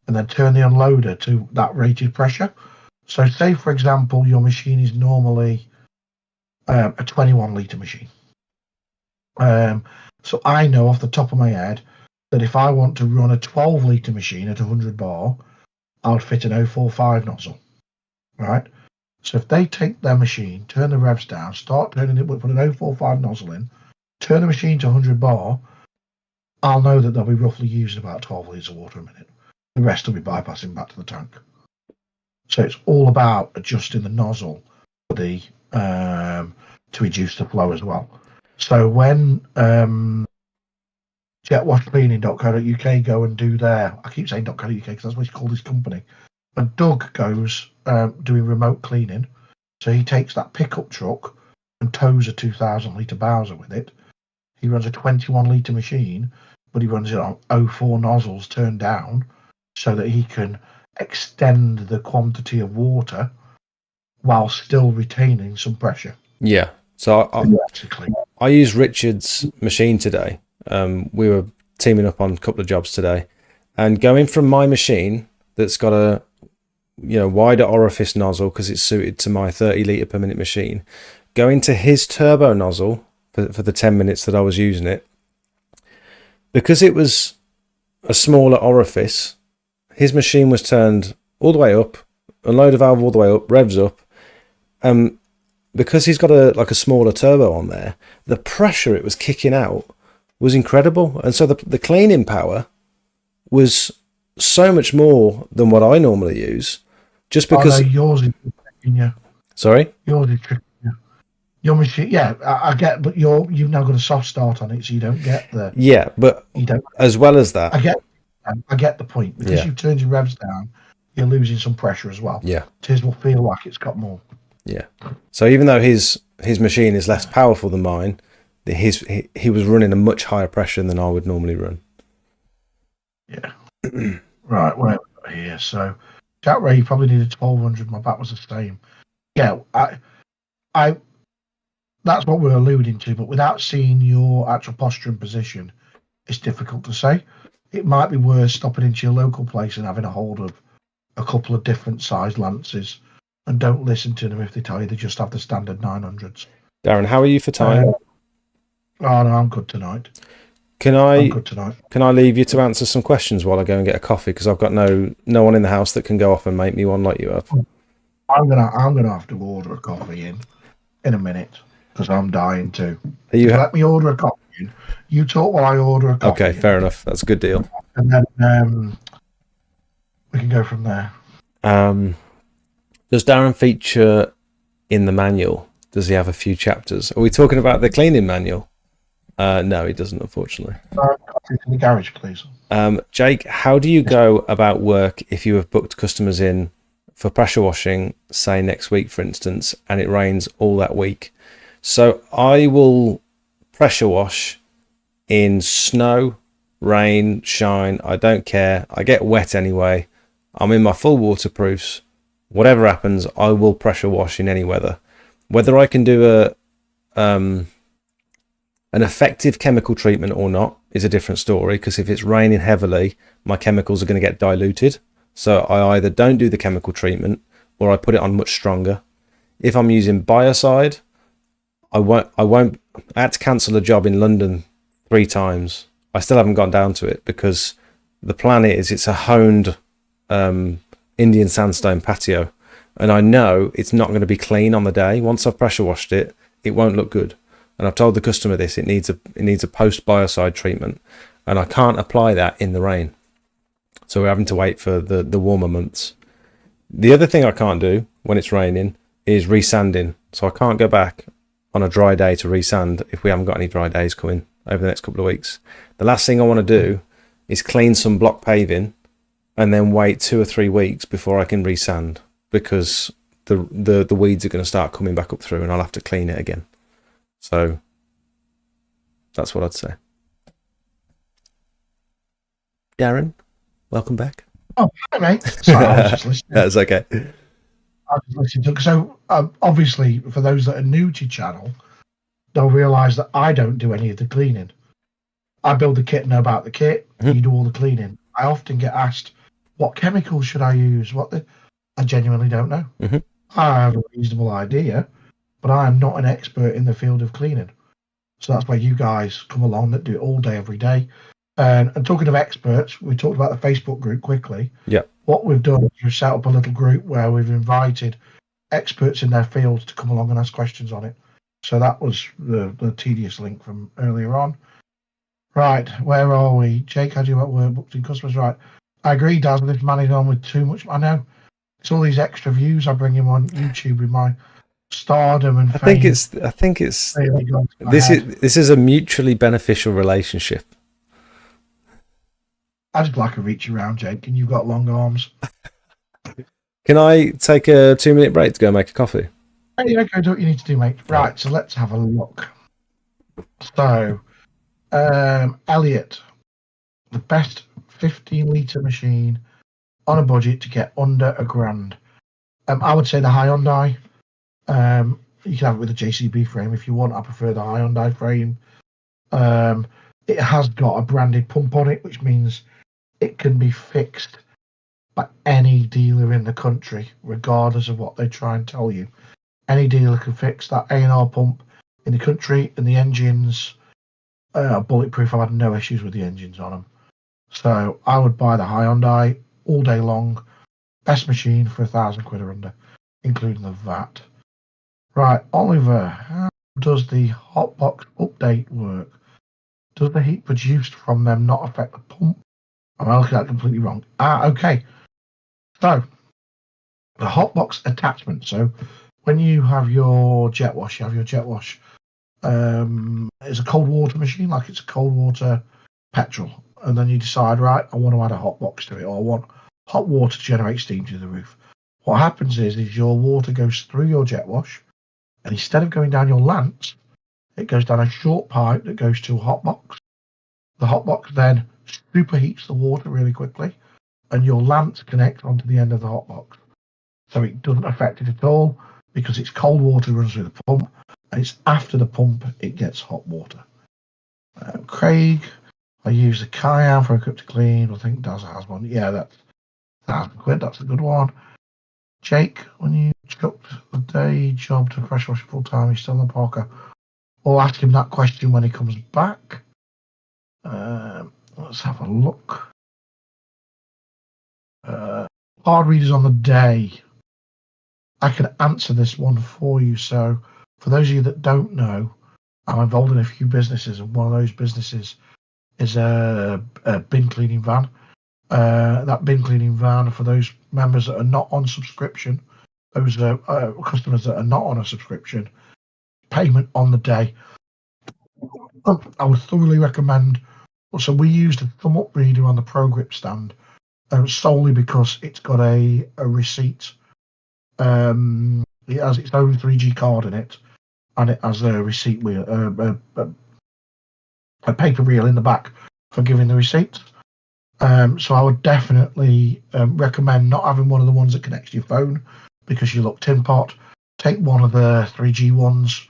and then turn the unloader to that rated pressure. So say, for example, your machine is normally a 21-litre machine. So I know off the top of my head that if I want to run a 12-litre machine at 100 bar, I would fit an 045 nozzle, right? So if they take their machine, turn the revs down, start turning it, put an 045 nozzle in, turn the machine to 100 bar, I'll know that they'll be roughly using about 12 litres of water a minute. The rest will be bypassing back to the tank. So it's all about adjusting the nozzle for the to reduce the flow as well. So when jetwashcleaning.co.uk go and do their, I keep saying .co.uk because that's what he's called his company. And Doug goes doing remote cleaning. So he takes that pickup truck and tows a 2,000-litre Bowser with it. He runs a 21-litre machine, but he runs it on 04 nozzles turned down so that he can extend the quantity of water while still retaining some pressure. Yeah. So I used Richard's machine today. We were teaming up on a couple of jobs today, and going from my machine that's got a wider orifice nozzle because it's suited to my 30 litre per minute machine, going to his turbo nozzle for the 10 minutes that I was using it, because it was a smaller orifice, his machine was turned all the way up, unload a valve all the way up, revs up. Because he's got a smaller turbo on there, the pressure it was kicking out was incredible. And so the cleaning power was so much more than what I normally use, just because yours is tricking you. Sorry? Yours is tricking you. Your machine, yeah, I get, but you've now got a soft start on it, so you don't get the... Yeah, but you don't, as well as that... I get the point. Because you've turned your revs down, you're losing some pressure as well. Yeah. His will feel like it's got more. Yeah. So even though his machine is less powerful than mine, he was running a much higher pressure than I would normally run. Yeah. Right. Well, here. So that way you probably needed 1200. My back was the same. Yeah. I. That's what we're alluding to, but without seeing your actual posture and position, it's difficult to say. It might be worth stopping into your local place and having a hold of a couple of different sized lances. And don't listen to them if they tell you they just have the standard 900s. Darren, how are you for time? Oh no, I'm good tonight. I'm good tonight. Can I leave you to answer some questions while I go and get a coffee? Because I've got no one in the house that can go off and make me one like you have. I'm gonna have to order a coffee in a minute because I'm dying too. Let me order a coffee in. You talk while I order a coffee. Okay, fair enough. That's a good deal. And then we can go from there. Does Darren feature in the manual? Does he have a few chapters? Are we talking about the cleaning manual? No, he doesn't, unfortunately. In the garage, please. Jake, how do you go about work if you have booked customers in for pressure washing, say next week, for instance, and it rains all that week? So I will pressure wash in snow, rain, shine. I don't care. I get wet anyway. I'm in my full waterproofs. Whatever happens, I will pressure wash in any weather. Whether I can do an effective chemical treatment or not is a different story, because if it's raining heavily, my chemicals are going to get diluted. So I either don't do the chemical treatment or I put it on much stronger. If I'm using biocide, I had to cancel a job in London 3 times. I still haven't gone down to it because the plan is it's a honed Indian sandstone patio, and I know it's not going to be clean on the day. Once I've pressure washed it, it won't look good. And I've told the customer this, it needs a post biocide treatment, and I can't apply that in the rain. So we're having to wait for the warmer months. The other thing I can't do when it's raining is resanding. So I can't go back on a dry day to resand if we haven't got any dry days coming over the next couple of weeks. The last thing I want to do is clean some block paving and then wait 2 or 3 weeks before I can resand, because the weeds are going to start coming back up through and I'll have to clean it again. So that's what I'd say. Darren, welcome back. Oh, hi, mate. Sorry, I was just listening. That's okay. I was listening to. So, obviously, for those that are new to channel, they'll realise that I don't do any of the cleaning. I build the kit, know about the kit. You do all the cleaning. I often get asked, "What chemicals should I use?" I genuinely don't know. I have a reasonable idea, but I am not an expert in the field of cleaning. So that's why you guys come along that do it all day, every day. And talking of experts, we talked about the Facebook group quickly. Yeah. What we've done is we've set up a little group where we've invited experts in their fields to come along and ask questions on it. So that was the tedious link from earlier on. Right, where are we? Jake, how do you work booked in customers? Right. I agree, Daz, this man is on with too much. I know. It's all these extra views I bring him on YouTube with my stardom and fame. I think it's this is a mutually beneficial relationship. I just like a reach around, Jake, and you've got long arms. Can I take a 2-minute break to go make a coffee? Yeah, go do what you need to do, mate. Right, so let's have a look. So, Elliot, the best 15-litre machine on a budget to get under £1,000. I would say the Hyundai. You can have it with a JCB frame if you want. I prefer the Hyundai frame. It has got a branded pump on it, which means it can be fixed by any dealer in the country, regardless of what they try and tell you. Any dealer can fix that A&R pump in the country, and the engines are bulletproof. I've had no issues with the engines on them. So I would buy the Hyundai all day long. Best machine for £1,000 or under, including the VAT. Right, Oliver, how does the hotbox update work? Does the heat produced from them not affect the pump? Am I looking at that completely wrong? Okay. So, the hotbox attachment. So, when you have your jet wash, it's a cold water machine, like it's a cold water petrol. And then you decide, right, I want to add a hotbox to it, or I want hot water to generate steam to the roof. What happens is your water goes through your jet wash, and instead of going down your lance, it goes down a short pipe that goes to a hotbox. The hotbox then superheats the water really quickly, and your lance connects onto the end of the hotbox. So it doesn't affect it at all, because it's cold water runs through the pump, and it's after the pump it gets hot water. Craig, I use the Kiam for a cup to clean. I think Daz has one. Yeah, that's £1,000. That's a good one. Jake, when you chucked the day job to fresh wash full time, he's still in Parker. We'll ask him that question when he comes back. Let's have a look. Hard readers on the day. I can answer this one for you. So, for those of you that don't know, I'm involved in a few businesses, and one of those businesses is a bin cleaning van. That bin cleaning van, for those members that are not on subscription, those customers that are not on a subscription, payment on the day. I would thoroughly recommend. So we used a thumb up reader on the Pro Grip stand, solely because it's got a receipt. It has its own 3G card in it, and it has a receipt wheel, a paper reel in the back for giving the receipts. So I would definitely recommend not having one of the ones that connects to your phone, because you look tin pot. Take one of the 3G ones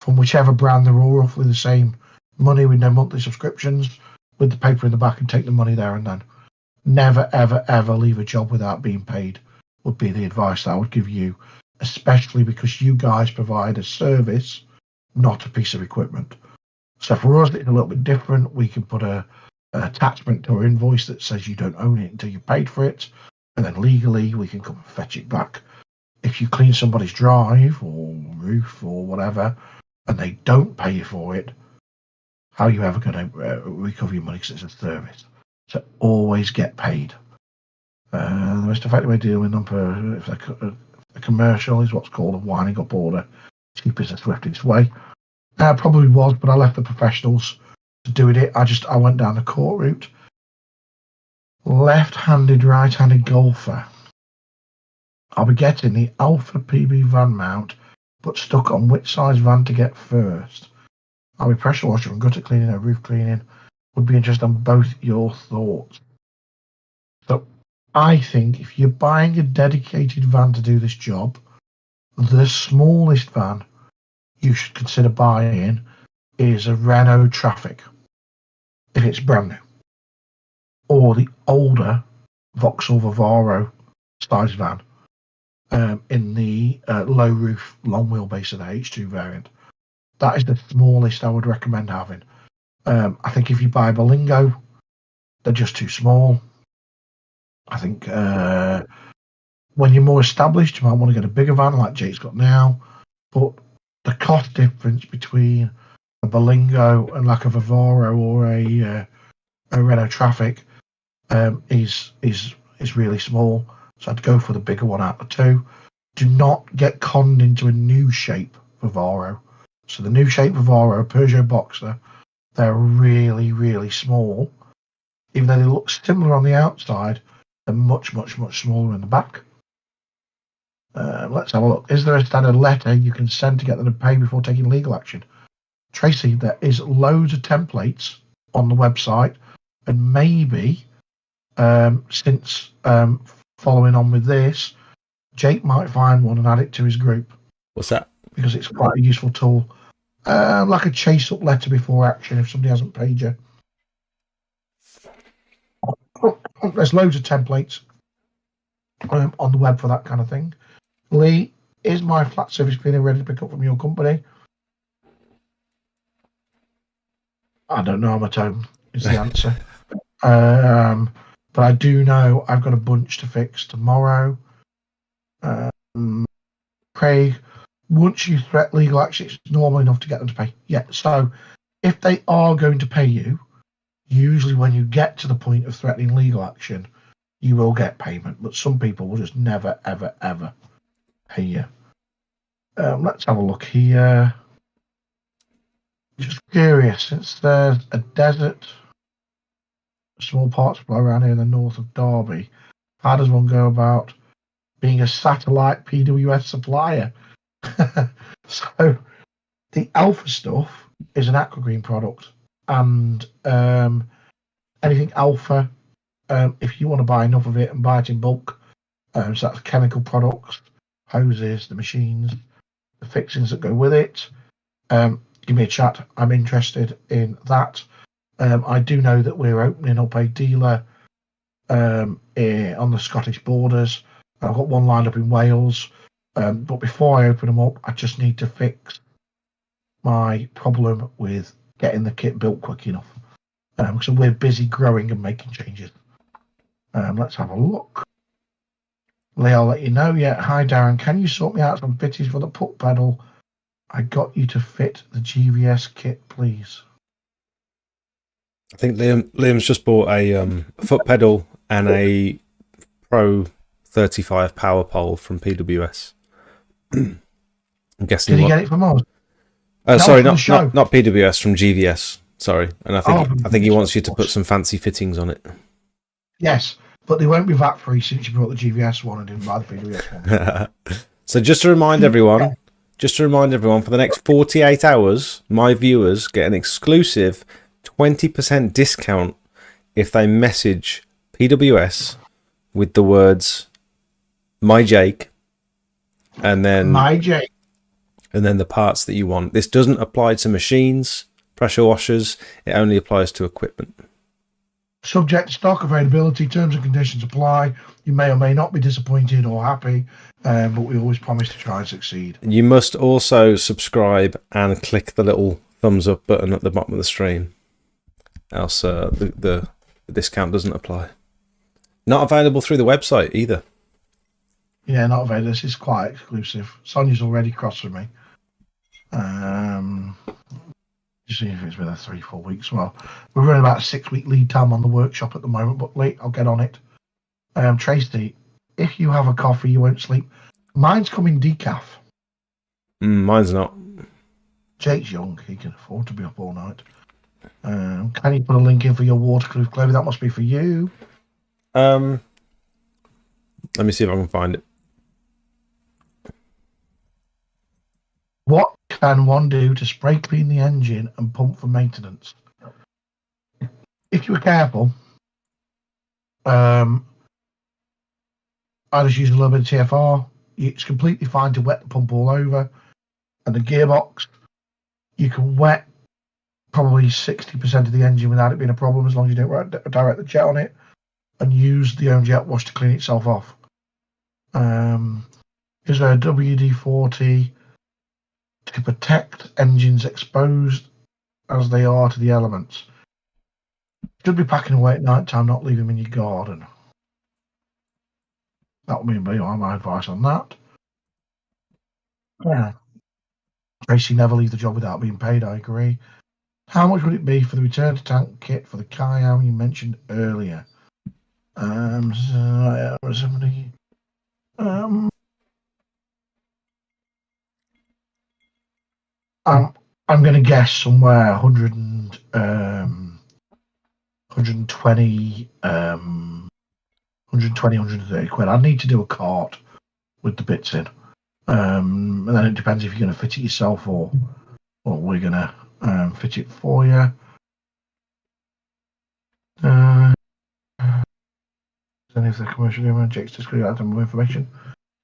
from whichever brand. They're all roughly the same money with no monthly subscriptions, with the paper in the back, and take the money there and then. Never, ever, ever leave a job without being paid would be the advice that I would give you, especially because you guys provide a service, not a piece of equipment. So for us, it's a little bit different. We can put an attachment to our invoice that says you don't own it until you paid for it, and then legally we can come and fetch it back. If you clean somebody's drive or roof or whatever, and they don't pay you for it, how are you ever going to recover your money, because it's a service? So always get paid. The most effective way of dealing with them if a commercial is what's called a winding up order. Cheapest and swiftest way. Probably was, but I left the professionals to doing it. I went down the court route. Left-handed, right-handed golfer. I'll be getting the Alpha PB van mount, but stuck on which size van to get first. I'll be pressure washer and gutter cleaning and roof cleaning. Would be interested in both your thoughts. So I think if you're buying a dedicated van to do this job, the smallest van you should consider buying is a Renault Traffic, if it's brand new, or the older Vauxhall Vivaro size van in the low roof long wheelbase of the H2 variant. That is the smallest I would recommend having. I think if you buy a Berlingo, they're just too small. I think when you're more established, you might want to get a bigger van like Jake's got now. But the cost difference between a Berlingo and like a Vivaro or a Renault Traffic is really small. So I'd go for the bigger one out of the two. Do not get conned into a new shape Vivaro. So the new shape Vivaro, Peugeot Boxer, they're really, really small. Even though they look similar on the outside, they're much, much, much smaller in the back. Let's have a look. Is there a standard letter you can send to get them to pay before taking legal action? Tracy, there is loads of templates on the website, and maybe since following on with this, Jake might find one and add it to his group. What's that? Because it's quite a useful tool. Like a chase up letter before action if somebody hasn't paid you. There's loads of templates on the web for that kind of thing. Lee, is my flat surface cleaner ready to pick up from your company? I don't know, my tone is the answer. But I do know I've got a bunch to fix tomorrow. Craig, once you threat legal action, it's normal enough to get them to pay. Yeah, so if they are going to pay you, usually when you get to the point of threatening legal action, you will get payment. But some people will just never, ever, ever pay you. Let's have a look here. Just curious, since there's a desert, a small parts supply around here in the north of Derby, how does one go about being a satellite PWS supplier? So the Alpha stuff is an Aquagreen product, and anything Alpha, if you want to buy enough of it and buy it in bulk, so that's chemical products, hoses, the machines, the fixings that go with it, give me a chat. I'm interested in that. I do know that we're opening up a dealer on the Scottish borders. I've got one lined up in Wales. But before I open them up, I just need to fix my problem with getting the kit built quick enough. So we're busy growing and making changes. Let's have a look. Lee, I'll let you know. Yeah, hi Darren. Can you sort me out some fitties for the foot pedal? I got you to fit the GVS kit, please. I think Liam's just bought a foot pedal and a Pro 35 power pole from PWS. I'm guessing. Did he get it from us? Sorry, for the not, show. not PWS, from GVS. Sorry, and I think Oh, I think he wants you to of put course. some fancy fittings on it. Yes, but they won't be VAT free since you brought the GVS one and didn't buy the PWS one. So just to remind everyone, for the next 48 hours, my viewers get an exclusive 20% discount if they message PWS with the words "My Jake" and then My Jake. and then the parts that you want. This doesn't apply to machines, pressure washers. It only applies to equipment. Subject to stock availability, terms and conditions apply. You may or may not be disappointed or happy, but we always promise to try and succeed. You must also subscribe and click the little thumbs up button at the bottom of the stream, else the discount doesn't apply. Not available through the website either. Yeah, not available. This is quite exclusive. Sonia's already crossed with me. See if it's been 3-4 weeks. Well, we're running about a 6-week lead time on the workshop at the moment, but late, I'll get on it. Tracy, if you have a coffee, you won't sleep. Mine's coming decaf. Mine's not. Jake's young; he can afford to be up all night. Can you put a link in for your waterproof clothing? That must be for you. Let me see if I can find it. What can one do to spray clean the engine and pump for maintenance? If you were careful, I just use a little bit of TFR. It's completely fine to wet the pump all over. And the gearbox, you can wet probably 60% of the engine without it being a problem, as long as you don't direct the jet on it and use the own jet wash to clean itself off. Is there a WD-40 to protect engines exposed as they are to the elements? Should be packing away at night time, not leave them in your garden. That would be my advice on that. Yeah. Tracy, never leave the job without being paid. I agree. How much would it be for the return to tank kit for the Kiam you mentioned earlier? Somebody. I'm going to guess somewhere 120, 130 quid. I need to do a cart with the bits in. And then it depends if you're going to fit it yourself or we're going to fit it for you. Then if the commercial agreement Jake's disclosure item of information.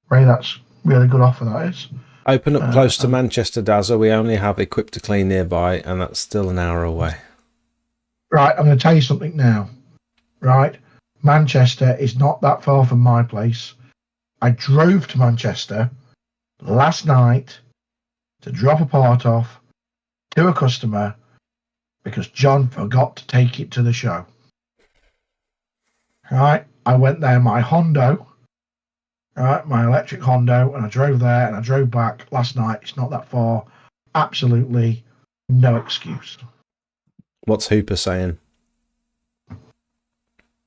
Ray, that's really good offer, that is. Open up close to Manchester, Dazza. We only have Equip to Clean nearby, and that's still an hour away. Right, I'm going to tell you something now. Right, Manchester is not that far from my place. I drove to Manchester last night to drop a part off to a customer because John forgot to take it to the show. Right, I went there, my Hondo, right, my electric Hondo, and I drove there and I drove back last night. It's not that far. Absolutely no excuse. What's Hooper saying?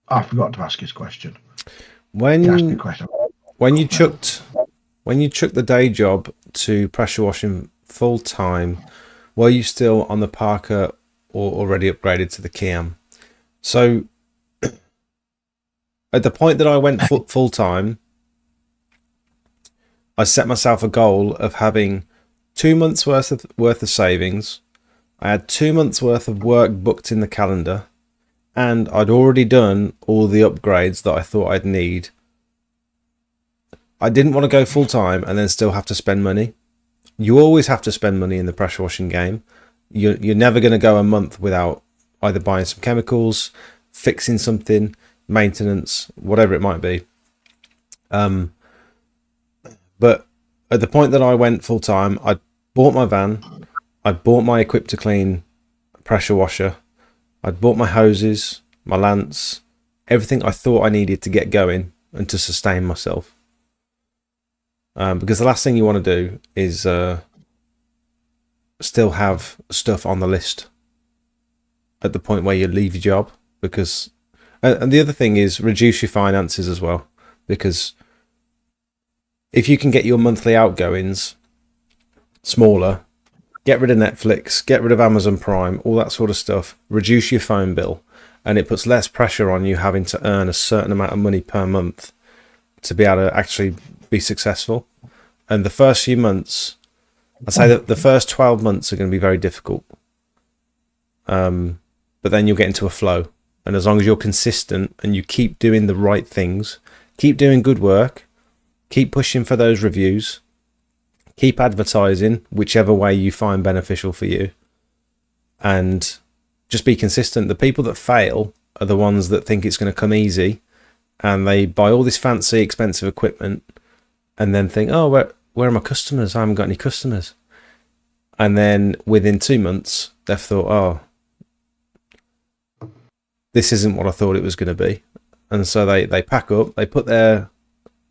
I forgot to ask his question. When He asked me a question. when you chucked the day job to pressure washing full time, were you still on the Parker or already upgraded to the Kiam? So at the point that I went full time, I set myself a goal of having 2 months worth of savings. I had 2 months worth of work booked in the calendar, and I'd already done all the upgrades that I thought I'd need. I didn't want to go full time and then still have to spend money. You always have to spend money in the pressure washing game. You're never going to go a month without either buying some chemicals, fixing something, maintenance, whatever it might be. But at the point that I went full time, I bought my van, I bought my Equip to Clean pressure washer, I'd bought my hoses, my lance, everything I thought I needed to get going and to sustain myself. Because the last thing you want to do is still have stuff on the list at the point where you leave your job. Because, and the other thing is reduce your finances as well. Because if you can get your monthly outgoings smaller get rid of Netflix, get rid of Amazon Prime, all that sort of stuff, reduce your phone bill, and it puts less pressure on you having to earn a certain amount of money per month to be able to actually be successful. And the first few months, I'd say that the first 12 months are going to be very difficult. But then you'll get into a flow. And as long as you're consistent and you keep doing the right things, keep doing good work, keep pushing for those reviews, keep advertising whichever way you find beneficial for you, and just be consistent. The people that fail are the ones that think it's going to come easy, and they buy all this fancy, expensive equipment and then think, oh, where are my customers? I haven't got any customers. And then within 2 months, they've thought, oh, this isn't what I thought it was going to be. And so they pack up, they put their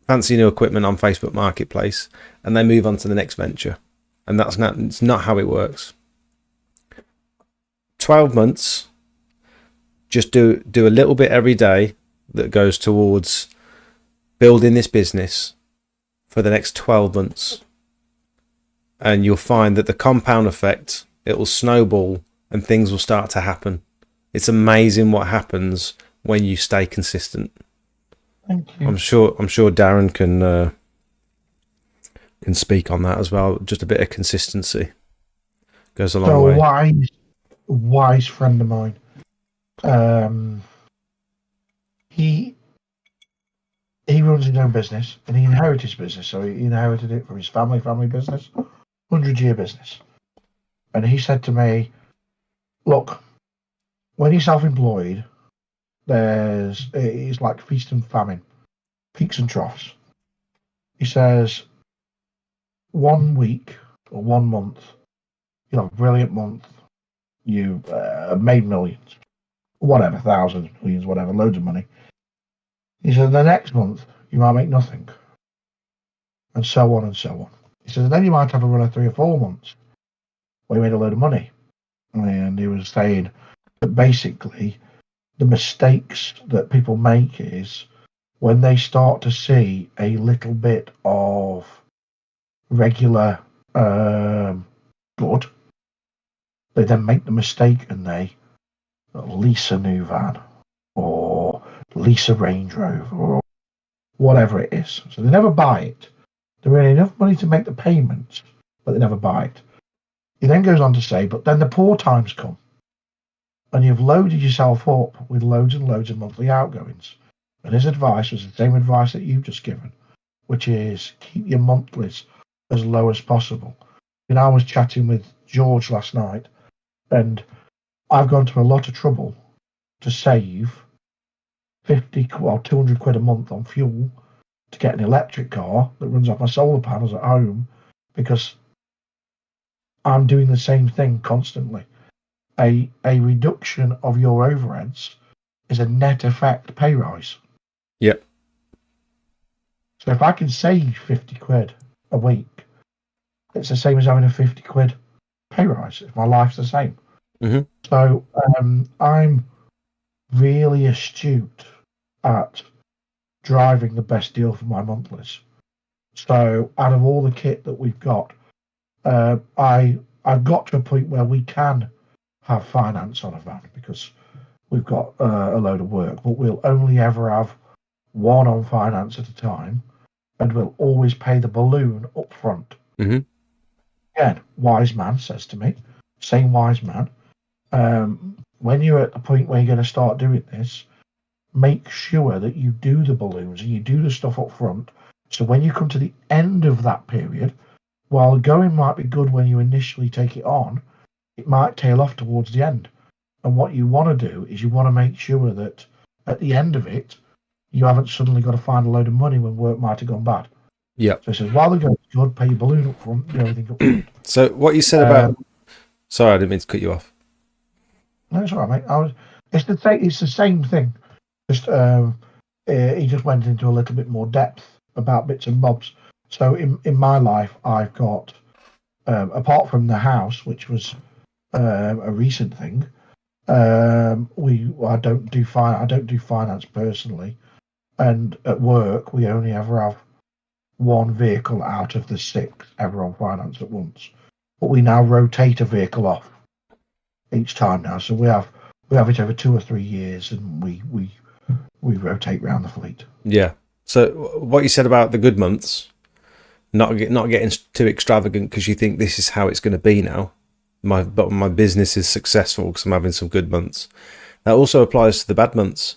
fancy new equipment on Facebook Marketplace, and they move on to the next venture. And it's not how it works. 12 months, just do a little bit every day that goes towards building this business for the next 12 months. And you'll find that the compound effect, it will snowball and things will start to happen. It's amazing what happens when you stay consistent. Thank you. I'm sure Darren can speak on that as well. Just a bit of consistency goes a long So way. wise friend of mine. He runs his own business, and he inherited his business. So he inherited it from his family business, 100-year business. And he said to me, "Look, when you're self-employed, it's like feast and famine, peaks and troughs." He says, 1 week or 1 month, you'll have a brilliant month. You made millions, whatever, thousands, millions, whatever, loads of money. He said, the next month, you might make nothing. And so on and so on. He said, and then you might have a run of 3 or 4 months where you made a load of money. And he was saying that basically the mistakes that people make is when they start to see a little bit of regular good, they then make the mistake and they lease a new van or lease a Range Rover or whatever it is. So they never buy it. They earn enough money to make the payments, but they never buy it. He then goes on to say, but then the poor times come and you've loaded yourself up with loads and loads of monthly outgoings. And his advice was the same advice that you've just given, which is keep your monthlies as low as possible. And I was chatting with George last night, and I've gone to a lot of trouble to save 200 quid a month on fuel to get an electric car that runs off my solar panels at home, because I'm doing the same thing constantly. A reduction of your overheads is a net effect pay rise. Yep. So if I can save 50 quid a week, it's the same as having a 50 quid pay rise if my life's the same. Mm-hmm. So I'm really astute at driving the best deal for my monthlies. So out of all the kit that we've got, I've got to a point where we can have finance on a van because we've got a load of work, but we'll only ever have one on finance at a time, and we'll always pay the balloon up front. Mm-hmm. Again, wise man says to me, same wise man, when you're at the point where you're going to start doing this, make sure that you do the balloons and you do the stuff up front. So when you come to the end of that period, while going might be good when you initially take it on, it might tail off towards the end. And what you want to do is you want to make sure that at the end of it, you haven't suddenly got to find a load of money when work might have gone bad. Yeah. So it says, while the going's good, pay your balloon up front, do everything up front. So what you said about... Sorry, I didn't mean to cut you off. No, it's all right, mate. It's the same thing. Just he just went into a little bit more depth about bits and bobs. So in my life, I've got, apart from the house, which was a recent thing, I don't do finance personally, and at work we only ever have one vehicle out of the 6 ever on finance at once. but we now rotate a vehicle off each time now. So we have it over 2 or 3 years, and we rotate around the fleet. Yeah. So what you said about the good months, not getting too extravagant because you think this is how it's going to be now. But my business is successful because I'm having some good months. That also applies to the bad months.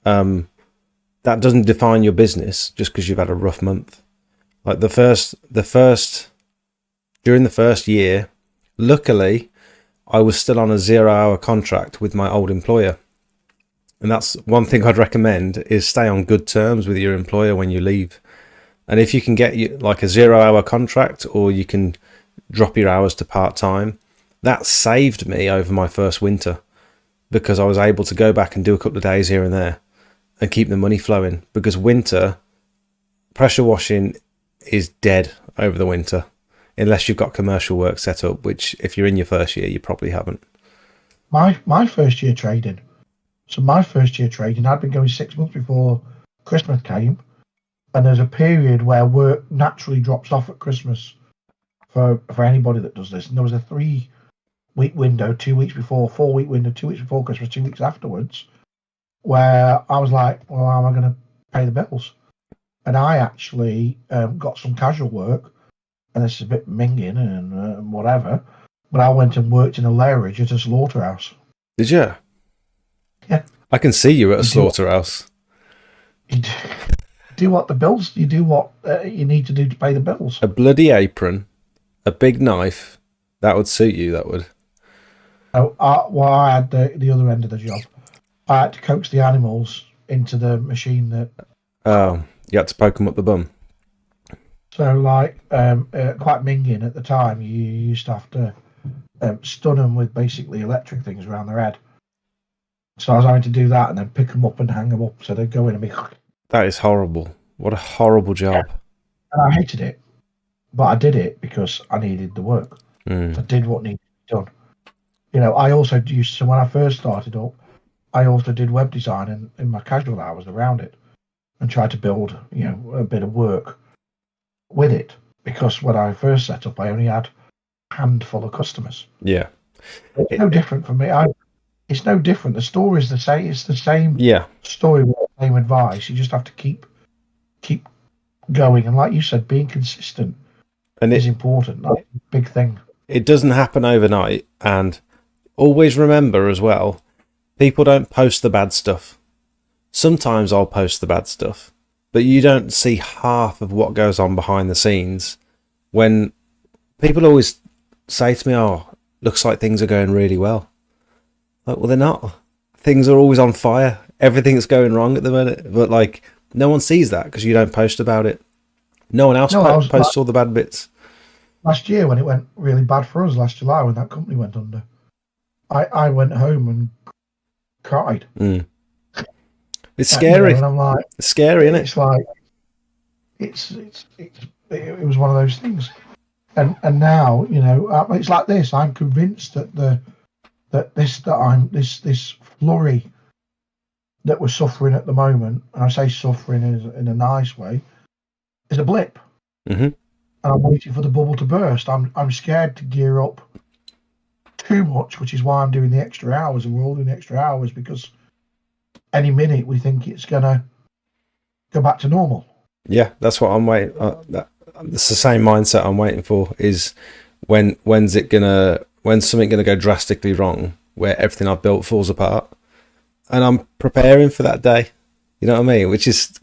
That doesn't define your business just because you've had a rough month. Like during the first year, luckily, I was still on a 0-hour contract with my old employer. And that's one thing I'd recommend is stay on good terms with your employer when you leave. And if you can get like a 0-hour contract, or you can drop your hours to part-time, that saved me over my first winter because I was able to go back and do a couple of days here and there and keep the money flowing, because winter pressure washing is dead over the winter unless you've got commercial work set up, which if you're in your first year, you probably haven't. My first year trading. So my first year trading, I'd been going 6 months before Christmas came, and there's a period where work naturally drops off at Christmas for anybody that does this. And there was a 3-week window, 2 weeks before, 4-week window, 2 weeks before Christmas, 2 weeks afterwards, where I was like, well, how am I going to pay the bills? And I actually got some casual work, and this is a bit minging and whatever, but I went and worked in a lairage at a slaughterhouse. Did you? Yeah. I can see you at a slaughterhouse. You do what the bills, you do what you need to do to pay the bills. A bloody apron, a big knife, that would suit you, that would. So, I had the other end of the job. I had to coax the animals into the machine that... Oh, you had to poke them up the bum. So, like, quite minging at the time, you used to have to stun them with basically electric things around their head. So I was having to do that and then pick them up and hang them up so they'd go in and be... That is horrible. What a horrible job. Yeah. And I hated it. But I did it because I needed the work. Mm. I did what needed to be done. You know, I also used to, when I first started up, I also did web design in my casual hours around it and tried to build, you know, a bit of work with it. Because when I first set up, I only had a handful of customers. Yeah. It's no different for me. It's no different. The story is the same. It's the same story with the same advice. You just have to keep going. And like you said, being consistent is important. That's a big thing. It doesn't happen overnight. And always remember as well, people don't post the bad stuff. Sometimes I'll post the bad stuff, but you don't see half of what goes on behind the scenes. When people always say to me, oh, looks like things are going really well. Like, well, they're not. Things are always on fire. Everything's going wrong at the minute. But, like, no one sees that because you don't post about it. No one else posts all the bad bits. Last year, when it went really bad for us, last July, when that company went under, I went home and cried. Mm. It's scary. And I'm like, it's scary, isn't it? It's like, it was one of those things. And now, you know, it's like this. I'm convinced that this flurry that we're suffering at the moment, and I say suffering in a nice way, is a blip. Mm-hmm. And I'm waiting for the bubble to burst. I'm scared to gear up too much, which is why I'm doing the extra hours, and we're all doing the extra hours, because any minute we think it's gonna go back to normal. Yeah, that's what I'm waiting. It's the same mindset I'm waiting for. Is when's something gonna go drastically wrong, where everything I've built falls apart, and I'm preparing for that day. You know what I mean? Which is,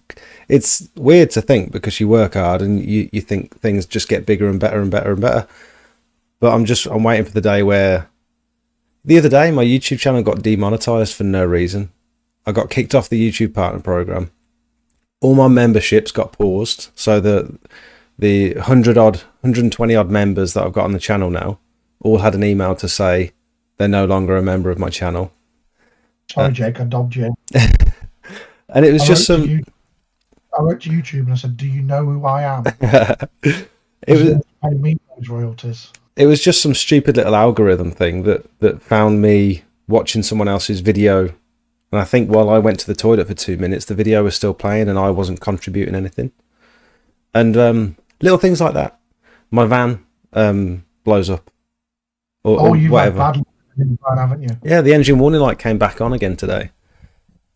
it's weird to think because you work hard and you think things just get bigger and better and better and better. But I'm waiting for the day where, the other day my YouTube channel got demonetized for no reason. I got kicked off the YouTube partner program. All my memberships got paused. So the 120 odd members that I've got on the channel now all had an email to say they're no longer a member of my channel. Sorry, Jake, I dobbed you. And it was I wrote to YouTube and I said, "Do you know who I am?" It was pay me those royalties. It was just some stupid little algorithm thing that found me watching someone else's video, and I think while I went to the toilet for 2 minutes, the video was still playing and I wasn't contributing anything. And little things like that. My van blows up or you've whatever. had bad luck, haven't you? Yeah, the engine warning light came back on again today,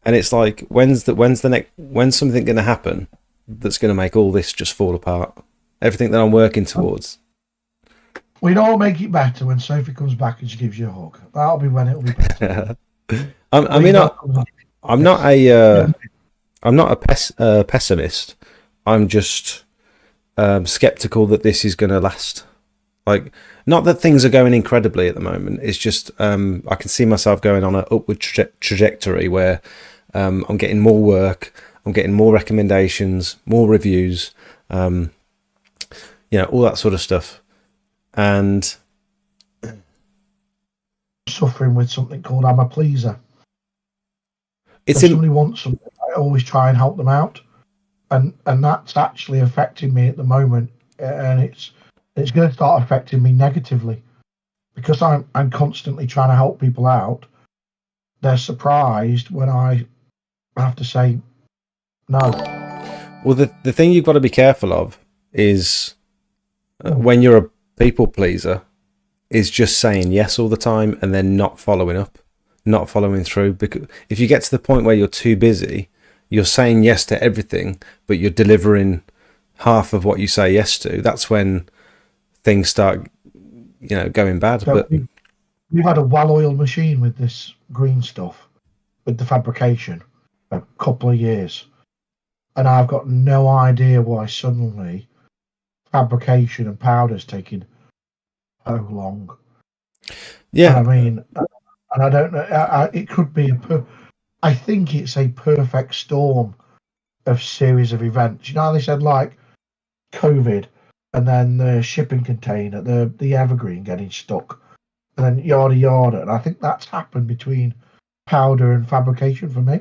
and it's like, when's something going to happen that's going to make all this just fall apart? Everything that I'm working towards. We all make it better when Sophie comes back and she gives you a hug. That'll be when it'll be better. I'm not a pessimist. I'm just skeptical that this is going to last. Like, not that things are going incredibly at the moment. It's just I can see myself going on an upward trajectory where I'm getting more work, I'm getting more recommendations, more reviews, all that sort of stuff. And suffering with something called I'm a pleaser. If somebody wants something, I always try and help them out, and that's actually affecting me at the moment, and it's going to start affecting me negatively because I'm constantly trying to help people out. They're surprised when I have to say no. Well, the thing you've got to be careful of is when you're a people pleaser, is just saying yes all the time and then not following up, not following through. Because if you get to the point where you're too busy, you're saying yes to everything, but you're delivering half of what you say yes to. That's when things start, going bad. So but we've had a well-oiled machine with this green stuff, with the fabrication, for a couple of years, and I've got no idea why suddenly fabrication and powder's taking so long. Yeah, and I don't know. It could be I think it's a perfect storm of series of events. You know how they said like COVID, and then the shipping container, the Evergreen getting stuck, and then yada yada. And I think that's happened between powder and fabrication for me.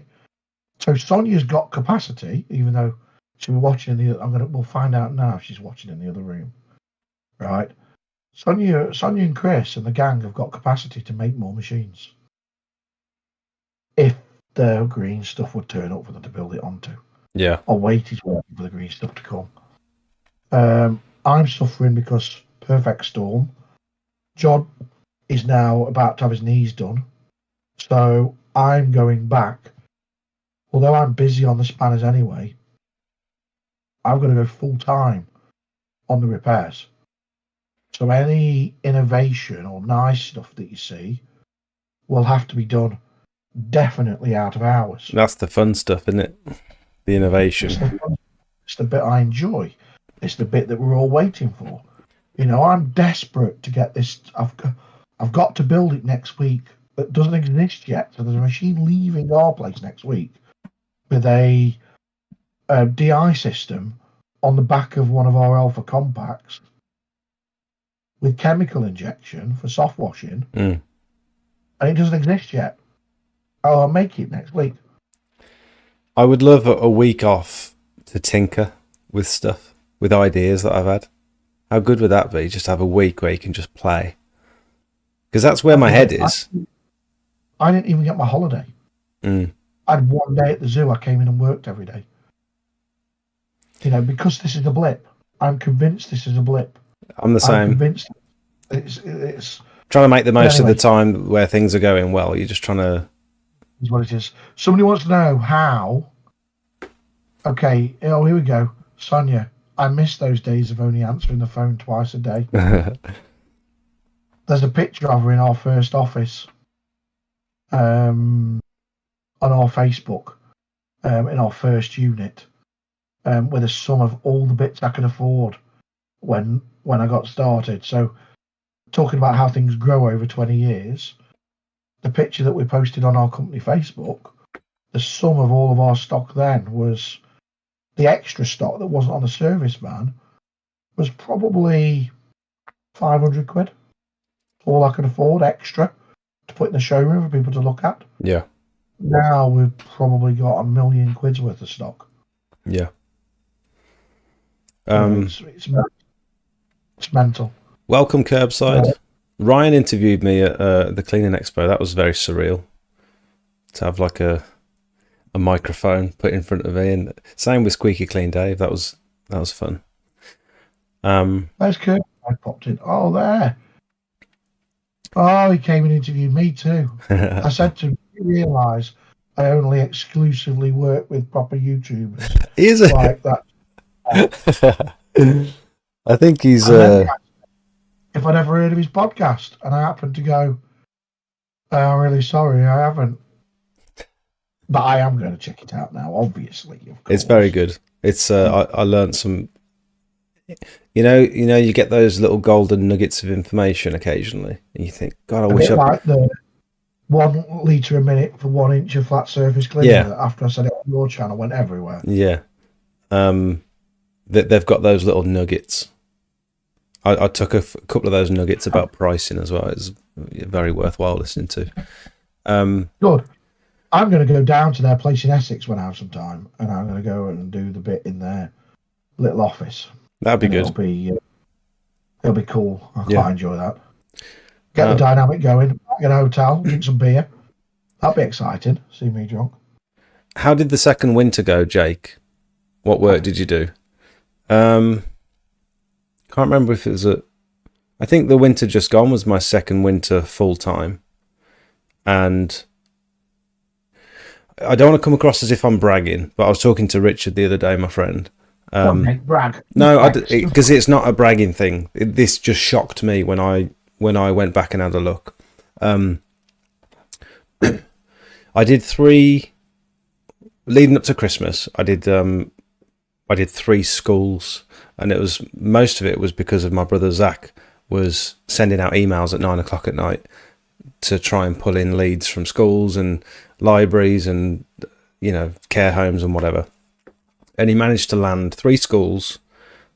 So Sonia's got capacity, even though she'll be watching in the. We'll find out now if she's watching in the other room, right? Sonia and Chris and the gang have got capacity to make more machines if the green stuff would turn up for them to build it onto. yeah. Or wait is waiting for the green stuff to come. I'm suffering because Perfect Storm. John is now about to have his knees done, so I'm going back. Although I'm busy on the spanners anyway, I've got to go full time on the repairs. So any innovation or nice stuff that you see will have to be done definitely out of hours. That's the fun stuff, isn't it? The innovation. It's the bit I enjoy. It's the bit that we're all waiting for. I'm desperate to get this. I've got to build it next week. It doesn't exist yet. So there's a machine leaving our place next week with a DI system on the back of one of our Alpha compacts with chemical injection for soft washing, and it doesn't exist yet. I'll make it next week. I would love a week off to tinker with stuff, with ideas that I've had. How good would that be? Just have a week where you can just play. Because that's where my head is. I didn't even get my holiday. I had one day at the zoo. I came in and worked every day. Because this is a blip. I'm convinced this is a blip. I'm the same. I'm convinced it's trying to make the most of the time where things are going well. You're just trying to. Is what it is. Somebody wants to know how. Okay, here we go. Sonia, I miss those days of only answering the phone twice a day. There's a picture of her in our first office on our Facebook, in our first unit, with a sum of all the bits I could afford when I got started. So, talking about how things grow over 20 years, the picture that we posted on our company Facebook, the sum of all of our stock then was the extra stock that wasn't on the service van was probably 500 quid. All I could afford extra to put in the showroom for people to look at. Yeah. Now we've probably got £1 million worth of stock. Yeah. It's mental. Welcome curbside. Ryan interviewed me at the Cleaning Expo. That was very surreal to have like a microphone put in front of me, and same with Squeaky Clean Dave. That was fun. There's curbside popped in. Oh, there. Oh, he came and interviewed me too. I said to him, "You realise I only exclusively work with proper YouTubers Is it? like that." I think he's. And then he asked if I'd ever heard of his podcast, and I happened to go, "I'm really sorry, I haven't." But I am going to check it out now, obviously. Of course. It's very good. It's. I learned some. You get those little golden nuggets of information occasionally, and you think, God, I A wish bit I. like the 1 litre a minute for 1 inch of flat surface cleaner. Yeah. That after I said it on your channel, went everywhere. Yeah. They've got those little nuggets. I took a couple of those nuggets about pricing as well. It's very worthwhile listening to. Good. I'm going to go down to their place in Essex when I have some time, and I'm going to go and do the bit in their little office. That'd be And good. It'll be cool. I Yeah. quite enjoy that. Get the dynamic going. Get a hotel, drink some beer. That'd be exciting. See me drunk. How did the second winter go, Jake? What work did you do? Can't remember if it was I think the winter just gone was my second winter full time, and I don't want to come across as if I'm bragging, but I was talking to Richard the other day, my friend. Don't make brag. No, because it's not a bragging thing. This just shocked me when I went back and had a look. I did 3 leading up to Christmas. I did 3 schools, and most of it was because of my brother Zach was sending out emails at 9 o'clock at night to try and pull in leads from schools and libraries and care homes and whatever. And he managed to land 3 schools.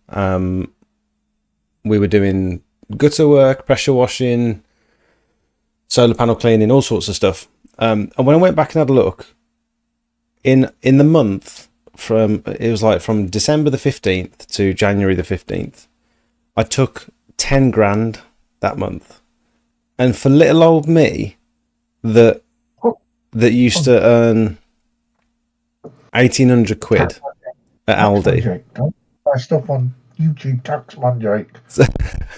We were doing gutter work, pressure washing, solar panel cleaning, all sorts of stuff. And when I went back and had a look, in the month from December the 15th to January the 15th, I took 10 grand that month. And for little old me, that used to earn 1,800 quid at Aldi. Don't buy stuff on YouTube, tax man, Jake.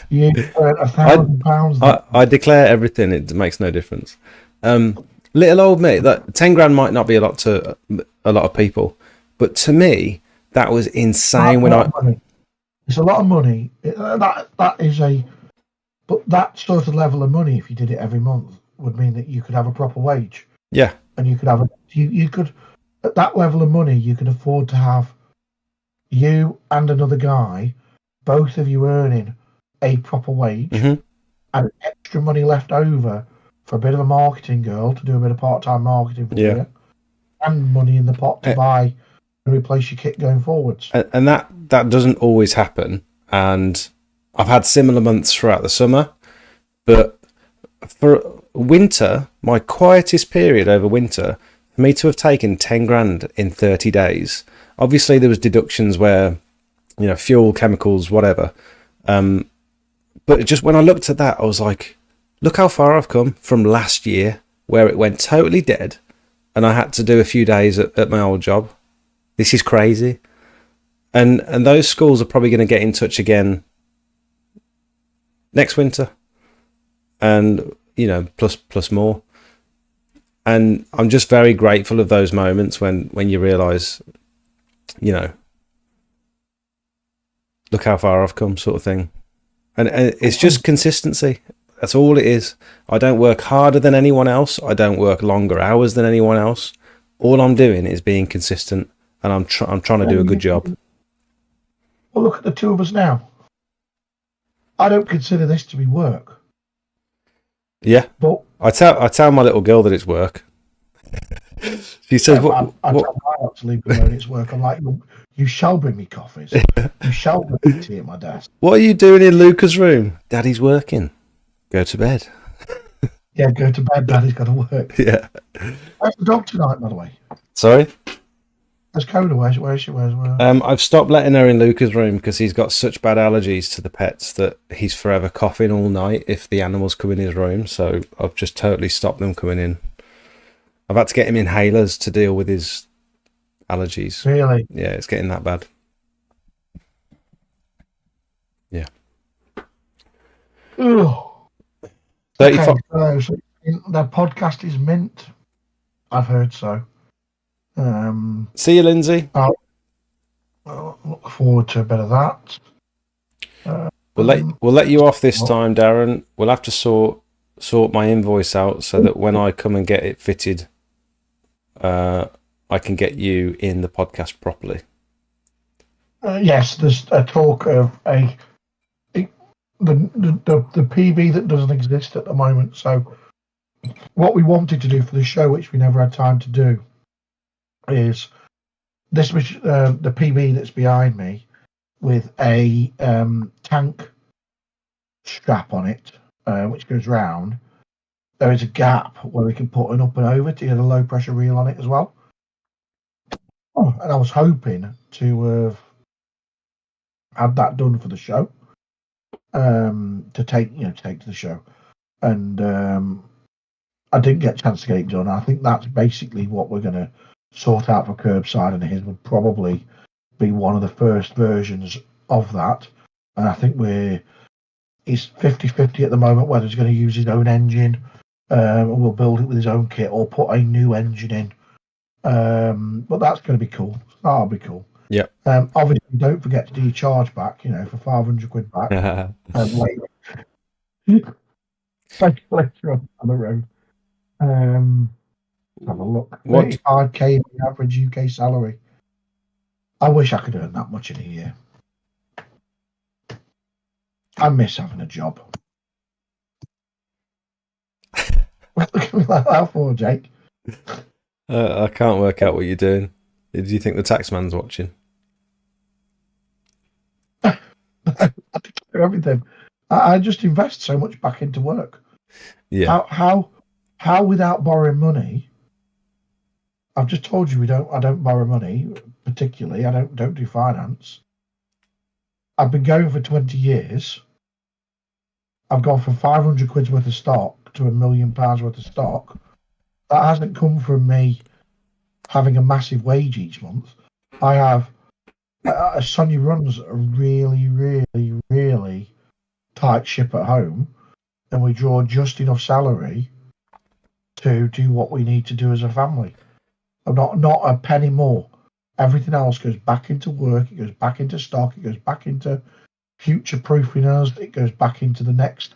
You earned £1,000. I declare everything. It makes no difference. Little old me, that 10 grand might not be a lot to a lot of people, but to me, that was insane. It's a lot of money. But that sort of level of money, if you did it every month, would mean that you could have a proper wage. Yeah, and you could have you could at that level of money, you could afford to have you and another guy, both of you earning a proper wage, and extra money left over for a bit of a marketing girl to do a bit of part-time marketing for you, and money in the pot to buy and replace your kit going forwards. And that doesn't always happen. And I've had similar months throughout the summer, but for winter, my quietest period over winter, for me to have taken 10 grand in 30 days, obviously there was deductions where, fuel, chemicals, whatever. But just when I looked at that, I was like, look how far I've come from last year, where it went totally dead and I had to do a few days at my old job. This is crazy. And those schools are probably going to get in touch again next winter, and plus more. And I'm just very grateful of those moments when you realise, look how far I've come, sort of thing. And it's just consistency. That's all it is. I don't work harder than anyone else. I don't work longer hours than anyone else. All I'm doing is being consistent, and I'm trying to do a good job. Well, look at the two of us now. I don't consider this to be work. Yeah, but I tell my little girl that it's work. She says, I tell my not to leave me alone, it's work. I'm like, you shall bring me coffees. You shall bring me tea at my desk. What are you doing in Luca's room? Daddy's working. Go to bed. Yeah, go to bed. Daddy's got to work. Yeah. Where's the dog tonight, by the way? Sorry? There's Coda. Where's she? I've stopped letting her in Luca's room because he's got such bad allergies to the pets that he's forever coughing all night if the animals come in his room. So I've just totally stopped them coming in. I've had to get him inhalers to deal with his allergies. Really? Yeah, it's getting that bad. Yeah. Ugh. 35. So their podcast is mint. I've heard so. See you, Lindsay. I'll look forward to a bit of that. We'll let you off this time, Darren. We'll have to sort my invoice out so that when I come and get it fitted, I can get you in the podcast properly. Yes, there's a talk of the PB that doesn't exist at the moment. So what we wanted to do for the show, which we never had time to do, is this was the PB that's behind me with a tank strap on it, which goes round. There is a gap where we can put an up and over to get a low pressure reel on it as well. And I was hoping to have had that done for the show, to take to the show, and I didn't get a chance to get it done. I think that's basically what we're going to sort out for curbside, and his would probably be one of the first versions of that. And I think he's 50-50 at the moment whether he's going to use his own engine, and we'll build it with his own kit, or put a new engine in. But that's going to be cool. That'll be cool. Yeah. Obviously, don't forget to do your charge back. For 500 quid back. Later. Later on the road. Have a look. 35k the average UK salary. I wish I could earn that much in a year. I miss having a job. What look at me like that for, Jake? I can't work out what you're doing. Do you think the taxman's watching? I declare everything. I just invest so much back into work. Yeah. How without borrowing money? I've just told you I don't borrow money particularly. I don't do finance. I've been going for 20 years. I've gone from 500 quid's worth of stock to £1 million worth of stock. That hasn't come from me having a massive wage each month. I have Sonia runs a really, really, really tight ship at home, and we draw just enough salary to do what we need to do as a family. Not a penny more. Everything else goes back into work. It goes back into stock. It goes back into future-proofing us. It goes back into the next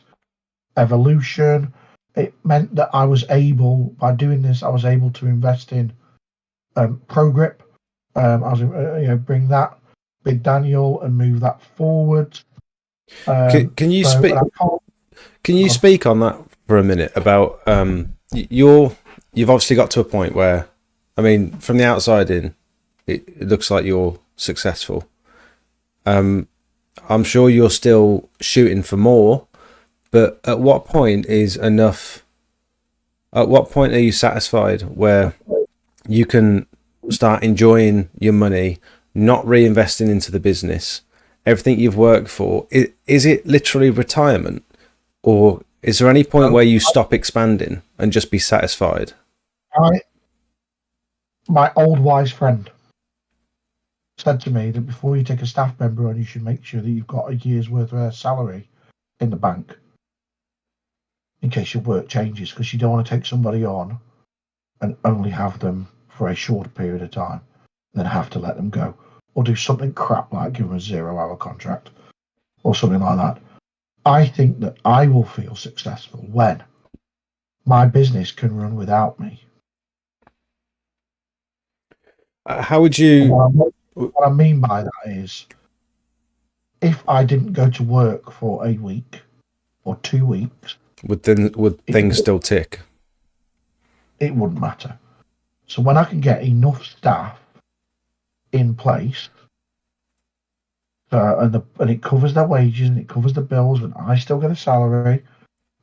evolution. It meant that by doing this, I was able to invest in ProGrip. I was bring that Big Daniel and move that forward. Can you speak? Can you speak on that for a minute about you've obviously got to a point where, I mean, from the outside in, it looks like you're successful. I'm sure you're still shooting for more, but at what point is enough? At what point are you satisfied where you can start enjoying your money, not reinvesting into the business, everything you've worked for? Is it literally retirement, or is there any point where you stop expanding and just be satisfied? My old wise friend said to me that before you take a staff member on, you should make sure that you've got a year's worth of salary in the bank in case your work changes, because you don't want to take somebody on and only have them for a short period of time, then have to let them go, or do something crap like give them a 0-hour contract or something like that. I think that I will feel successful when my business can run without me. How would you? What I mean by that is, if I didn't go to work for a week or 2 weeks, would things still tick? It wouldn't matter. So when I can get enough staff in place, and it covers their wages and it covers the bills, and I still get a salary,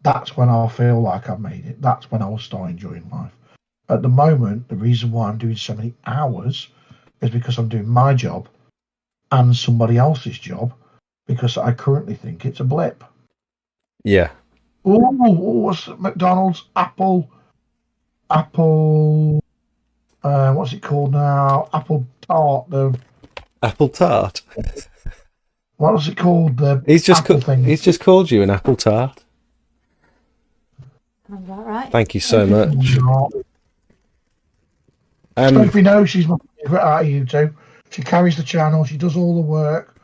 that's when I'll feel like I've made it. That's when I will start enjoying life. At the moment, the reason why I'm doing so many hours is because I'm doing my job and somebody else's job, because I currently think it's a blip. Yeah. What's McDonald's? Apple, what's it called now? Apple Tart. Apple Tart? What was it called? He's just called you an Apple Tart. Sounds about right. Thank you so much. Sophie knows she's my favourite out of you two. She carries the channel. She does all the work.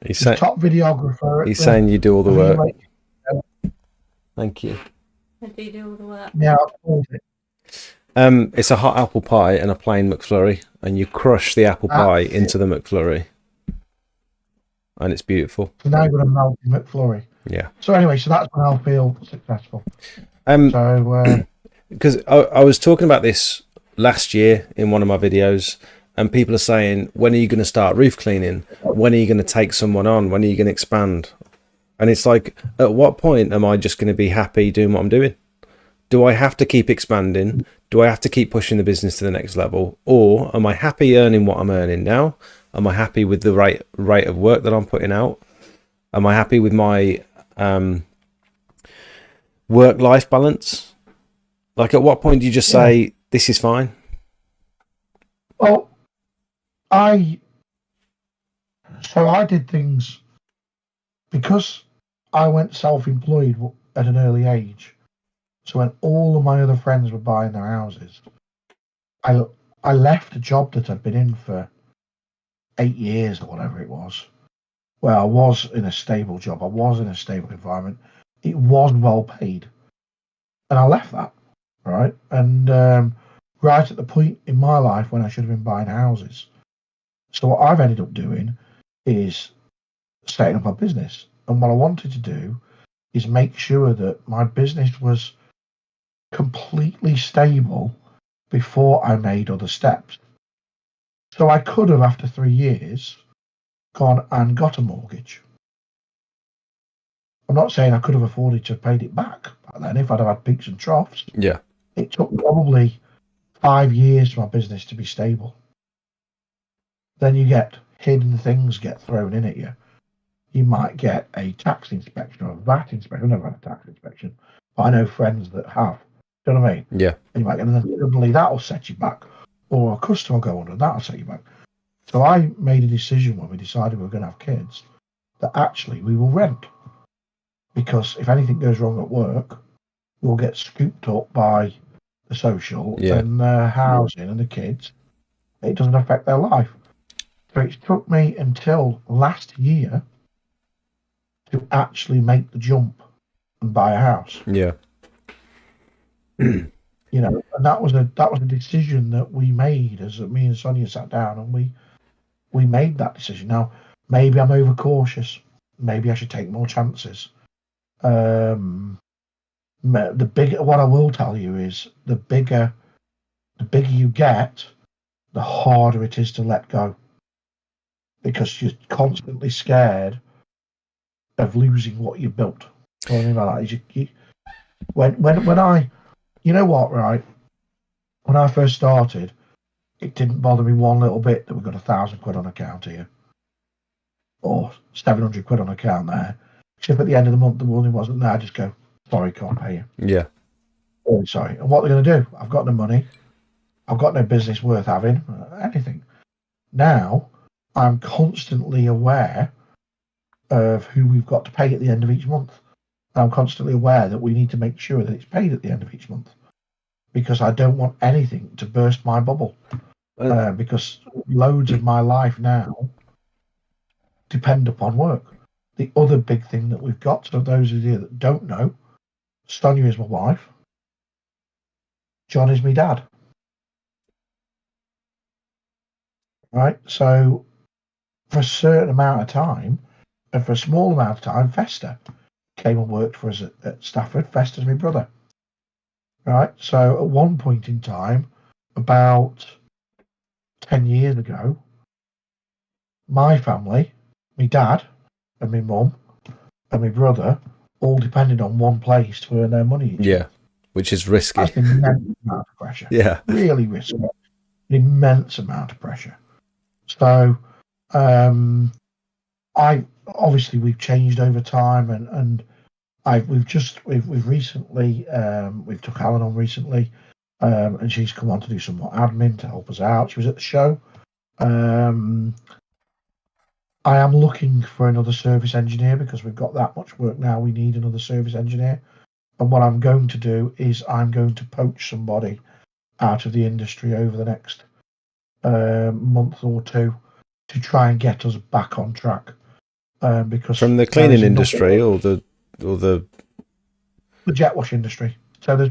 He's She's top videographer. he's saying you do all the work. relay- Thank you. I do all the work. Yeah, I've pulled it. It's a hot apple pie and a plain McFlurry, and you crush the apple pie into the McFlurry, and it's beautiful. So now you're going to melt the McFlurry. Yeah. So anyway, so that's when I'll feel successful. So because I was talking about this last year in one of my videos, and people are saying, when are you going to start roof cleaning? When are you going to take someone on? When are you going to expand? And it's like, at what point am I just going to be happy doing what I'm doing? Do I have to keep expanding? Do I have to keep pushing the business to the next level? Or am I happy earning what I'm earning now? Am I happy with the rate of work that I'm putting out? Am I happy with my work-life balance? Like, at what point do you just say, this is fine? Well, I did things because I went self-employed at an early age. So when all of my other friends were buying their houses, I left a job that I'd been in for 8 years or whatever it was. Well, I was in a stable job. I was in a stable environment. It was well paid. And I left that, right? And right at the point in my life when I should have been buying houses. So what I've ended up doing is setting up my business. And what I wanted to do is make sure that my business was completely stable before I made other steps. So I could have, after 3 years, gone and got a mortgage. I'm not saying I could have afforded to have paid it back then if I'd have had peaks and troughs. Yeah. It took probably 5 years for my business to be stable. Then you get hidden things get thrown in at you. You might get a tax inspection or a VAT inspection. I've never had a tax inspection, but I know friends that have. Do you know what I mean? Yeah. And you might get, and then suddenly that'll set you back, or a customer will go under, that'll set you back. So I made a decision when we decided we were going to have kids that actually we will rent, because if anything goes wrong at work, we'll get scooped up by the social and housing and the kids. It doesn't affect their life. So it took me until last year to actually make the jump and buy a house. Yeah. You know, and that was a decision that we made as me and Sonia sat down and we made that decision. Now, maybe I'm overcautious. Maybe I should take more chances. What I will tell you is the bigger you get, the harder it is to let go, because you're constantly scared of losing what you built. What I mean by that is when I, you know what, right? When I first started, it didn't bother me one little bit that we got 1,000 quid on account here, or 700 quid on account there. Except at the end of the month, the money wasn't there. I just go, sorry, can't pay you. Yeah. Oh, sorry. And what they're going to do? I've got no money. I've got no business worth having. Anything. Now, I'm constantly aware of who we've got to pay at the end of each month. I'm constantly aware that we need to make sure that it's paid at the end of each month, because I don't want anything to burst my bubble. Because loads of my life now depend upon work. The other big thing that we've got, so those of you that don't know, Sonia is my wife. John is my dad. Right? So for a certain amount of time, and for a small amount of time, Fester came and worked for us at Stafford. Fester's my brother. Right? So at one point in time, about 10 years ago, my family, my dad and my mum and my brother all depended on one place to earn their money. Yeah, which is risky. That's an immense amount of pressure. Yeah. Really risky. An immense amount of pressure. So we've changed over time, and we've recently we've took Alan on recently, and she's come on to do some more admin to help us out. She was at the show. I am looking for another service engineer because we've got that much work now. We need another service engineer. And what I'm going to do is I'm going to poach somebody out of the industry over the next month or two to try and get us back on track. Because From the cleaning industry or the jet wash industry. So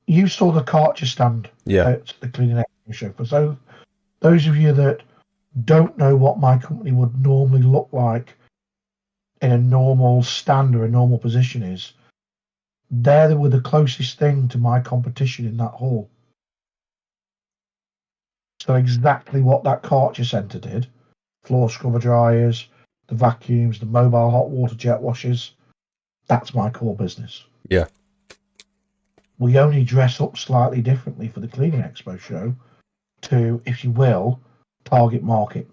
you saw the Karcher stand at the Cleaning Expo show. For those of you that don't know what my company would normally look like in a normal stand or a normal position is, they were the closest thing to my competition in that hall. So exactly what that Karcher centre did, floor scrubber dryers, the vacuums, the mobile hot water jet washers, that's my core business. Yeah. We only dress up slightly differently for the Cleaning Expo show to, if you will, target market.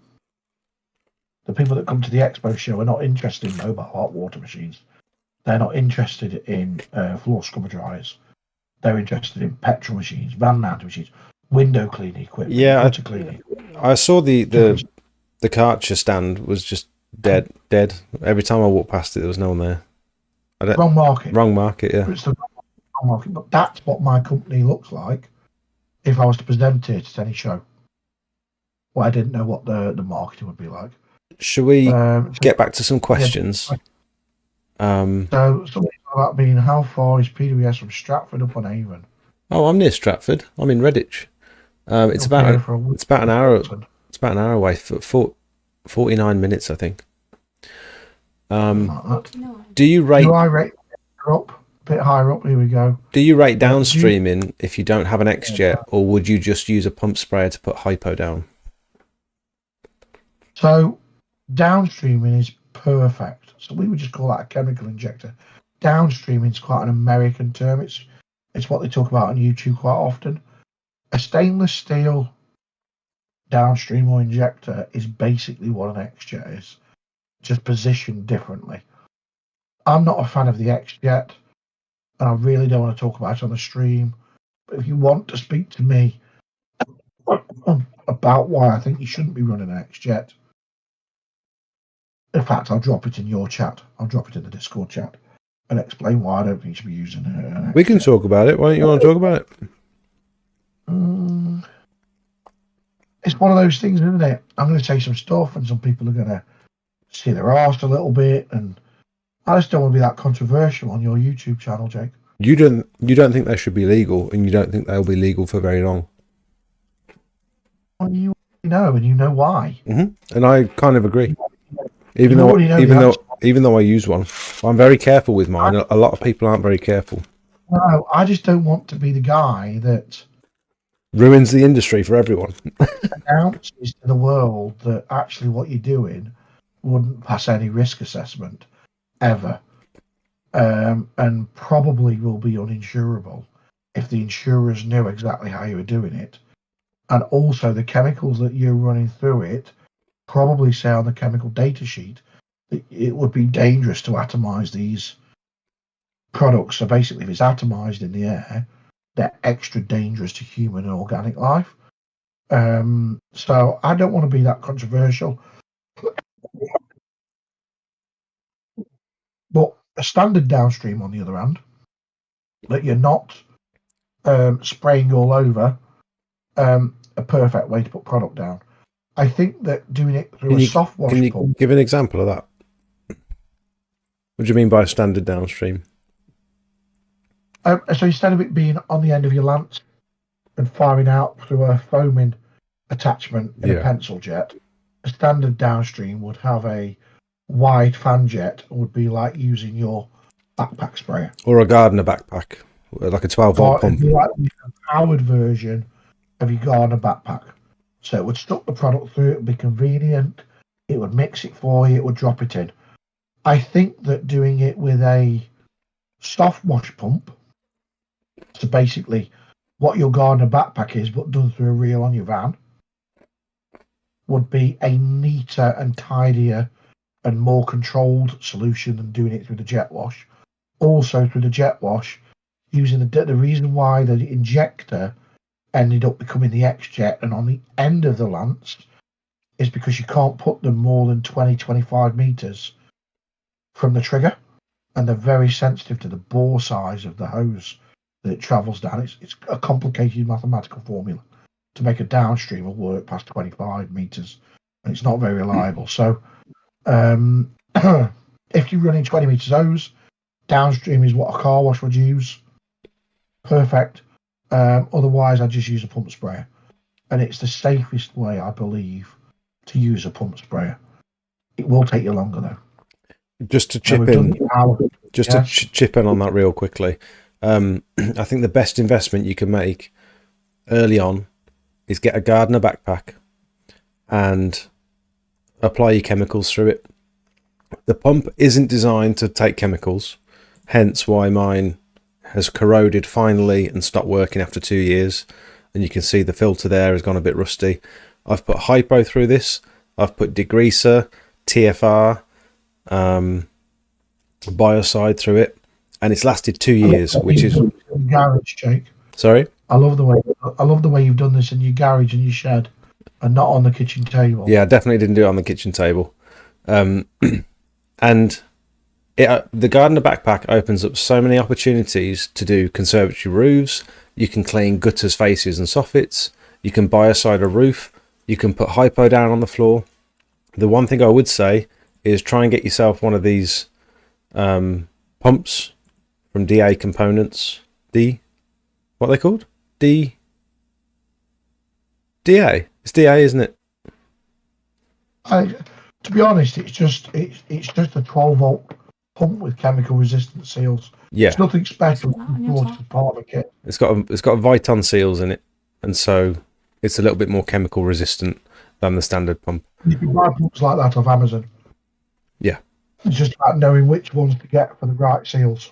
The people that come to the Expo show are not interested in mobile hot water machines. They're not interested in floor scrubber dryers. They're interested in petrol machines, van mounted machines, window cleaning equipment, gutter cleaning. I saw the Karcher stand was just dead. Every time I walked past it, there was no one there. Wrong market. Wrong market, yeah. It's the wrong market, but that's what my company looks like if I was to present it at any show. Well, I didn't know what the marketing would be like. Should we get back to some questions? Yeah. So something about being, how far is PWS from Stratford up on Avon? Oh, I'm near Stratford. I'm in Redditch. It's about an hour. It's about an hour away for 49 minutes, I think. Do you rate? Do I rate up a bit higher up? Here we go. Do you rate downstreaming if you don't have an X-Jet, or would you just use a pump sprayer to put hypo down? So downstreaming is perfect. So we would just call that a chemical injector. Downstreaming is quite an American term. It's what they talk about on YouTube quite often. A stainless steel downstream or injector is basically what an X-Jet is, just positioned differently. I'm not a fan of the X-Jet, and I really don't want to talk about it on the stream. But if you want to speak to me about why I think you shouldn't be running an X-Jet, in fact, I'll drop it in your chat. I'll drop it in the Discord chat and explain why I don't think you should be using an X-Jet. We can talk about it. Why don't you want to talk about it? It's one of those things, isn't it? I'm going to say some stuff, and some people are going to see their arse a little bit, and I just don't want to be that controversial on your YouTube channel, Jake. You don't think they should be legal, and you don't think they'll be legal for very long. Well, you know, and you know why. Mm-hmm. And I kind of agree. Even though I use one, I'm very careful with mine. A lot of people aren't very careful. No, I just don't want to be the guy that ruins the industry for everyone. Announces to the world that actually what you're doing wouldn't pass any risk assessment ever, and probably will be uninsurable if the insurers knew exactly how you were doing it, and also the chemicals that you're running through it probably say on the chemical data sheet that it would be dangerous to atomize these products. So basically, if it's atomized in the air, they're extra dangerous to human and organic life. So I don't want to be that controversial. But a standard downstream, on the other hand, that you're not spraying all over, a perfect way to put product down. I think that doing it through a soft wash pump. Can you give an example of that? What do you mean by a standard downstream? So instead of it being on the end of your lance and firing out through a foaming attachment in a pencil jet, a standard downstream would have a wide fan jet, would be like using your backpack sprayer. Or a gardener backpack, like a 12-volt pump. It'd be like a powered version of your gardener backpack. So it would stuff the product through, it would be convenient, it would mix it for you, it would drop it in. I think that doing it with a soft wash pump, so basically what your gardener backpack is, but done through a reel on your van, would be a neater and tidier and more controlled solution than doing it through the jet wash. Also through the jet wash, using the reason why the injector ended up becoming the X-Jet and on the end of the lance is because you can't put them more than 20-25 meters from the trigger. and they're very sensitive to the bore size of the hose that it travels down. It's a complicated mathematical formula to make a downstream will work past 25 meters, and it's not very reliable. So if you're running 20 meters hose, downstream is what a car wash would use. Perfect. Otherwise, I just use a pump sprayer, and it's the safest way, I believe, to use a pump sprayer. It will take you longer though. Just to chip in on that real quickly. I think the best investment you can make early on is get a gardener backpack and apply your chemicals through it. The pump isn't designed to take chemicals, hence why mine has corroded finally and stopped working after 2 years. And you can see the filter there has gone a bit rusty. I've put hypo through this. I've put degreaser, TFR, biocide through it, and it's lasted 2 years, which is garage, Jake. Sorry, I love the way you've done this in your garage and your shed, and not on the kitchen table. Yeah, I definitely didn't do it on the kitchen table. And the gardener backpack opens up so many opportunities to do conservatory roofs. You can clean gutters, faces, and soffits. You can biocide a roof. You can put hypo down on the floor. The one thing I would say is try and get yourself one of these pumps from DA Components. What are they called? DA. It's DA, isn't it? To be honest, it's just a 12-volt pump with chemical resistant seals. Yeah, it's nothing special. It's part of the kit. It's got Viton seals in it, and so it's a little bit more chemical resistant than the standard pump. You can buy pumps like that off Amazon. Yeah, it's just about knowing which ones to get for the right seals.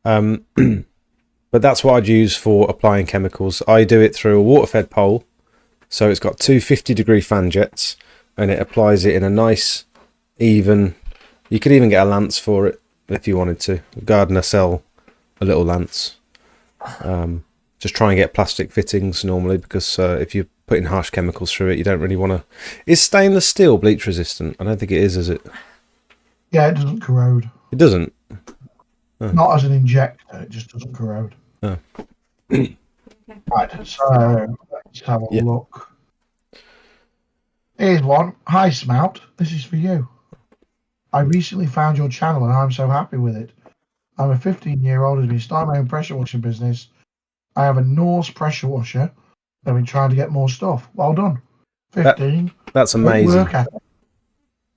But that's what I'd use for applying chemicals. I do it through a water-fed pole, so it's got two 50-degree fan jets, and it applies it in a nice, even. You could even get a lance for it if you wanted to. Gardener sell a little lance. Just try and get plastic fittings normally, because if you're putting harsh chemicals through it, you don't really want to. Is stainless steel bleach resistant? I don't think it is it? Yeah, it doesn't corrode. It doesn't? Oh. Not as an injector, it just doesn't corrode. Oh. Right, so let's have a look. Here's one. Hi, Smout. This is for you. I recently found your channel and I'm so happy with it. I'm a 15-year-old who's been starting my own pressure washing business. I have a Norse pressure washer. I've been trying to get more stuff. Well done. 15. That's amazing.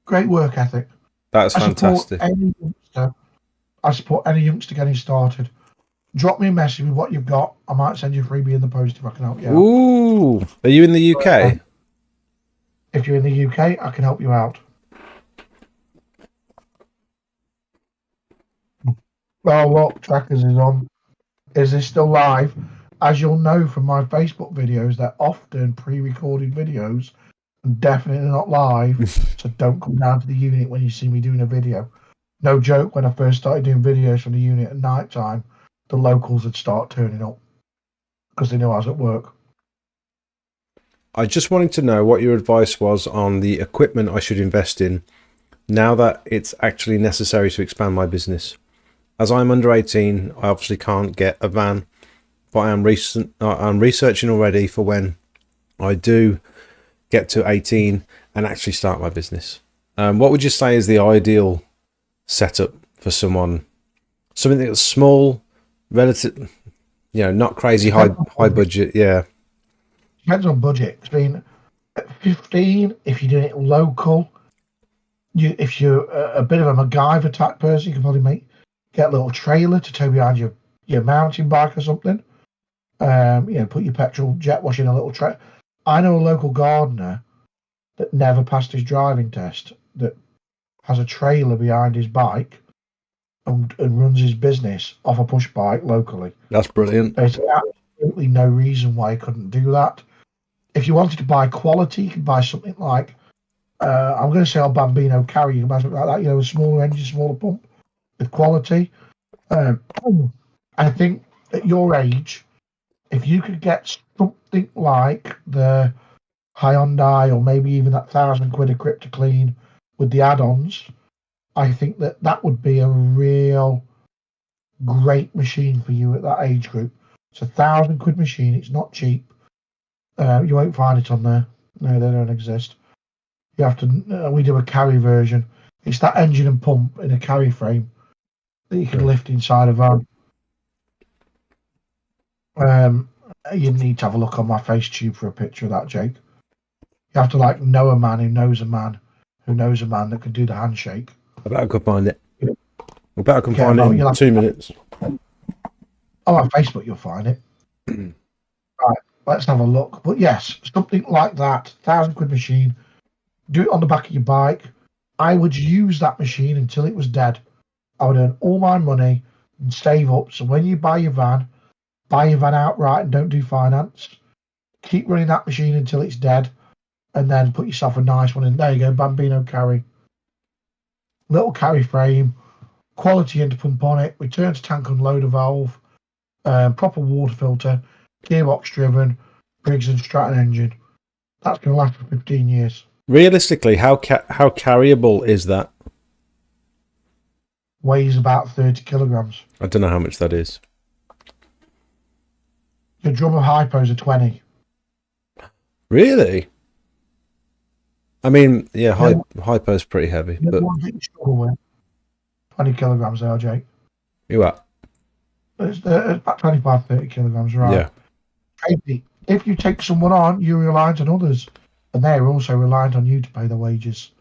Great work ethic. That's fantastic. I support any youngster getting started. Drop me a message with what you've got. I might send you a freebie in the post if I can help you out. Ooh. Are you in the UK? If you're in the UK, I can help you out. Oh, look, Trackers is on. Is this still live? As you'll know from my Facebook videos, they're often pre-recorded videos and definitely not live. So don't come down to the unit when you see me doing a video. No joke, when I first started doing videos from the unit at night time, the locals would start turning up because they knew I was at work. I just wanted to know what your advice was on the equipment I should invest in now that it's actually necessary to expand my business. As I'm under 18, I obviously can't get a van, but I'm researching already for when I do get to 18 and actually start my business. What would you say is the ideal setup for someone? Something that's small, relative, not crazy high budget. Yeah. Depends on budget. I mean, at 15, if you're doing it local, if you're a bit of a MacGyver type person, you can probably get a little trailer to tow behind your mountain bike or something. Put your petrol jet wash in a little trailer. I know a local gardener that never passed his driving test that has a trailer behind his bike and runs his business off a push bike locally. That's brilliant. There's absolutely no reason why he couldn't do that. If you wanted to buy quality, you could buy something like, I'm going to say a Bambino carry. You can buy something like that, a smaller engine, smaller pump with quality. I think at your age, if you could get something like the Hyundai or maybe even that £1,000 equipped to clean with the add-ons, I think that would be a real great machine for you at that age group. It's £1,000 machine. It's not cheap. You won't find it on there. No, they don't exist. You have to. We do a carry version. It's that engine and pump in a carry frame that you can lift inside a van. You need to have a look on my face tube for a picture of that, Jake. You have to like know a man who knows a man who knows a man that can do the handshake. I bet I could find it. I bet I can Yeah, find well, it you'll in have 2 minutes. Oh, on Facebook you'll find it. Right, let's have a look. But yes, something like that, £1,000 machine. Do it on the back of your bike. I would use that machine until it was dead. I would earn all my money and save up. So when you buy your van outright and don't do finance. Keep running that machine until it's dead, and then put yourself a nice one in. There you go, Bambino carry. Little carry frame, quality interpump on it, return to tank unloader valve, proper water filter, gearbox driven, Briggs and Stratton engine. That's going to last for 15 years. Realistically, how carryable is that? Weighs about 30 kilograms. I don't know how much that is. Your drum of hypos are 20. Really? I mean, yeah, hypo's pretty heavy, The but ones that you struggle with. 20 kilograms there, Jake. you what? It's about 25, 30 kilograms, right? Yeah. Maybe. If you take someone on, you're reliant on others, and they're also reliant on you to pay the wages.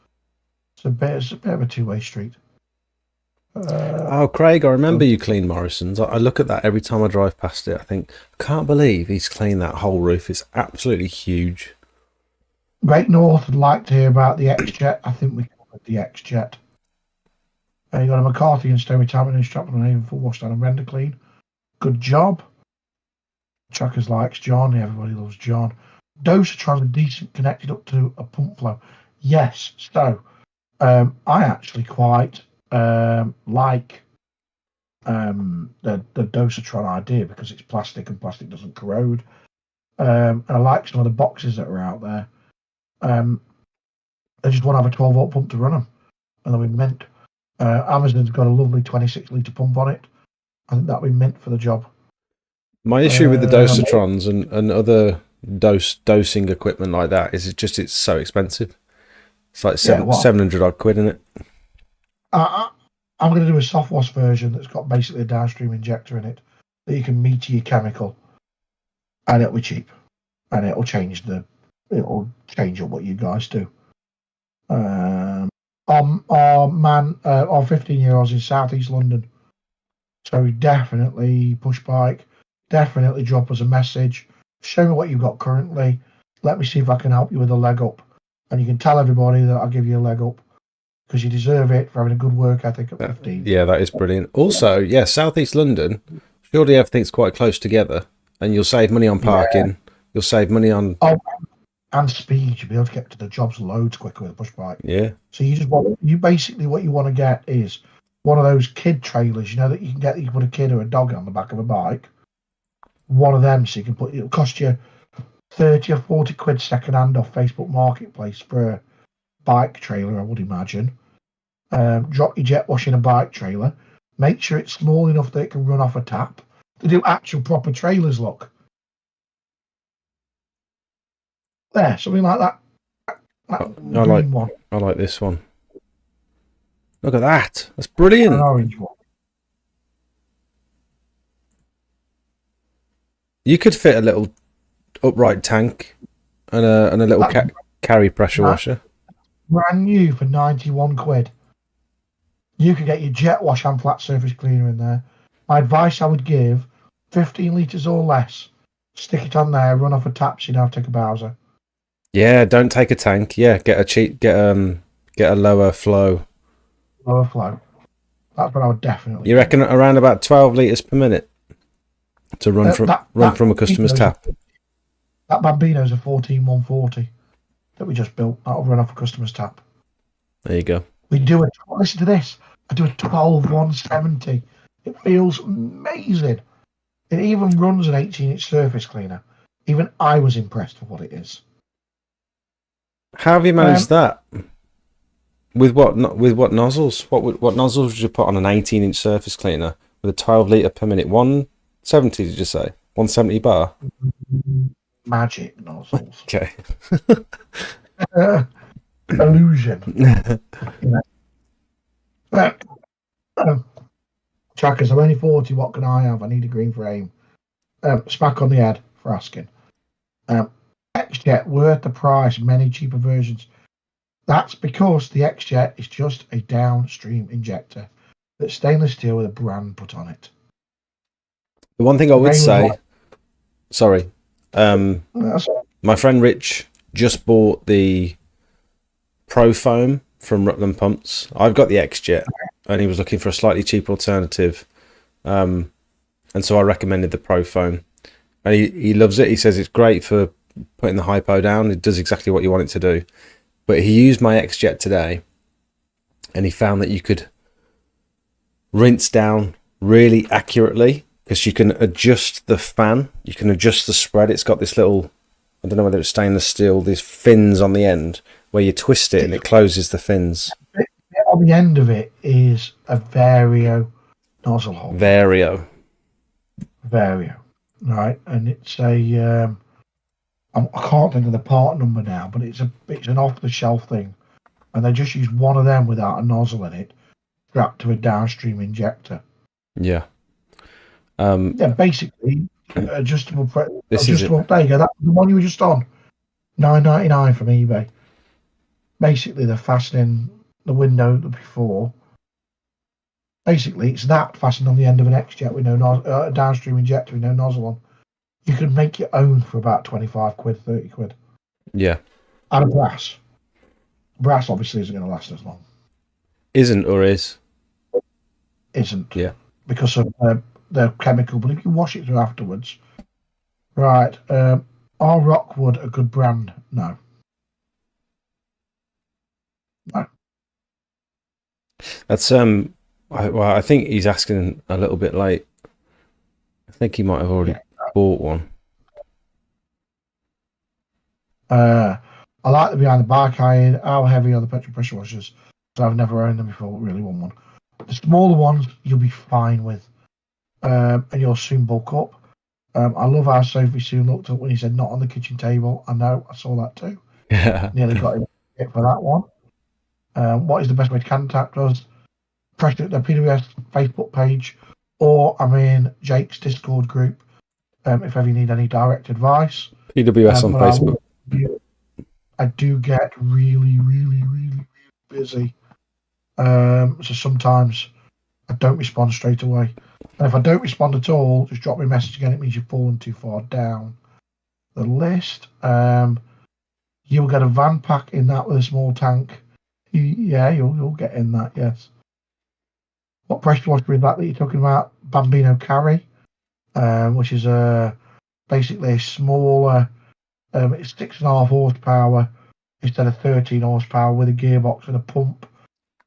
It's a bit of a two-way street. Oh, Craig, I remember you clean Morrison's. I look at that every time I drive past it. I think, I can't believe he's cleaned that whole roof. It's absolutely huge. Great North would like to hear about the X-Jet. I think we covered the X-Jet. You got a McCarthy and Stowe Retirement and Stratford on Avon for wash down and render clean. Good job. Chuckers likes John. Everybody loves John. Dosatron are decent connected up to a pump flow. Yes. So I actually quite like the Dosatron idea because it's plastic and plastic doesn't corrode. And I like some of the boxes that are out there. They just want to have a 12-volt pump to run them, and they'll be mint. Amazon's got a lovely 26-litre pump on it. I think that'll be mint for the job. My issue with the Dosatrons and other dosing equipment like that is it's so expensive. It's like 700 odd quid in it. I'm going to do a soft wash version that's got basically a downstream injector in it that you can meter your chemical, and it'll be cheap, and it'll change up what you guys do. Our 15-year-old's in Southeast London, so definitely push bike, definitely drop us a message, show me what you've got currently, let me see if I can help you with a leg up, and you can tell everybody that I'll give you a leg up because you deserve it for having a good work ethic at 15. Yeah, that is brilliant. Also, yeah, Southeast London, surely everything's quite close together, and you'll save money on parking, you'll save money on... and speed. You'll be able to get to the jobs loads quicker with a push bike. Yeah. So you basically what you want to get is one of those kid trailers, you know, that you can put a kid or a dog on the back of a bike. One of them, so you can it'll cost you 30 or 40 quid second hand off Facebook Marketplace for a bike trailer, I would imagine. Drop your jet wash in a bike trailer. Make sure it's small enough that it can run off a tap. They do actual proper trailers, look. There, something like that. I like this one. Look at that. That's brilliant. An orange one. You could fit a little upright tank and a little carry pressure washer. Brand new for 91 quid. You could get your jet wash and flat surface cleaner in there. My advice I would give, 15 litres or less. Stick it on there, run off a tap so you don't have to take a Bowser. Yeah, don't take a tank. Yeah, get a lower flow. Lower flow. That's what I would definitely You reckon around about 12 litres per minute to run from a customer's tap? That Bambino's a 14140 that we just built. That'll run off a customer's tap. There you go. Listen to this. I do a 12170. It feels amazing. It even runs an 18-inch surface cleaner. Even I was impressed with what it is. How have you managed that? With what nozzles? What nozzles would you put on an 18-inch surface cleaner with a 12 litre per minute? 170, did you say? 170 bar? Magic nozzles. Okay. Illusion. You know. But, Trackers, I'm only 40. What can I have? I need a green frame. Smack on the head for asking. XJet worth the price. Many cheaper versions. That's because the XJet is just a downstream injector that's stainless steel with a brand put on it. The one thing I would Rain say, was sorry, That's my friend Rich just bought the Pro Foam from Rutland Pumps. I've got the XJet, and he was looking for a slightly cheaper alternative, and so I recommended the Pro Foam, and he loves it. He says it's great for putting the hypo down. It does exactly what you want it to do. But he used my XJet today, and he found that you could rinse down really accurately because you can adjust the fan, you can adjust the spread. It's got this little, I don't know whether it's stainless steel, these fins on the end where you twist it and it closes the fins. on the end of it is a Vario nozzle hole. Vario, right? And it's a I can't think of the part number now, but it's an off the shelf thing, and they just use one of them without a nozzle in it, strapped to a downstream injector. yeah. Yeah, basically adjustable. This is it. There you go. That's the one you were just on. $9.99 from eBay. Basically, they're fastening the window before. Basically, it's that fastened on the end of an XJet with no downstream injector with no nozzle on. You can make your own for about 25 quid, 30 quid. Yeah. And a brass. Brass obviously isn't going to last as long. Isn't or is? Isn't. Yeah. Because of the chemical, but if you wash it through afterwards. Right. Are Rockwood a good brand? No. No. That's I think he's asking a little bit late. I think he might have already bought one. I like the behind the bar kind. How heavy are the petrol pressure washers? So I've never owned them before. Really want one. The smaller ones you'll be fine with, and you'll soon bulk up. I love how Sophie soon looked up when he said not on the kitchen table. I know, I saw that too. Yeah. Nearly got him for that one. What is the best way to contact us? Pressure the PWS Facebook page, or I'm in Jake's Discord group. If ever you need any direct advice. PWS on Facebook. I do get really, really, really busy. So sometimes I don't respond straight away. And if I don't respond at all, just drop me a message again. It means you've fallen too far down the list. You'll get a van pack in that with a small tank. Yeah, you'll get in that, yes. What pressure washer is that you're talking about? Bambino Carry, which is basically a smaller, it's 6.5 horsepower instead of 13 horsepower with a gearbox and a pump,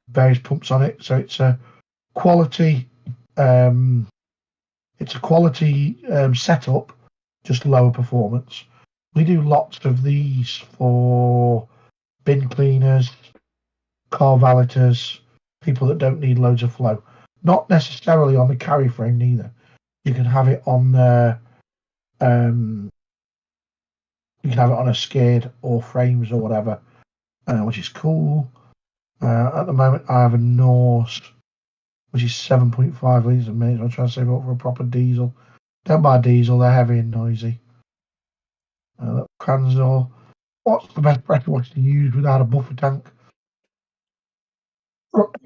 various pumps on it. So it's a quality, setup, just lower performance. We do lots of these for bin cleaners, car valeters, people that don't need loads of flow. Not necessarily on the carry frame neither. You can have it on the you can have it on a skid or frames or whatever, which is cool. At the moment I have a Norse, which is 7.5 litres a minute. I'm trying to save up for a proper diesel. Don't buy diesel, they're heavy and noisy. Kranzor. What's the best pressure washer to use without a buffer tank?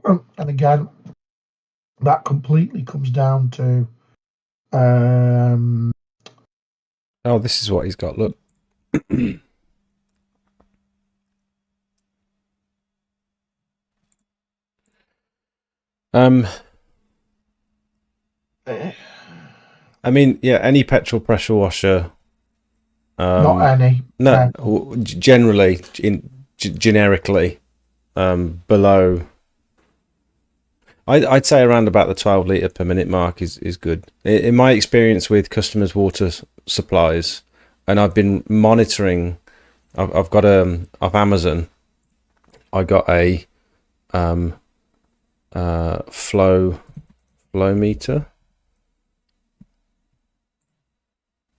And again, that completely comes down to Oh, this is what he's got. Look. I mean, yeah, any petrol pressure washer. not any. No, generally, generically, below. I'd say around about the 12 litre per minute mark is good. In my experience with customers' water supplies, and I've been monitoring. I've got off Amazon. I got a flow meter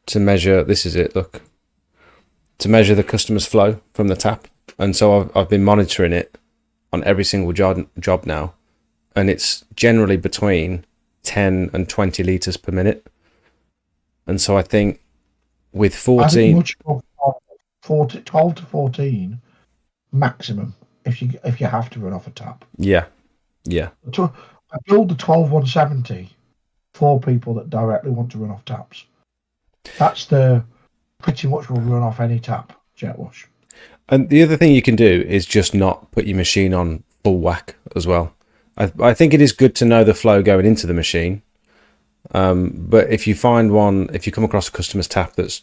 to measure. This is it. Look, to measure the customer's flow from the tap, and so I've been monitoring it on every single job now, and it's generally between 10 and 20 litres per minute. And so I think with 14, much more 12 to 14 maximum if you have to run off a tap. yeah. I build the 12170 for people that directly want to run off taps. That's pretty much will run off any tap, jet wash. And the other thing you can do is just not put your machine on full whack as well. I think it is good to know the flow going into the machine. But if you come across a customer's tap that's,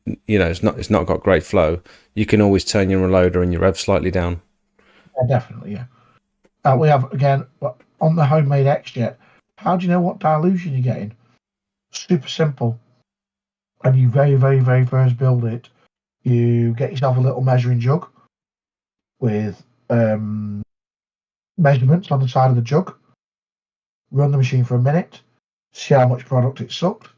it's not got great flow, you can always turn your reloader and your rev slightly down. Yeah, definitely, yeah. We have, again, on the homemade X-Jet, how do you know what dilution you're getting? Super simple. When you very, very, very first build it, you get yourself a little measuring jug with measurements on the side of the jug. Run the machine for a minute, see how much product it sucked,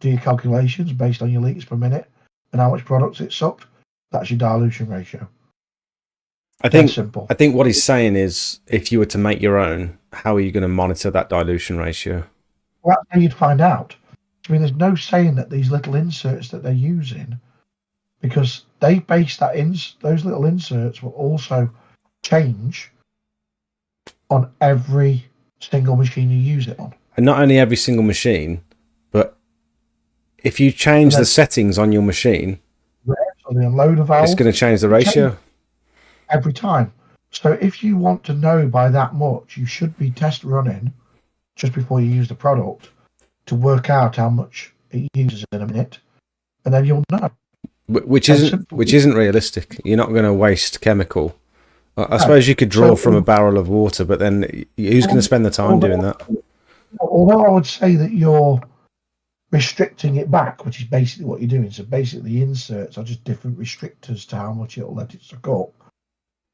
do your calculations based on your litres per minute and how much product it sucked. That's your dilution ratio. I think what he's saying is, if you were to make your own, how are you going to monitor that dilution ratio? Well, that's how you'd find out. I mean, there's no saying that these little inserts that they're using, because they base those little inserts will also change on every single machine you use it on. And not only every single machine, but if you change the settings on your machine, so the unloader valve, it's going to change the ratio every time. So if you want to know by that much, you should be test running just before you use the product to work out how much it uses in a minute, and then you'll know. Which isn't realistic. You're not going to waste chemical. I suppose you could draw from a barrel of water, but then who's going to spend the time doing that? Although I would say that you're restricting it back, which is basically what you're doing. So basically, the inserts are just different restrictors to how much it'll let it suck up.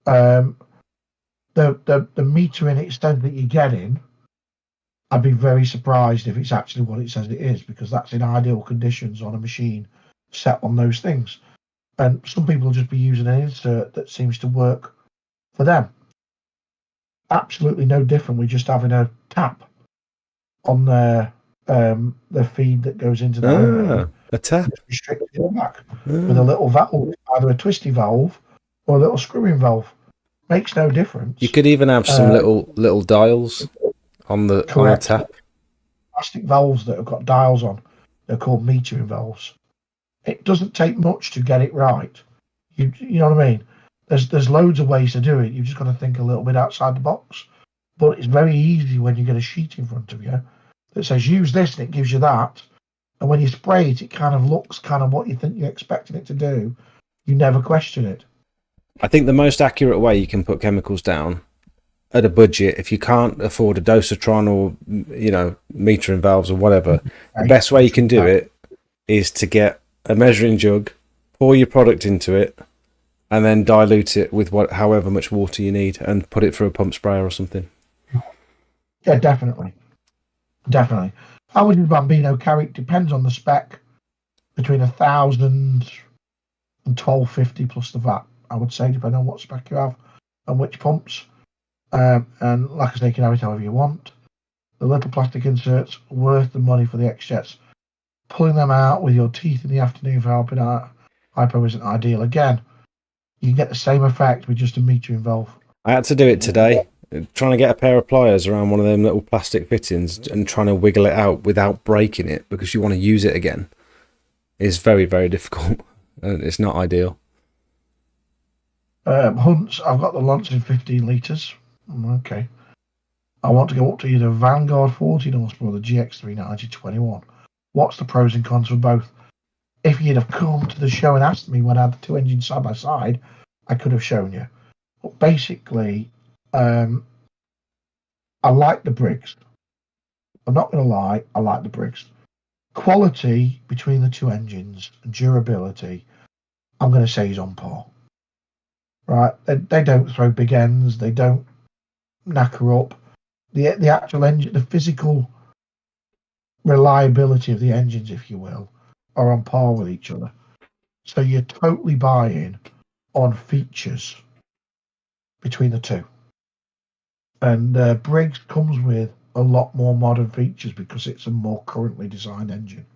The metering extent that you're getting, I'd be very surprised if it's actually what it says it is, because that's in ideal conditions on a machine set on those things. And some people will just be using an insert that seems to work for them. Absolutely no different with just having a tap on the feed that goes into the a tap restricted it back with a little valve, either a twisty valve or a little screwing valve. Makes no difference. You could even have some little dials on the tap. Plastic valves that have got dials on. They're called metering valves. It doesn't take much to get it right. You know what I mean? There's loads of ways to do it. You've just got to think a little bit outside the box. But it's very easy when you get a sheet in front of you that says use this and it gives you that. And when you spray it, it kind of looks kind of what you think you're expecting it to do. You never question it. I think the most accurate way you can put chemicals down at a budget, if you can't afford a dosatron or metering valves or whatever, the best way you can do it is to get a measuring jug, pour your product into it, and then dilute it with however much water you need, and put it through a pump sprayer or something. Yeah, definitely. How would your Bambino carry? It depends on the spec. Between 1,000 and 1,250 plus the VAT, I would say, depending on what spec you have and which pumps. And like I say, you can have it however you want. The little plastic inserts, worth the money for the X-Jets. Pulling them out with your teeth in the afternoon for helping out hypo isn't ideal. Again, you can get the same effect with just a metering valve. I had to do it today, trying to get a pair of pliers around one of them little plastic fittings and trying to wiggle it out without breaking it, because you want to use it again, is very, very difficult. And it's not ideal. Hunts, I've got the Launch in 15 litres. Okay. I want to go up to either Vanguard 14 horsepower or the GX390 21. What's the pros and cons for both? If you'd have come to the show and asked me when I had the two engines side by side, I could have shown you. But basically, I like the Briggs. I'm not going to lie, I like the Briggs. Quality between the two engines and durability, I'm going to say is on par. right? They don't throw big ends. They don't knacker up. The actual engine, the physical reliability of the engines, if you will, are on par with each other. So you're totally buying on features between the two. And Briggs comes with a lot more modern features because it's a more currently designed engine.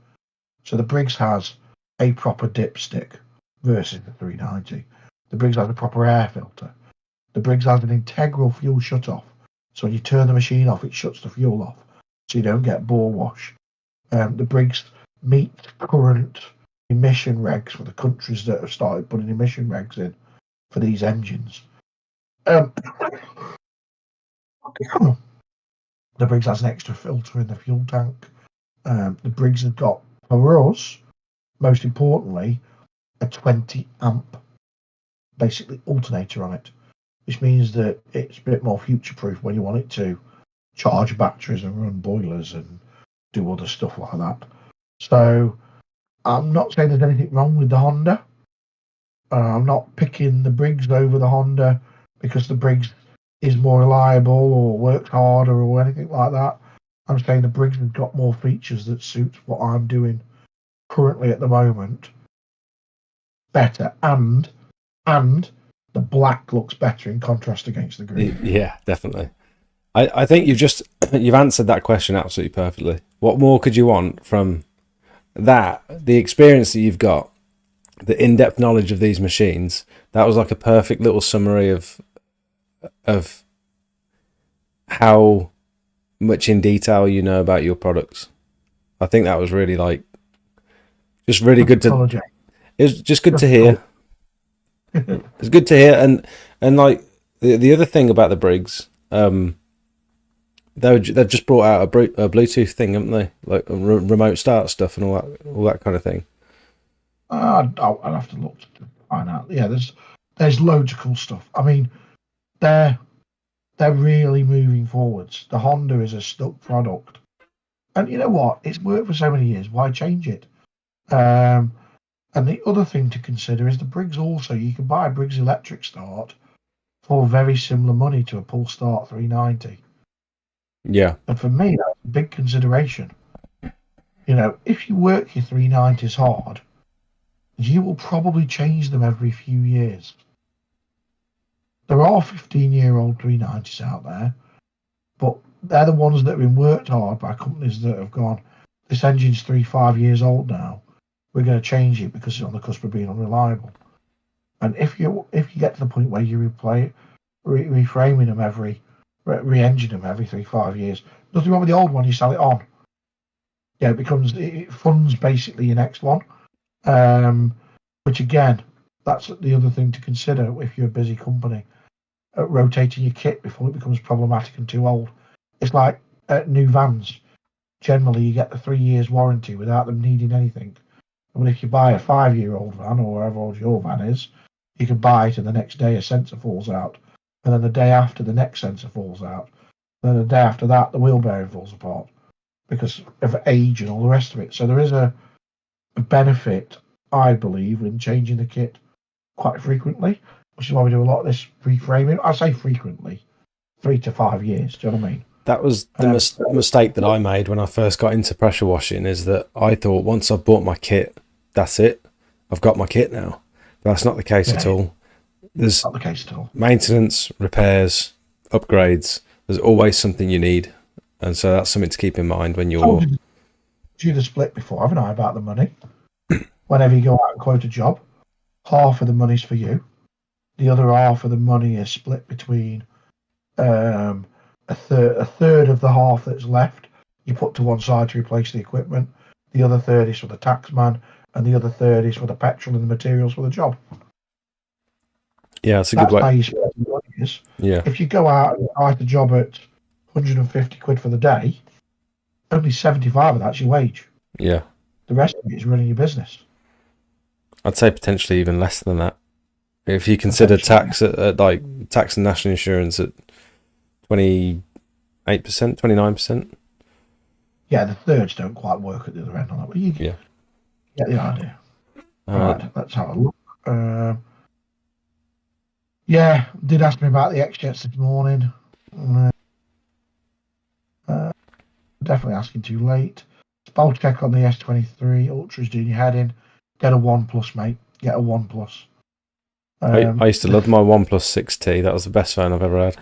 So the Briggs has a proper dipstick versus the 390. The Briggs has a proper air filter. The Briggs has an integral fuel shut-off. So when you turn the machine off, it shuts the fuel off, so you don't get bore wash. The Briggs meet current emission regs for the countries that have started putting emission regs in for these engines. The Briggs has an extra filter in the fuel tank. The Briggs have got, for us, most importantly, a 20 amp basically alternator on it, which means that it's a bit more future proof when you want it to charge batteries and run boilers and do other stuff like that. So I'm not saying there's anything wrong with the Honda. I'm not picking the Briggs over the Honda because the Briggs is more reliable or works harder or anything like that. I'm saying the Briggs has got more features that suit what I'm doing currently at the moment better, and the black looks better in contrast against the green. Yeah, definitely. I think you've answered that question absolutely perfectly. What more could you want from that? The experience that you've got, the in-depth knowledge of these machines, that was like a perfect little summary of how much in detail you know about your products. I think that was really just really good to. It was just good to hear. It's good to hear, and like the other thing about the Briggs, they've just brought out a Bluetooth thing, haven't they? Like remote start stuff and all that kind of thing. I'll have to look to find out. Yeah, there's loads of cool stuff. I mean, they're really moving forwards. The Honda is a stuck product, and you know what? It's worked for so many years. Why change it? And the other thing to consider is the Briggs also. You can buy a Briggs electric start for very similar money to a pull start 390. Yeah. And for me, that's a big consideration. You know, if you work your 390s hard, you will probably change them every few years. There are 15-year-old 390s out there, but they're the ones that have been worked hard by companies that have gone, this engine's 3-5 years old now. We're going to change it because it's on the cusp of being unreliable. And if you get to the point where you reframing them re-engine them every 3-5 years, nothing wrong with the old one. You sell it on. Yeah, it funds basically your next one. Which again, that's the other thing to consider if you're a busy company. Rotating your kit before it becomes problematic and too old. It's like new vans. Generally, you get the 3 years warranty without them needing anything. But if you buy a 5-year-old van or whatever old your van is, you can buy it and the next day a sensor falls out. And then the day after, the next sensor falls out. And then the day after that, the wheel bearing falls apart because of age and all the rest of it. So there is a benefit, I believe, in changing the kit quite frequently, which is why we do a lot of this reframing. I say frequently, 3 to 5 years. Do you know what I mean? That was the mistake that I made when I first got into pressure washing, is that I thought once I bought my kit, that's it. I've got my kit now. But that's not the case at all. There's not the case at all. Maintenance, repairs, upgrades. There's always something you need. And so that's something to keep in mind when you're... You the split before, haven't I, about the money? Whenever you go out and quote a job, half of the money's for you. The other half of the money is split between a third of the half that's left you put to one side to replace the equipment. The other third is for the tax man, and the other third is for the petrol and the materials for the job. Yeah, that's a good way. That's how you split the money is. Yeah. If you go out and price the job at 150 quid for the day, only 75 of that's your wage. Yeah. The rest of it is running your business. I'd say potentially even less than that. If you consider tax at like tax and national insurance at 28%, 29%. Yeah, the thirds don't quite work at the other end on that, but you get the idea. Right, let's have a look. Yeah, did ask me about the X-Jets this morning. Definitely asking too late. Spell check on the S23 Ultra's doing your head in. Get a 1 plus, mate. Get a 1 plus. I used to love my OnePlus 6T. That was the best phone I've ever had.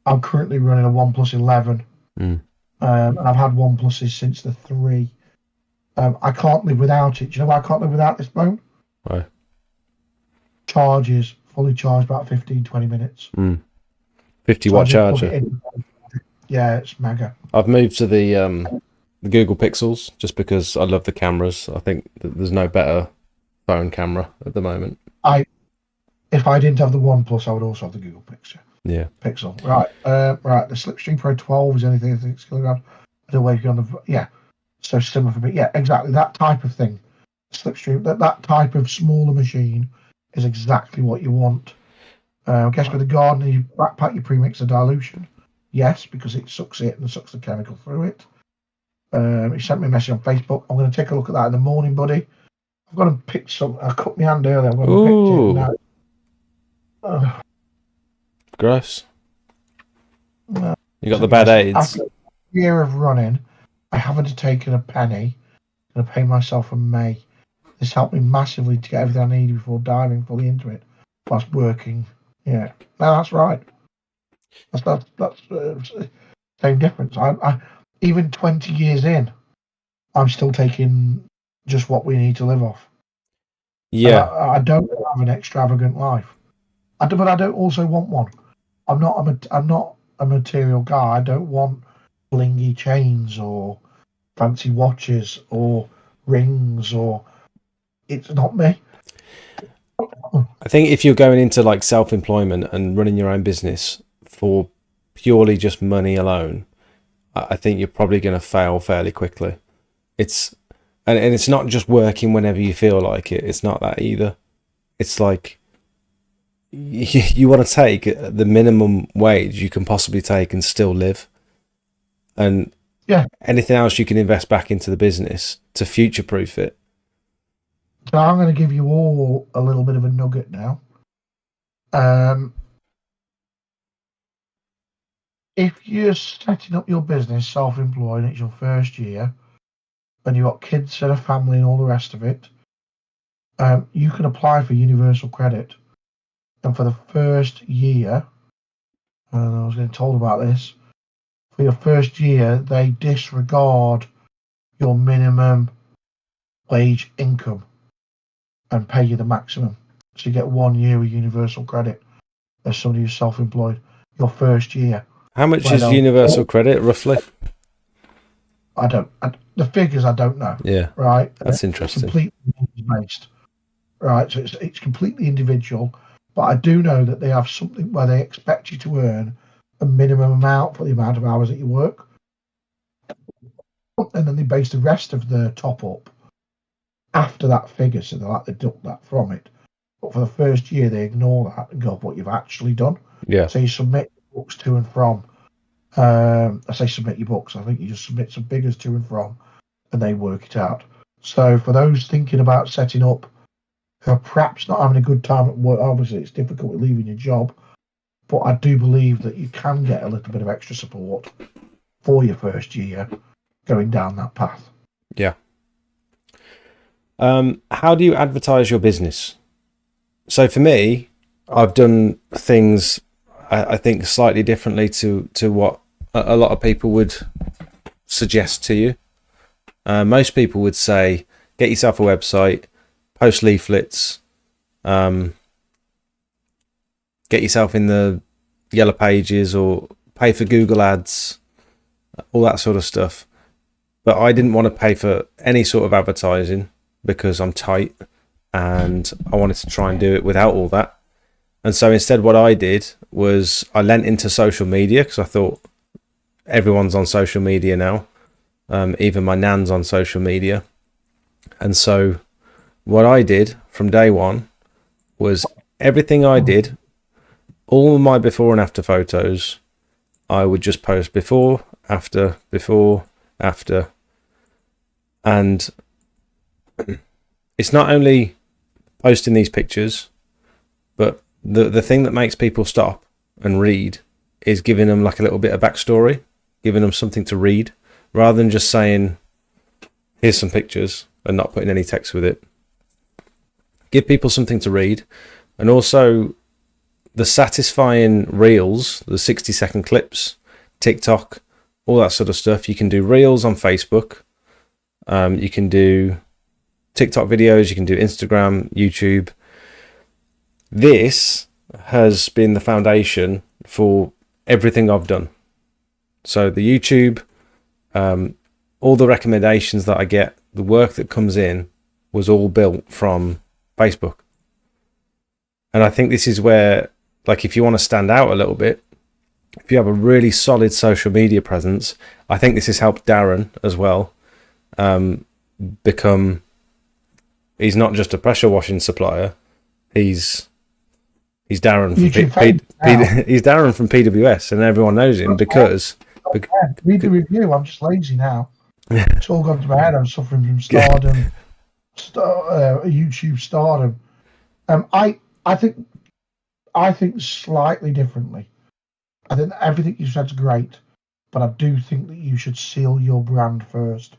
I'm currently running a 1 plus 11. Mm. And I've had 1 pluses since the 3. I can't live without it. Do you know why I can't live without this phone? Why? Charges, fully charged about 15-20 minutes. 50-watt So I just plug charger. it in. Yeah, it's mega. I've moved to the Google Pixels just because I love the cameras. I think that there's no better phone camera at the moment. If I didn't have the 1 plus, I would also have the Google Pixel. Yeah. Pixel. Right. Right. The Slipstream Pro 12 is anything 6 kilograms. The way on the So similar for me. Yeah, exactly. That type of thing. Slipstream. That type of smaller machine is exactly what you want. I guess with the gardener, you backpack your premix a dilution. Yes, because it sucks it and sucks the chemical through it. He sent me a message on Facebook. I'm going to take a look at that in the morning, buddy. I've got to pick some. I cut my hand earlier. I've got to pick it now. Gross. You got the bad aids. After a year of running, I haven't taken a penny. I'm going to pay myself in May. This helped me massively to get everything I needed before diving fully into it whilst working. Yeah, no, that's right. That's same difference. I even 20 years in, I'm still taking just what we need to live off. Yeah. I don't have an extravagant life. But I don't also want one. I'm not a material guy. I don't want blingy chains or fancy watches or rings or. It's not me. I think if you're going into like self-employment and running your own business for purely just money alone, I think you're probably going to fail fairly quickly. And it's not just working whenever you feel like it. It's not that either. It's like you want to take the minimum wage you can possibly take and still live. And anything else you can invest back into the business to future-proof it. So I'm going to give you all a little bit of a nugget now. If you're setting up your business self-employed and it's your first year and you've got kids and a family and all the rest of it, you can apply for universal credit. And for the first year, and I was getting told about this, for your first year, they disregard your minimum wage income and pay you the maximum. So you get 1 year of universal credit as somebody who's self-employed, your first year. How much is universal credit, roughly? The figures I don't know. Yeah. Right? That's interesting. It's completely based. Right? So it's completely individual. But I do know that they have something where they expect you to earn a minimum amount for the amount of hours that you work. And then they base the rest of the top up after that figure. So they deduct that from it. But for the first year, they ignore that and go what you've actually done. Yeah. So you submit books to and from. I say submit your books. I think you just submit some figures to and from, and they work it out. So for those thinking about setting up, who are perhaps not having a good time at work, obviously it's difficult with leaving your job, but I do believe that you can get a little bit of extra support for your first year going down that path. Yeah. How do you advertise your business? So for me, I've done things I think slightly differently to what a lot of people would suggest to you. Most people would say, get yourself a website, post leaflets, get yourself in the yellow pages or pay for Google ads, all that sort of stuff. But I didn't want to pay for any sort of advertising because I'm tight and I wanted to try and do it without all that. And so instead what I did was I lent into social media because I thought everyone's on social media now. Even my nan's on social media. And so what I did from day one was everything I did, all of my before and after photos, I would just post before, after. And it's not only posting these pictures, but the thing that makes people stop and read is giving them like a little bit of backstory, giving them something to read, rather than just saying, here's some pictures and not putting any text with it. Give people something to read. And also the satisfying reels, the 60-second clips, TikTok, all that sort of stuff. You can do reels on Facebook. You can do TikTok videos. You can do Instagram, YouTube. This has been the foundation for everything I've done. So the YouTube, all the recommendations that I get, the work that comes in was all built from Facebook. And I think this is where, like, if you want to stand out a little bit, if you have a really solid social media presence, I think this has helped Darren as well become, he's not just a pressure washing supplier, he's Darren from he's Darren from PWS, and everyone knows him because read the review. I'm just lazy now. It's all gone to my head. I'm suffering from stardom, YouTube stardom. I think slightly differently. I think everything you said's great, but I do think that you should seal your brand first,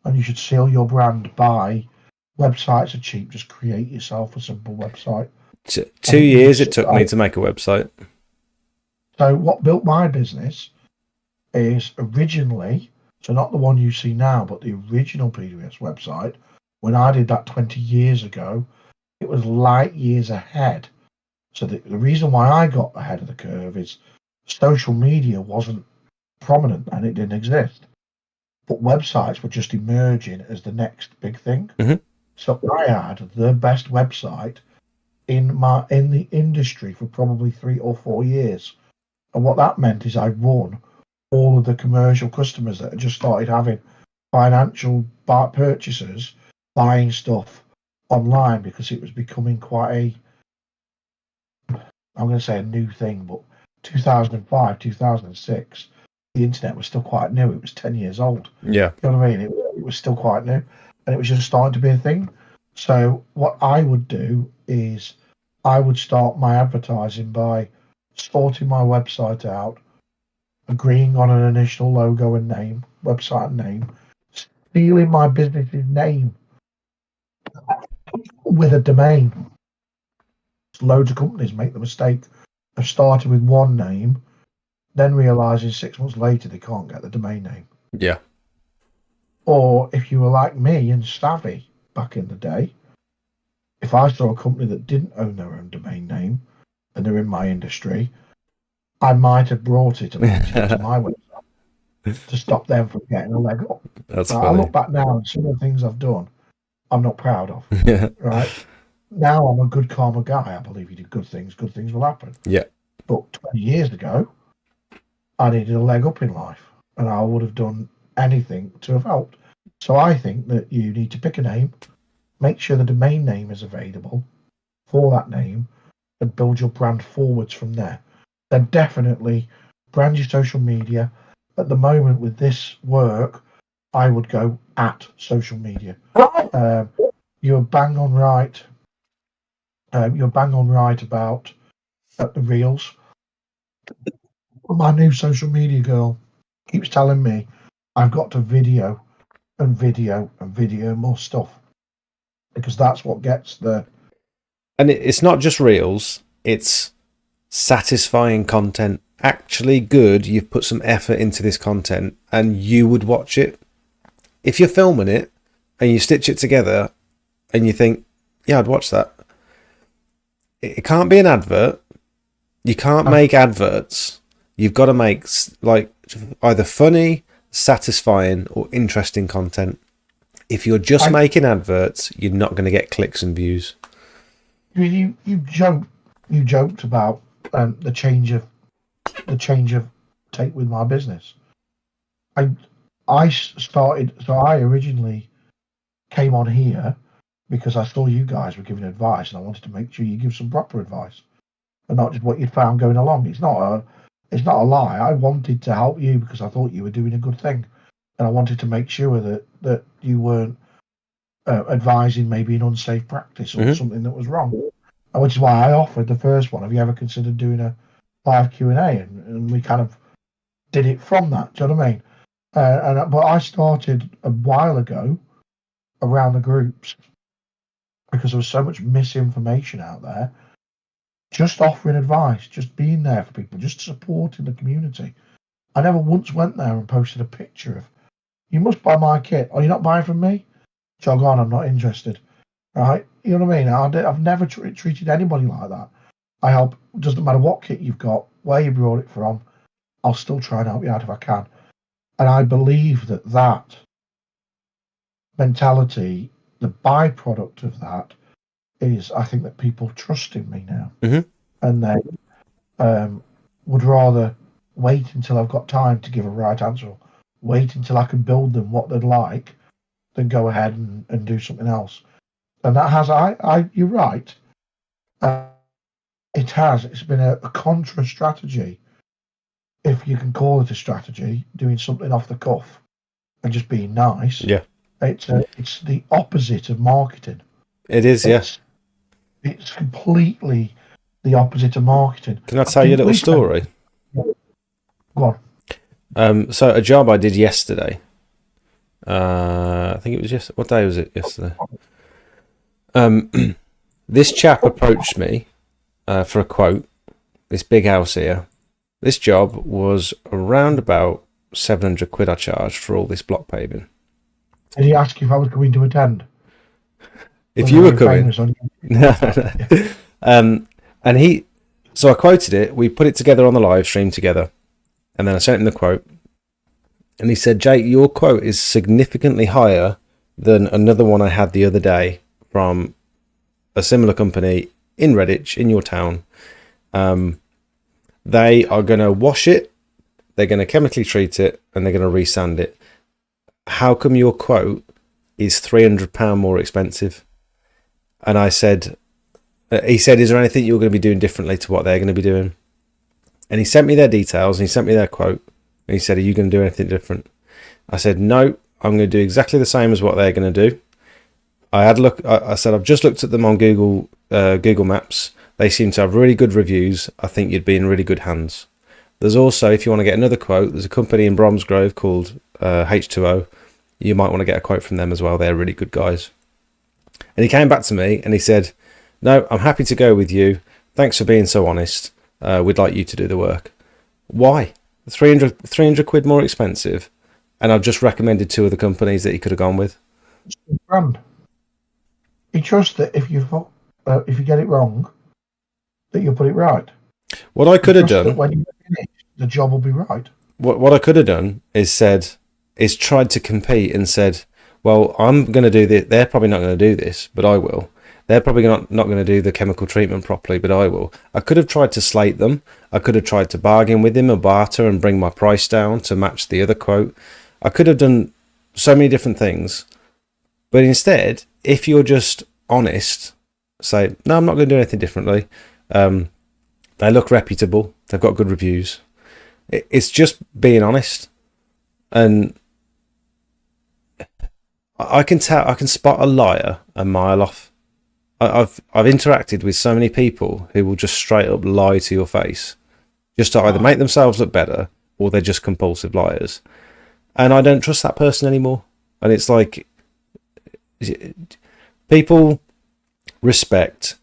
and you should seal your brand by websites are cheap. Just create yourself a simple website. 2 years it took me to make a website. So what built my business is originally, so not the one you see now, but the original PWS website. When I did that 20 years ago, it was light years ahead. So the reason why I got ahead of the curve is social media wasn't prominent and it didn't exist. But websites were just emerging as the next big thing. Mm-hmm. So I had the best website in the industry for probably 3 or 4 years. And what that meant is I won all of the commercial customers that had just started having financial purchasers buying stuff online, because it was becoming quite I'm going to say a new thing, but 2005, 2006, the internet was still quite new. It was 10 years old. Yeah. You know what I mean? It was still quite new, and it was just starting to be a thing. So what I would do is I would start my advertising by sorting my website out, agreeing on an initial logo and name, website and name, stealing my business's name with a domain. Loads of companies make the mistake of starting with one name, then realizing 6 months later they can't get the domain name. Yeah. Or if you were like me and savvy back in the day, if I saw a company that didn't own their own domain name and they're in my industry, I might have brought it and linked it to my website to stop them from getting a leg up. That's I funny. look back now and some of the things I've done, I'm not proud of. Yeah. Right? Now I'm a good karma guy. I believe you do good things will happen. Yeah. But 20 years ago, I needed a leg up in life, and I would have done anything to have helped. So I think that you need to pick a name, make sure the domain name is available for that name, and build your brand forwards from there. Then definitely brand your social media. At the moment with this work, I would go at social media. You're bang on right. You're bang on right about the reels. My new social media girl keeps telling me I've got to video more stuff, because that's what gets the. And it's not just reels, it's satisfying content. Actually good, you've put some effort into this content and you would watch it. If you're filming it and you stitch it together and you think, yeah, I'd watch that. It can't be an advert. You can't make adverts. You've got to make like either funny, satisfying, or interesting content. If you're just making adverts, you're not going to get clicks and views. You joked about the change of take with my business. I started. So I originally came on here because I saw you guys were giving advice, and I wanted to make sure you give some proper advice, and not just what you found going along. It's not a lie. I wanted to help you because I thought you were doing a good thing, and I wanted to make sure that you weren't advising maybe an unsafe practice or something that was wrong. which is why I offered the first one. Have you ever considered doing a live Q&A? And we kind of did it from that. Do you know what I mean? But I started a while ago around the groups because there was so much misinformation out there. Just offering advice, just being there for people, just supporting the community. I never once went there and posted a picture of, you must buy my kit, or you're not buying from me? Jog on, I'm not interested. Right? You know what I mean? I've never treated anybody like that. I help, doesn't matter what kit you've got, where you brought it from, I'll still try and help you out if I can. And I believe that mentality, the byproduct of that, is I think that people trust in me now. Mhm. And they would rather wait until I've got time to give a right answer, or wait until I can build them what they'd like, than go ahead and do something else. And that has, you're right. It's been a contra strategy, if you can call it a strategy, doing something off the cuff and just being nice. Yeah. It's the opposite of marketing. It is, yes. It's completely the opposite of marketing. Can I tell you a little story? Go on. So a job I did yesterday. I think it was what day was it yesterday? This chap approached me for a quote. This big house here. This job was around about 700 quid I charged for all this block paving. Did he ask if I was going to attend? If you were coming. No. So I quoted it, we put it together on the live stream together, and then I sent him the quote, and he said, Jake, your quote is significantly higher than another one I had the other day from a similar company in Redditch, in your town. They are going to wash it, they're going to chemically treat it, and they're going to resand it. How come your quote is £300 more expensive? And I said, he said, is there anything you're going to be doing differently to what they're going to be doing? And he sent me their details, and he sent me their quote, and he said, are you going to do anything different? I said, no, I'm going to do exactly the same as what they're going to do. I said, I've just looked at them on Google Maps. They seem to have really good reviews. I think you'd be in really good hands. There's also, if you want to get another quote, there's a company in Bromsgrove called H2O. You might want to get a quote from them as well. They're really good guys. And he came back to me and he said, no, I'm happy to go with you. Thanks for being so honest. We'd like you to do the work. Why? 300 quid more expensive. And I've just recommended two of the companies that he could have gone with. Brand. He trusts that if you get it wrong, that you'll put it right. What I could have done, when you finish, the job will be right. What I could have done is tried to compete and said, well, I'm going to do this. They're probably not going to do this, but I will. They're probably not going to do the chemical treatment properly, but I will. I could have tried to slate them. I could have tried to bargain with him or barter and bring my price down to match the other quote. I could have done so many different things. But instead, if you're just honest, say, no, I'm not going to do anything differently. They look reputable. They've got good reviews. It's just being honest. And I can spot a liar a mile off. I've interacted with so many people who will just straight up lie to your face, just to either make themselves look better or they're just compulsive liars. And I don't trust that person anymore. And it's like, people respect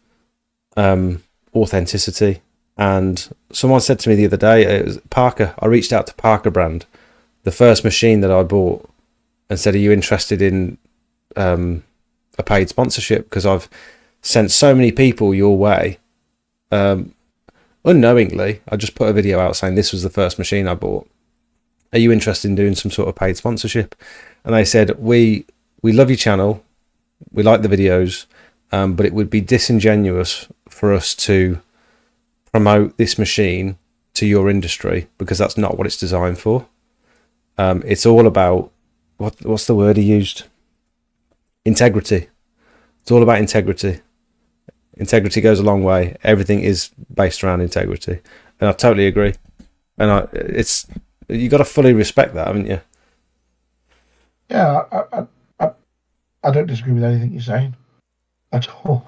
authenticity. And someone said to me the other day, it was Parker. I reached out to Parker brand, the first machine that I bought, and said, are you interested in a paid sponsorship? Because I've sent so many people your way. Unknowingly, I just put a video out saying this was the first machine I bought. Are you interested in doing some sort of paid sponsorship? And they said, we love your channel. We like the videos, but it would be disingenuous for us to promote this machine to your industry because that's not what it's designed for. It's all about, what's the word he used? Integrity. It's all about integrity. Integrity goes a long way. Everything is based around integrity. And I totally agree. And you got to fully respect that, haven't you? Yeah, I don't disagree with anything you're saying at all.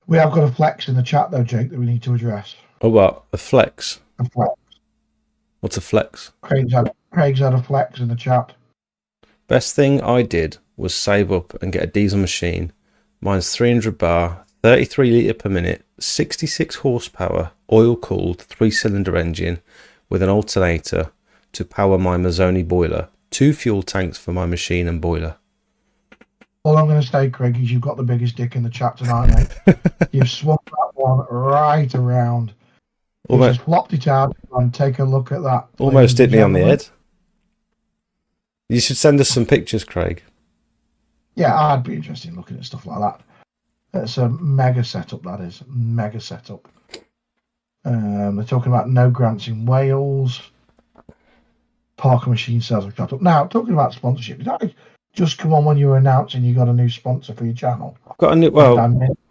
We have got a flex in the chat though, Jake, that we need to address. Oh, what? A flex? A flex. What's a flex? Craig's had a flex in the chat. Best thing I did was save up and get a diesel machine. Mine's 300 bar, 33 litre per minute, 66 horsepower, oil-cooled 3-cylinder engine with an alternator to power my Mazzoni boiler. 2 fuel tanks for my machine and boiler. All I'm going to say, Craig, is you've got the biggest dick in the chat tonight, mate. You've swapped that one right around. You just flopped it out and take a look at that. Almost hit me on the head. You should send us some pictures, Craig. Yeah, I'd be interested in looking at stuff like that. It's a mega setup, that is. Mega setup. They're talking about no grants in Wales. Parker Machine sales have shot up. Now, talking about sponsorship, did I just come on when you were announcing you got a new sponsor for your channel? I've got a new. Well,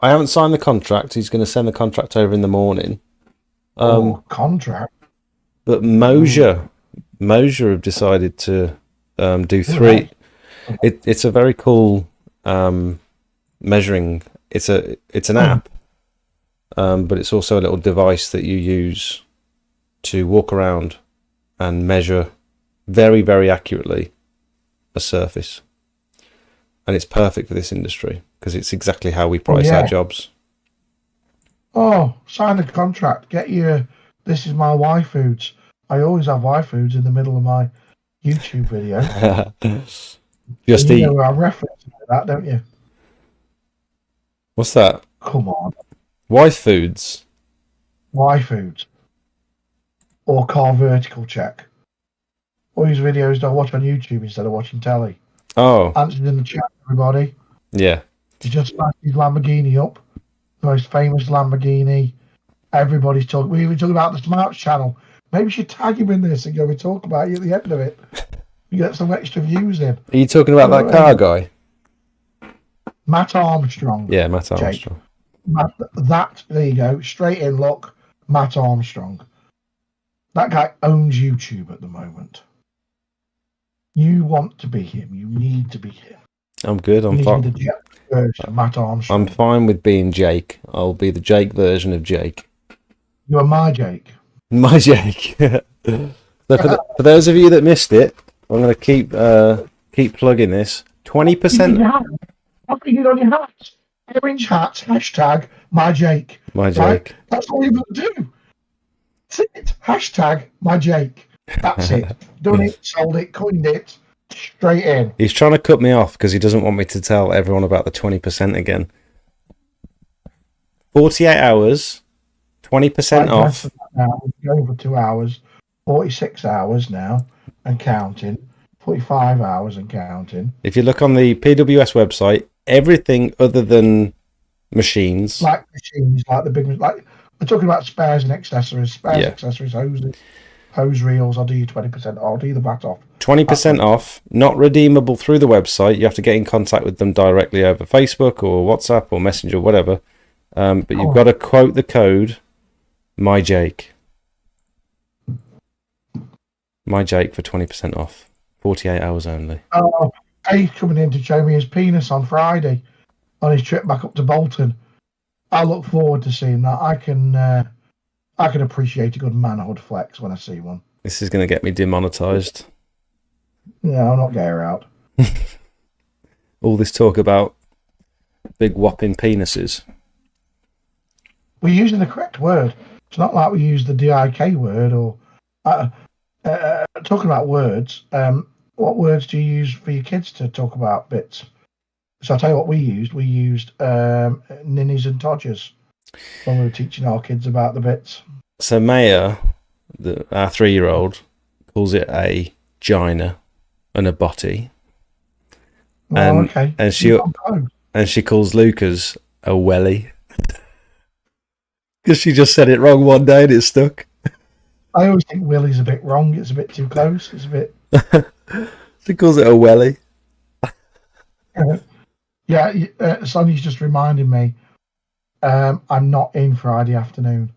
I haven't signed the contract. He's going to send the contract over in the morning. Contract. But Mosier have decided to do 3. It's a very cool measuring. It's an app, but it's also a little device that you use to walk around and measure very, very accurately a surface. And it's perfect for this industry because it's exactly how we price our jobs. Oh, sign the contract. Get your. This is my Y foods. I always have Y foods in the middle of my YouTube video. Just you know, I reference that, don't you? What's that? Come on. Y foods. Y foods. Or car vertical check. All these videos I watch on YouTube instead of watching telly. Oh. Answered in the chat, everybody. Yeah. He just smashed his Lamborghini up. The most famous Lamborghini. Everybody's talking. We were talking about the Smarts channel. Maybe we should tag him in this and go and talk about it at the end of it. You get some extra views in. Are you talking about that car guy? Matt Armstrong. Yeah, Matt Armstrong. There you go. Straight in, look. Matt Armstrong. That guy owns YouTube at the moment. You want to be him. You need to be him. I'm good. I'm fine. Matt Armstrong. I'm fine with being Jake. I'll be the Jake version of Jake. You are my Jake. My Jake. So for those of you that missed it, I'm going to keep plugging this. 20%. I'll bring it on your hat. Orange hats. Hashtag my Jake. My Jake. Right? That's all you've got to do. That's it. Hashtag my Jake. That's it. Done it. Sold it. Coined it. Straight in. He's trying to cut me off because he doesn't want me to tell everyone about the 20% again. 48 hours, 20% off. Now we're going for 2 hours, 46 hours now and counting, 45 hours and counting. If you look on the PWS website, everything other than machines, like the big, like we're talking about spares and accessories, accessories, hose reels. I'll do you 20%. I'll do the VAT off. 20% off, not redeemable through the website. You have to get in contact with them directly over Facebook or WhatsApp or Messenger, whatever. But you've got to quote the code MyJake. MyJake for 20% off. 48 hours only. Oh, he's coming in to show me his penis on Friday on his trip back up to Bolton. I look forward to seeing that. I can appreciate a good manhood flex when I see one. This is going to get me demonetized. Yeah, I'll not get her out. All this talk about big whopping penises. We're using the correct word. It's not like we use the DIK word or talking about words. What words do you use for your kids to talk about bits? So I'll tell you what we used. We used ninnies and todgers when we were teaching our kids about the bits. So Maya, our 3-year-old, calls it a gina and a botty. Okay. And she calls Lucas a welly. Because she just said it wrong one day and it stuck. I always think Willie's a bit wrong. It's a bit too close. It's a bit. She calls it a welly. Sonny's just reminding me. I'm not in Friday afternoon.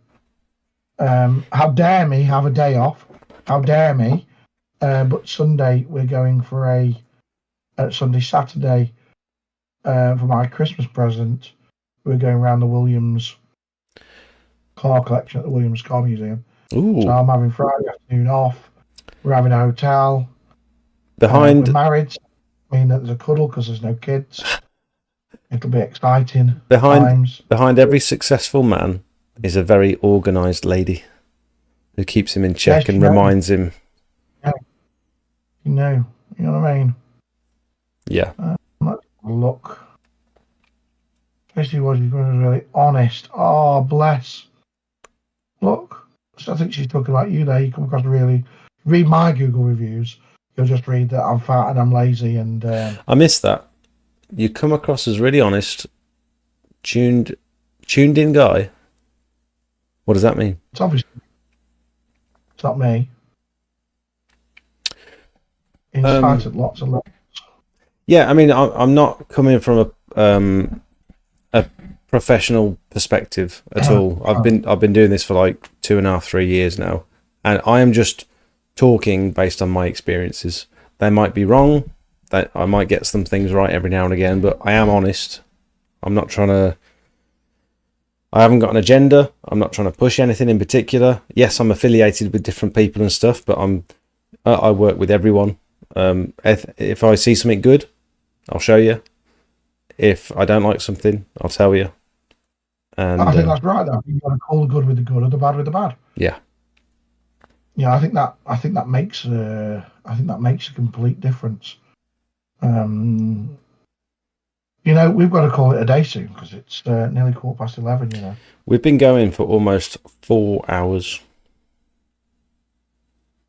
How dare me have a day off? How dare me? But Sunday we're going for a Saturday for my Christmas present. we're going around the Williams car collection at the Williams Car Museum. Ooh. So I'm having Friday afternoon off. We're having a hotel. Behind we're married. I mean, there's a cuddle because there's no kids. It'll be exciting times. behind every successful man is a very organised lady who keeps him in check and reminds him. You know what I mean? Yeah. Let's look. Especially when she's going really honest. Oh, bless. Look, I think she's talking about you there. You come across really. Read my Google reviews. You'll just read that I'm fat and I'm lazy and. I missed that. You come across as really honest, tuned in guy. What does that mean? It's obviously. It's not me. Incited lots of love. Yeah, I mean, I'm not coming from a professional perspective at all. I've been doing this for like 2.5, 3 years now, and I am just talking based on my experiences. They might be wrong. That I might get some things right every now and again, but I am honest. I'm not trying to. I haven't got an agenda. I'm not trying to push anything in particular. Yes, I'm affiliated with different people and stuff, but I work with everyone. If I see something good, I'll show you. If I don't like something, I'll tell you. And I think that's right. Though you've got to call the good with the good, or the bad with the bad. Yeah. Yeah, I think that makes a complete difference. We've got to call it a day soon because it's nearly 11:15. We've been going for almost 4 hours.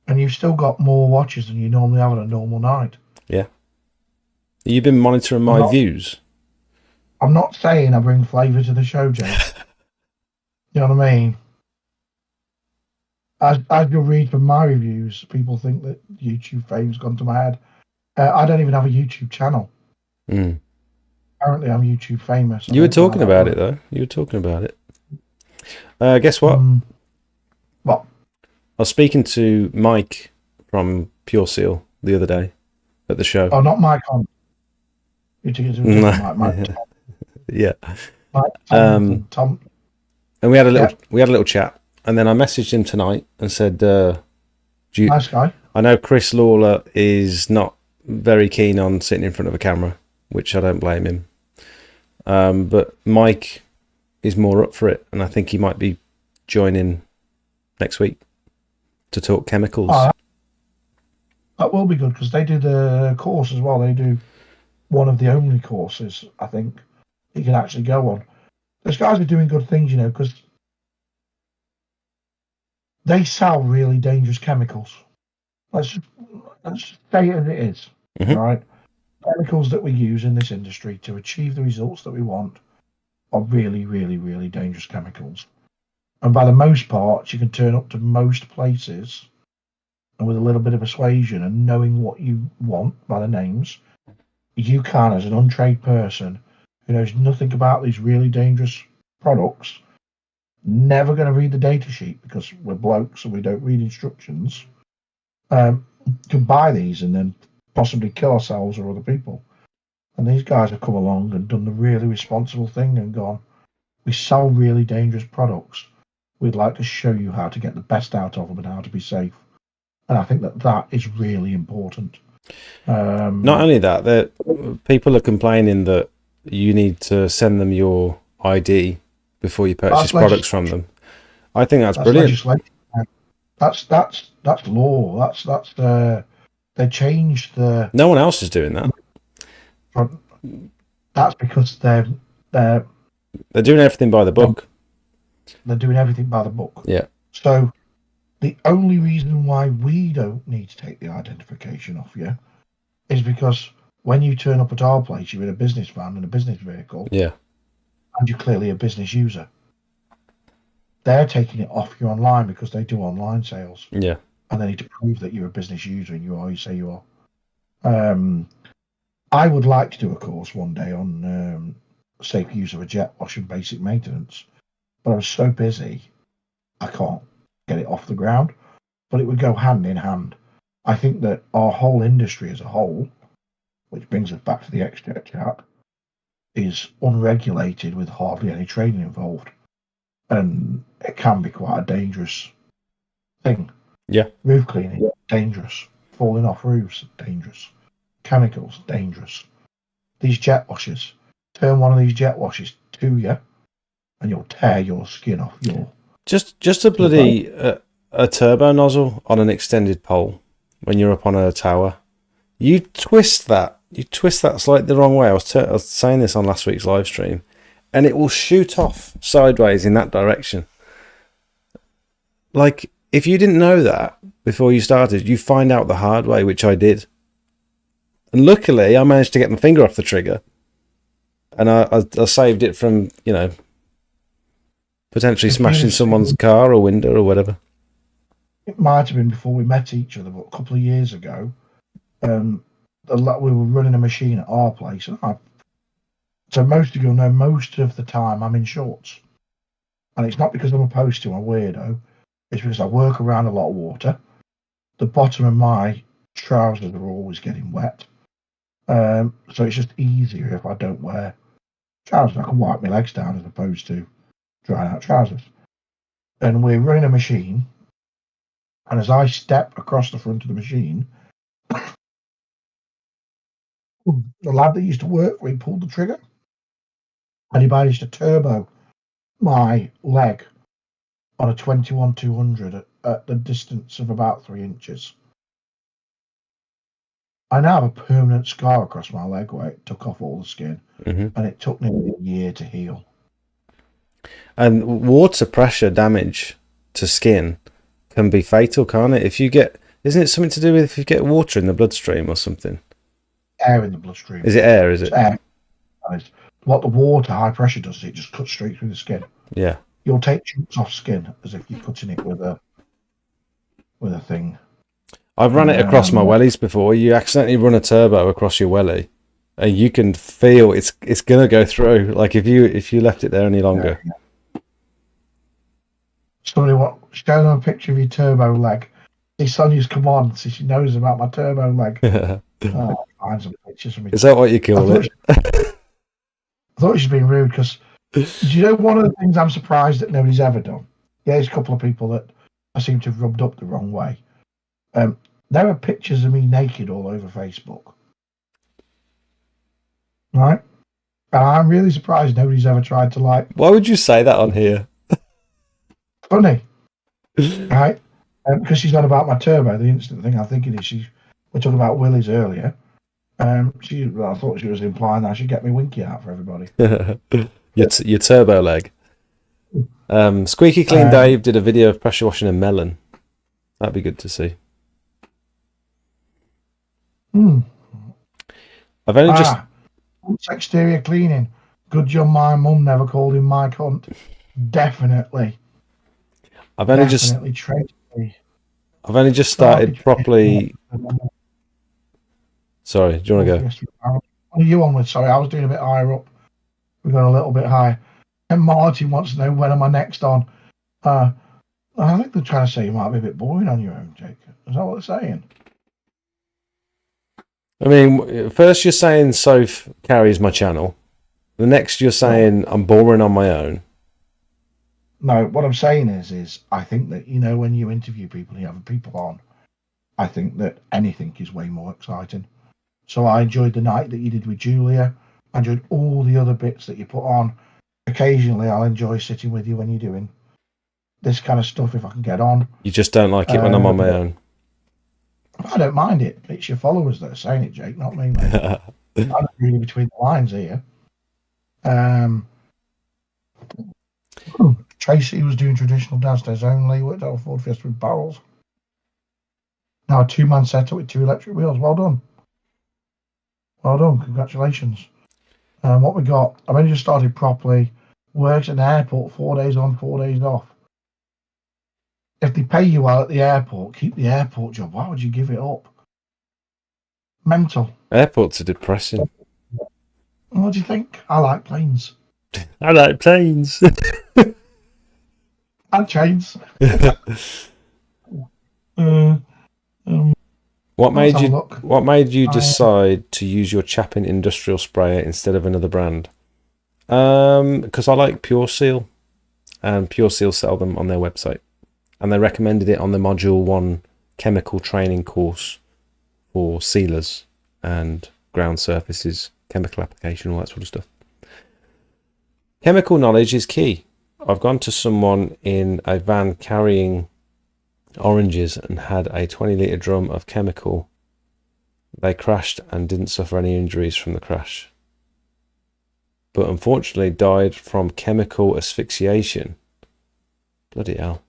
And you've still got more watches than you normally have on a normal night. Yeah. You've been monitoring my views. I'm not saying I bring flavour to the show, Jay. You know what I mean? As you'll read from my reviews, people think that YouTube fame's gone to my head. I don't even have a YouTube channel. Mm. Apparently, I'm YouTube famous. You were talking about it, though. You were talking about it. Guess what? What? I was speaking to Mike from Pure Seal the other day at the show. Oh, not Mike on. You're talking to Mike. Yeah. Mike, Tom. And we had a little chat, and then I messaged him tonight and said, "Nice guy." I know Chris Lawler is not very keen on sitting in front of a camera, which I don't blame him. But Mike is more up for it, and I think he might be joining next week to talk chemicals. That will be good because they do the course as well. They do one of the only courses I think you can actually go on. Those guys are doing good things, because they sell really dangerous chemicals. Let's just say it as it is, right? Chemicals that we use in this industry to achieve the results that we want are really, really, really dangerous chemicals. And by the most part, you can turn up to most places and with a little bit of persuasion and knowing what you want by the names, you can, as an untrained person who knows nothing about these really dangerous products, never going to read the data sheet because we're blokes and we don't read instructions, can buy these and then possibly kill ourselves or other people. And these guys have come along and done the really responsible thing and gone, we sell really dangerous products. We'd like to show you how to get the best out of them and how to be safe. And I think that is really important. Not only that, people are complaining that you need to send them your ID before you purchase products from them. I think that's brilliant. That's law. That's they changed the. No one else is doing that. That's because they're doing everything by the book. They're doing everything by the book. Yeah. So the only reason why we don't need to take the identification off you is because when you turn up at our place, you're in a business van and a business vehicle. Yeah. And you're clearly a business user. They're taking it off you online because they do online sales. Yeah. And they need to prove that you're a business user and you say you are. I would like to do a course one day on safe use of a jet wash and basic maintenance, but I'm so busy I can't get it off the ground. But it would go hand in hand. I think that our whole industry as a whole, which brings us back to the Expo chat, is unregulated with hardly any training involved, and it can be quite a dangerous thing. Yeah. Roof cleaning, dangerous. Falling off roofs, dangerous. Chemicals, dangerous. These jet washers, turn one of these jet washers to you, and you'll tear your skin off your. Just a bloody a turbo nozzle on an extended pole when you're up on a tower. You twist that slightly the wrong way. I was saying this on last week's live stream, and it will shoot off sideways in that direction. Like, if you didn't know that before you started, you find out the hard way, which I did. And luckily, I managed to get my finger off the trigger, and I saved it from, potentially smashing someone's car or window or whatever. It might have been before we met each other, but a couple of years ago, we were running a machine at our place, and so most of you know, most of the time I'm in shorts, and it's not because I'm opposed to a weirdo. It's because I work around a lot of water. The bottom of my trousers are always getting wet, so it's just easier if I don't wear trousers. I can wipe my legs down as opposed to drying out trousers. And we're running a machine, and as I step across the front of the machine, the lad that used to work for me pulled the trigger, and he managed to turbo my leg on a 21-200 at the distance of about 3 inches. I now have a permanent scar across my leg where it took off all the skin, and it took nearly a year to heal. And water pressure damage to skin can be fatal, can't it? Isn't it something to do with if you get water in the bloodstream or something? Air in the bloodstream. Is it air? Is it? It's air. What the water, high pressure, does is it just cuts straight through the skin. Yeah. You'll take chunks off skin as if you're cutting it with a thing. I've run it across my wellies before. You accidentally run a turbo across your welly, and you can feel it's gonna go through. Like if you left it there any longer. Yeah. Somebody show them a picture of your turbo leg. His Sonia's come on, so she knows about my turbo leg. Find some pictures of me. Is that what you call it? I thought she's been rude because, do you know, one of the things I'm surprised that nobody's ever done? Yeah, there's a couple of people that I seem to have rubbed up the wrong way. There are pictures of me naked all over Facebook. Right? And I'm really surprised nobody's ever tried to Why would you say that on here? Funny. Right? Because she's on about my turbo, the instant thing I'm thinking is we're talking about willies earlier. I thought she was implying that I should get me winky out for everybody. your turbo leg. Squeaky Clean Dave did a video of pressure washing a melon. That'd be good to see. I've only just exterior cleaning. Good job my mum never called him my cunt. Definitely. I've only just started properly. Sorry, do you want to go? What are you on with? Sorry, I was doing a bit higher up. We've gone a little bit higher. And Marty wants to know when am I next on. I think they're trying to say you might be a bit boring on your own, Jake. Is that what they're saying? I mean, first you're saying Soph carries my channel. The next you're saying I'm boring on my own. No, what I'm saying is I think that, when you interview people and you have people on, I think that anything is way more exciting. So I enjoyed the night that you did with Julia. I enjoyed all the other bits that you put on. Occasionally I'll enjoy sitting with you when you're doing this kind of stuff if I can get on. You just don't like it when I'm on my own. I don't mind it. It's your followers that are saying it, Jake, not me, mate. I'm reading between the lines here. Tracy was doing traditional downstairs only, worked out a Ford Fiesta with barrels. Now a 2-man setup with 2 electric wheels. Well done. Well done. Congratulations. What we got, I've only just started properly. Works at an airport, 4 days on, 4 days off. If they pay you well at the airport, keep the airport job. Why would you give it up? Mental. Airports are depressing. What do you think? I like planes. I like planes. And trains. What made you decide to use your Chapin industrial sprayer instead of another brand? Because I like Pure Seal, and Pure Seal sell them on their website, and they recommended it on the Module 1 chemical training course for sealers and ground surfaces, chemical application, all that sort of stuff. Chemical knowledge is key. I've gone to someone in a van carrying oranges and had a 20-litre drum of chemical. They crashed and didn't suffer any injuries from the crash, but unfortunately died from chemical asphyxiation. Bloody hell.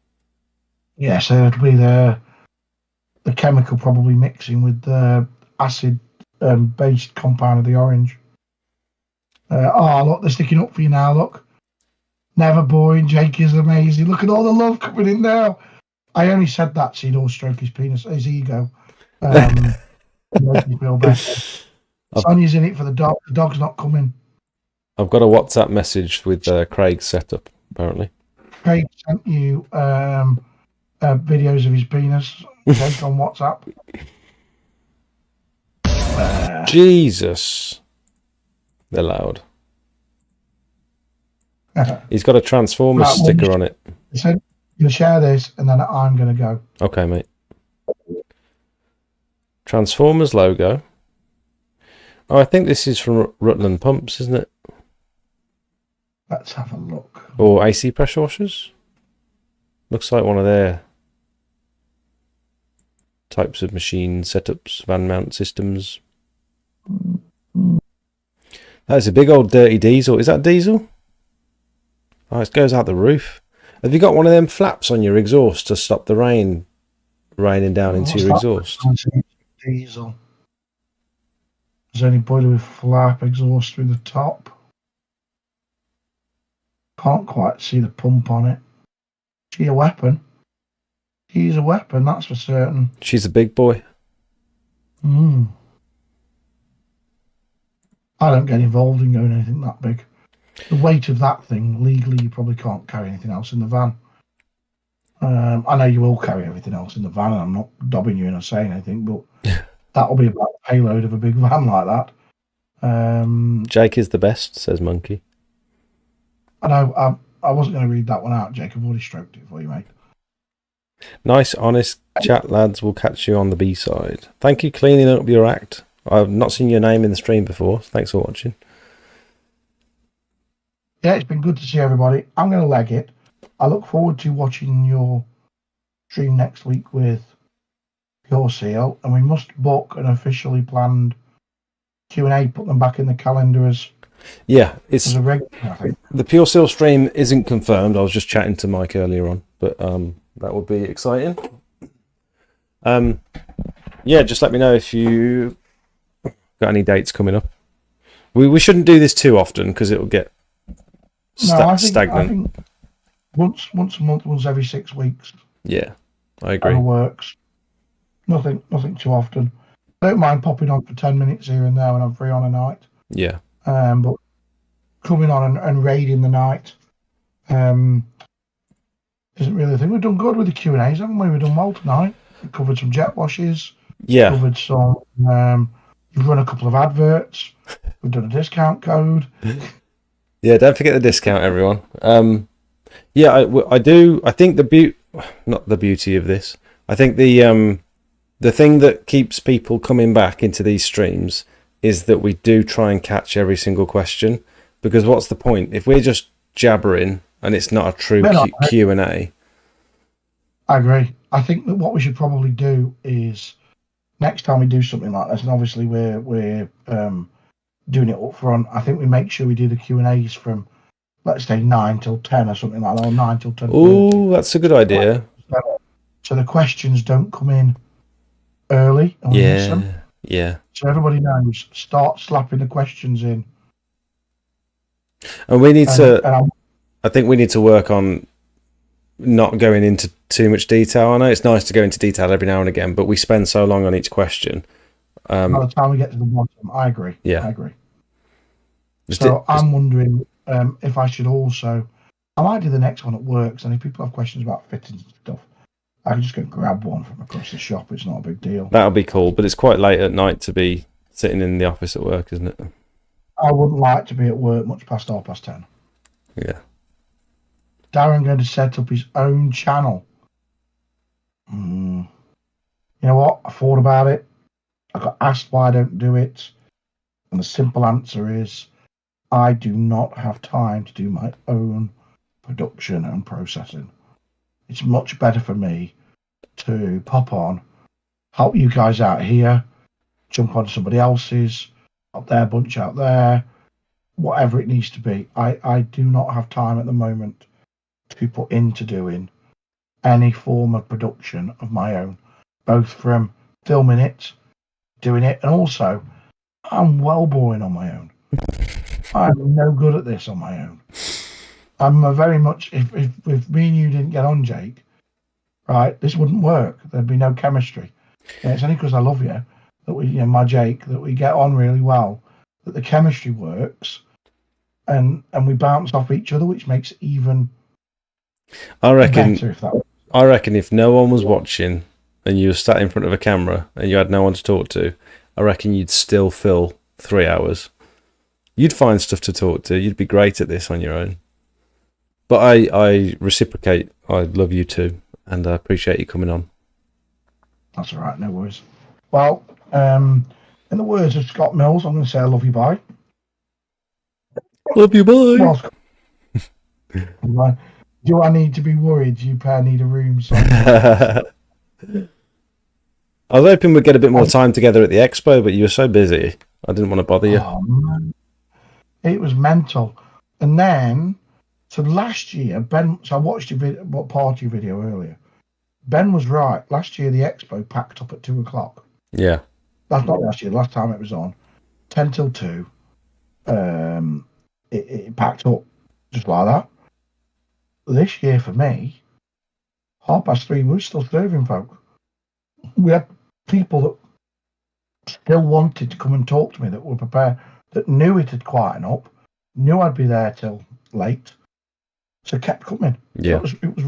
Yeah, so it'd be the chemical probably mixing with the acid based compound of the orange. Oh, look, they're sticking up for you now, look. Never boring, Jake is amazing. Look at all the love coming in now. I only said that so he'd all stroke his penis, his ego. Make me feel better. Sonia's in it for the dog. The dog's not coming. I've got a WhatsApp message with Craig's setup, apparently. Craig sent you videos of his penis, Jake, on WhatsApp. Jesus. They're loud. He's got a Transformers sticker on it. So you'll share this and then I'm going to go. Okay, mate. Transformers logo. Oh, I think this is from Rutland Pumps, isn't it? Let's have a look. Or AC pressure washers. Looks like one of their types of machine setups, van mount systems. That is a big old dirty diesel. Is that diesel? Oh, it goes out the roof. Have you got one of them flaps on your exhaust to stop the rain raining down into your exhaust? Diesel. There's only boiler with flap exhaust through the top. Can't quite see the pump on it. She a weapon? She's a weapon, that's for certain. She's a big boy. I don't get involved in going anything that big. The weight of that thing, legally, you probably can't carry anything else in the van. I know you will carry everything else in the van, and I'm not dobbing you in or saying anything, but that'll be about the payload of a big van like that. Jake is the best, says Monkey. I know, I wasn't going to read that one out, Jake. I've already stroked it for you, mate. Nice, honest chat, lads. We'll catch you on the B-side. Thank you cleaning up your act. I've not seen your name in the stream before. Thanks for watching. Yeah, it's been good to see everybody. I'm going to leg it. I look forward to watching your stream next week with Pure Seal, and we must book an officially planned Q&A, put them back in the calendar as it's a regular, I think. The Pure Seal stream isn't confirmed. I was just chatting to Mike earlier on, but that would be exciting. Just let me know if you got any dates coming up. We shouldn't do this too often because it will get stagnant. I think once a month, once every 6 weeks. Yeah, I agree. Works. Nothing too often. I don't mind popping on for 10 minutes here and there when I'm free on a night. Yeah. But coming on and raiding the night isn't really a thing. We've done good with the Q&As, haven't we? We've done well tonight. We covered some jet washes. Yeah. Covered some. We've run a couple of adverts. We've done a discount code. Yeah, don't forget the discount, everyone. I do. I think not the beauty of this. I think the thing that keeps people coming back into these streams is that we do try and catch every single question, because what's the point if we're just jabbering and it's not a true Q&A? I agree. I think that what we should probably do is next time we do something like this, and obviously we're doing it up front, I think we make sure we do the Q&As from, let's say, 9 till 10 or something like that, or 9 till 10. Oh, that's a good idea. So the questions don't come in early. And we miss them. Yeah. So everybody knows, start slapping the questions in. And we need I think we need to work on not going into too much detail. I know it's nice to go into detail every now and again, but we spend so long on each question. By the time we get to the bottom, I agree. Yeah. I agree. I'm wondering if I should also, I might do the next one at work, and if people have questions about fittings and stuff, I can just go grab one from across the shop. It's not a big deal. That'll be cool, but it's quite late at night to be sitting in the office at work, isn't it? I wouldn't like to be at work much past 10:30. Yeah. Darren going to set up his own channel. You know what? I thought about it. I got asked why I don't do it. And the simple answer is I do not have time to do my own production and processing. It's much better for me to pop on, help you guys out here, jump on somebody else's, up their bunch out there, whatever it needs to be. I do not have time at the moment to put into doing any form of production of my own, both from filming it, doing it, and also I'm well boring on my own. I'm no good at this on my own. I'm a very much, if me and you didn't get on, Jake, right, this wouldn't work. There'd be no chemistry. Yeah, it's only because I love you that we, my Jake, that we get on really well, that the chemistry works, and we bounce off each other, which makes it even I reckon. better. I reckon if no one was watching and you were sat in front of a camera and you had no one to talk to, I reckon you'd still fill 3 hours. You'd find stuff to talk to. You'd be great at this on your own. But I reciprocate. I love you too, and I appreciate you coming on. That's all right, no worries. Well, in the words of Scott Mills, I'm going to say I love you, bye. Love you, bye. Well, do I need to be worried? Do you pair need a room? I was hoping we'd get a bit more time together at the expo, but you were so busy. I didn't want to bother you. Oh, man. It was mental. And then, so last year, Ben, so I watched your video, part of your video earlier. Ben was right. Last year, the expo packed up at 2:00. Yeah. That's not last year. Last time it was on 10 till 2. It packed up just like that. This year, for me, 3:30, we were still serving folk. We had people that still wanted to come and talk to me, that were prepared, that knew it had quietened up, knew I'd be there till late, so kept coming. Yeah. So it was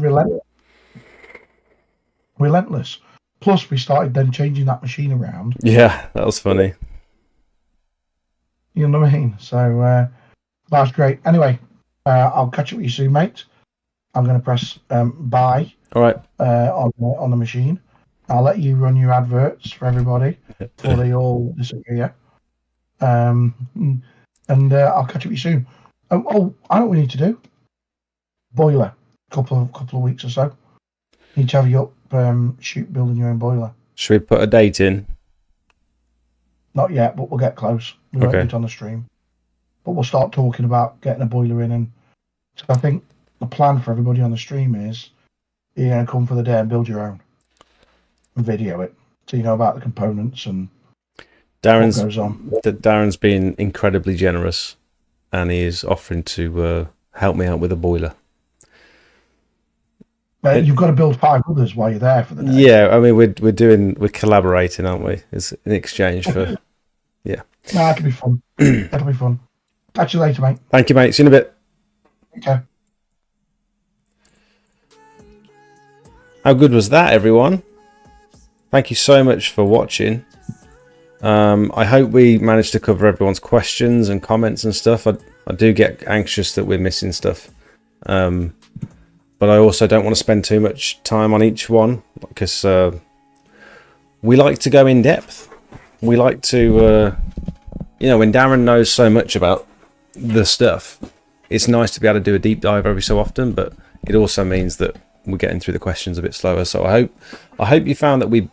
relentless. Plus, we started then changing that machine around. Yeah, that was funny. You know what I mean? So that's great. Anyway, I'll catch up with you soon, mate. I'm going to press buy. All right. On the machine. I'll let you run your adverts for everybody before they all disappear. And I'll catch up with you soon. I know what we need to do. Boiler. Couple of weeks or so. Need to have you up shoot building your own boiler. Should we put a date in? Not yet, but we'll get close. We won't do it on the stream. But we'll start talking about getting a boiler in. And so I think the plan for everybody on the stream is you're going to come for the day and build your own. And video it. So you know about the components and what goes on. Darren's been incredibly generous, and he is offering to help me out with a boiler. You've got to build 5 others while you're there for the day. Yeah, I mean we're collaborating, aren't we? It's in exchange for yeah. No, that'll be fun. That'll be fun. Catch you later, mate. Thank you, mate. See you in a bit. Okay. How good was that, everyone? Thank you so much for watching. I hope we managed to cover everyone's questions and comments and stuff. I do get anxious that we're missing stuff. But I also don't want to spend too much time on each one, because we like to go in depth. We like to, when Darren knows so much about the stuff, it's nice to be able to do a deep dive every so often, but it also means that we're getting through the questions a bit slower. So I hope you found that we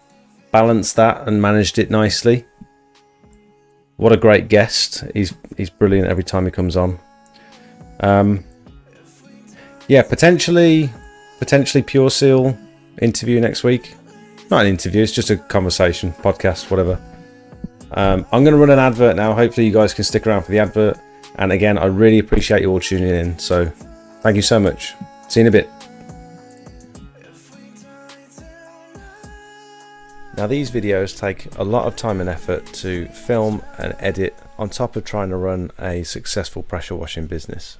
balanced that and managed it nicely. What a great guest. He's brilliant every time he comes on. Yeah, potentially Pure Seal interview next week. Not an interview, it's just a conversation, podcast, whatever. I'm going to run an advert now. Hopefully you guys can stick around for the advert. And again, I really appreciate you all tuning in. So thank you so much. See you in a bit. Now these videos take a lot of time and effort to film and edit, on top of trying to run a successful pressure washing business.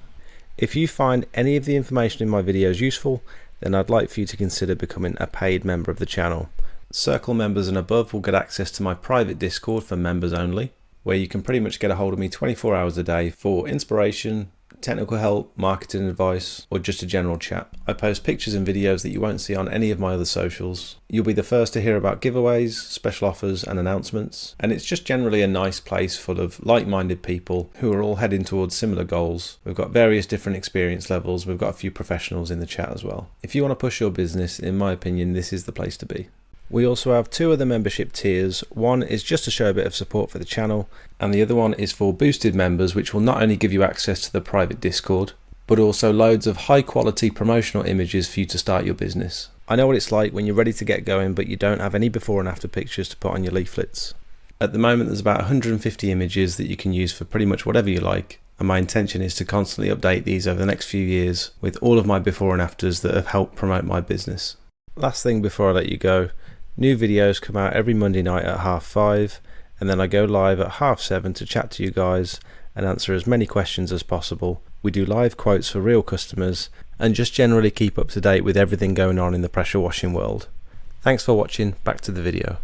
If you find any of the information in my videos useful, then I'd like for you to consider becoming a paid member of the channel. Circle members and above will get access to my private Discord for members only. where you can pretty much get a hold of me 24 hours a day for inspiration, technical help, marketing advice, or just a general chat. I post pictures and videos that you won't see on any of my other socials. You'll be the first to hear about giveaways, special offers and announcements, and it's just generally a nice place full of like-minded people who are all heading towards similar goals. We've got various different experience levels, we've got a few professionals in the chat as well. If you want to push your business, in my opinion, this is the place to be. We also have two other membership tiers. One is just to show a bit of support for the channel, and the other one is for boosted members, which will not only give you access to the private Discord, but also loads of high quality promotional images for you to start your business. I know what it's like when you're ready to get going but you don't have any before and after pictures to put on your leaflets. At the moment there's about 150 images that you can use for pretty much whatever you like, and my intention is to constantly update these over the next few years with all of my before and afters that have helped promote my business. Last thing before I let you go, new videos come out every Monday night at 5:30, and then I go live at 7:30 to chat to you guys and answer as many questions as possible. We do live quotes for real customers and just generally keep up to date with everything going on in the pressure washing world. Thanks for watching, back to the video.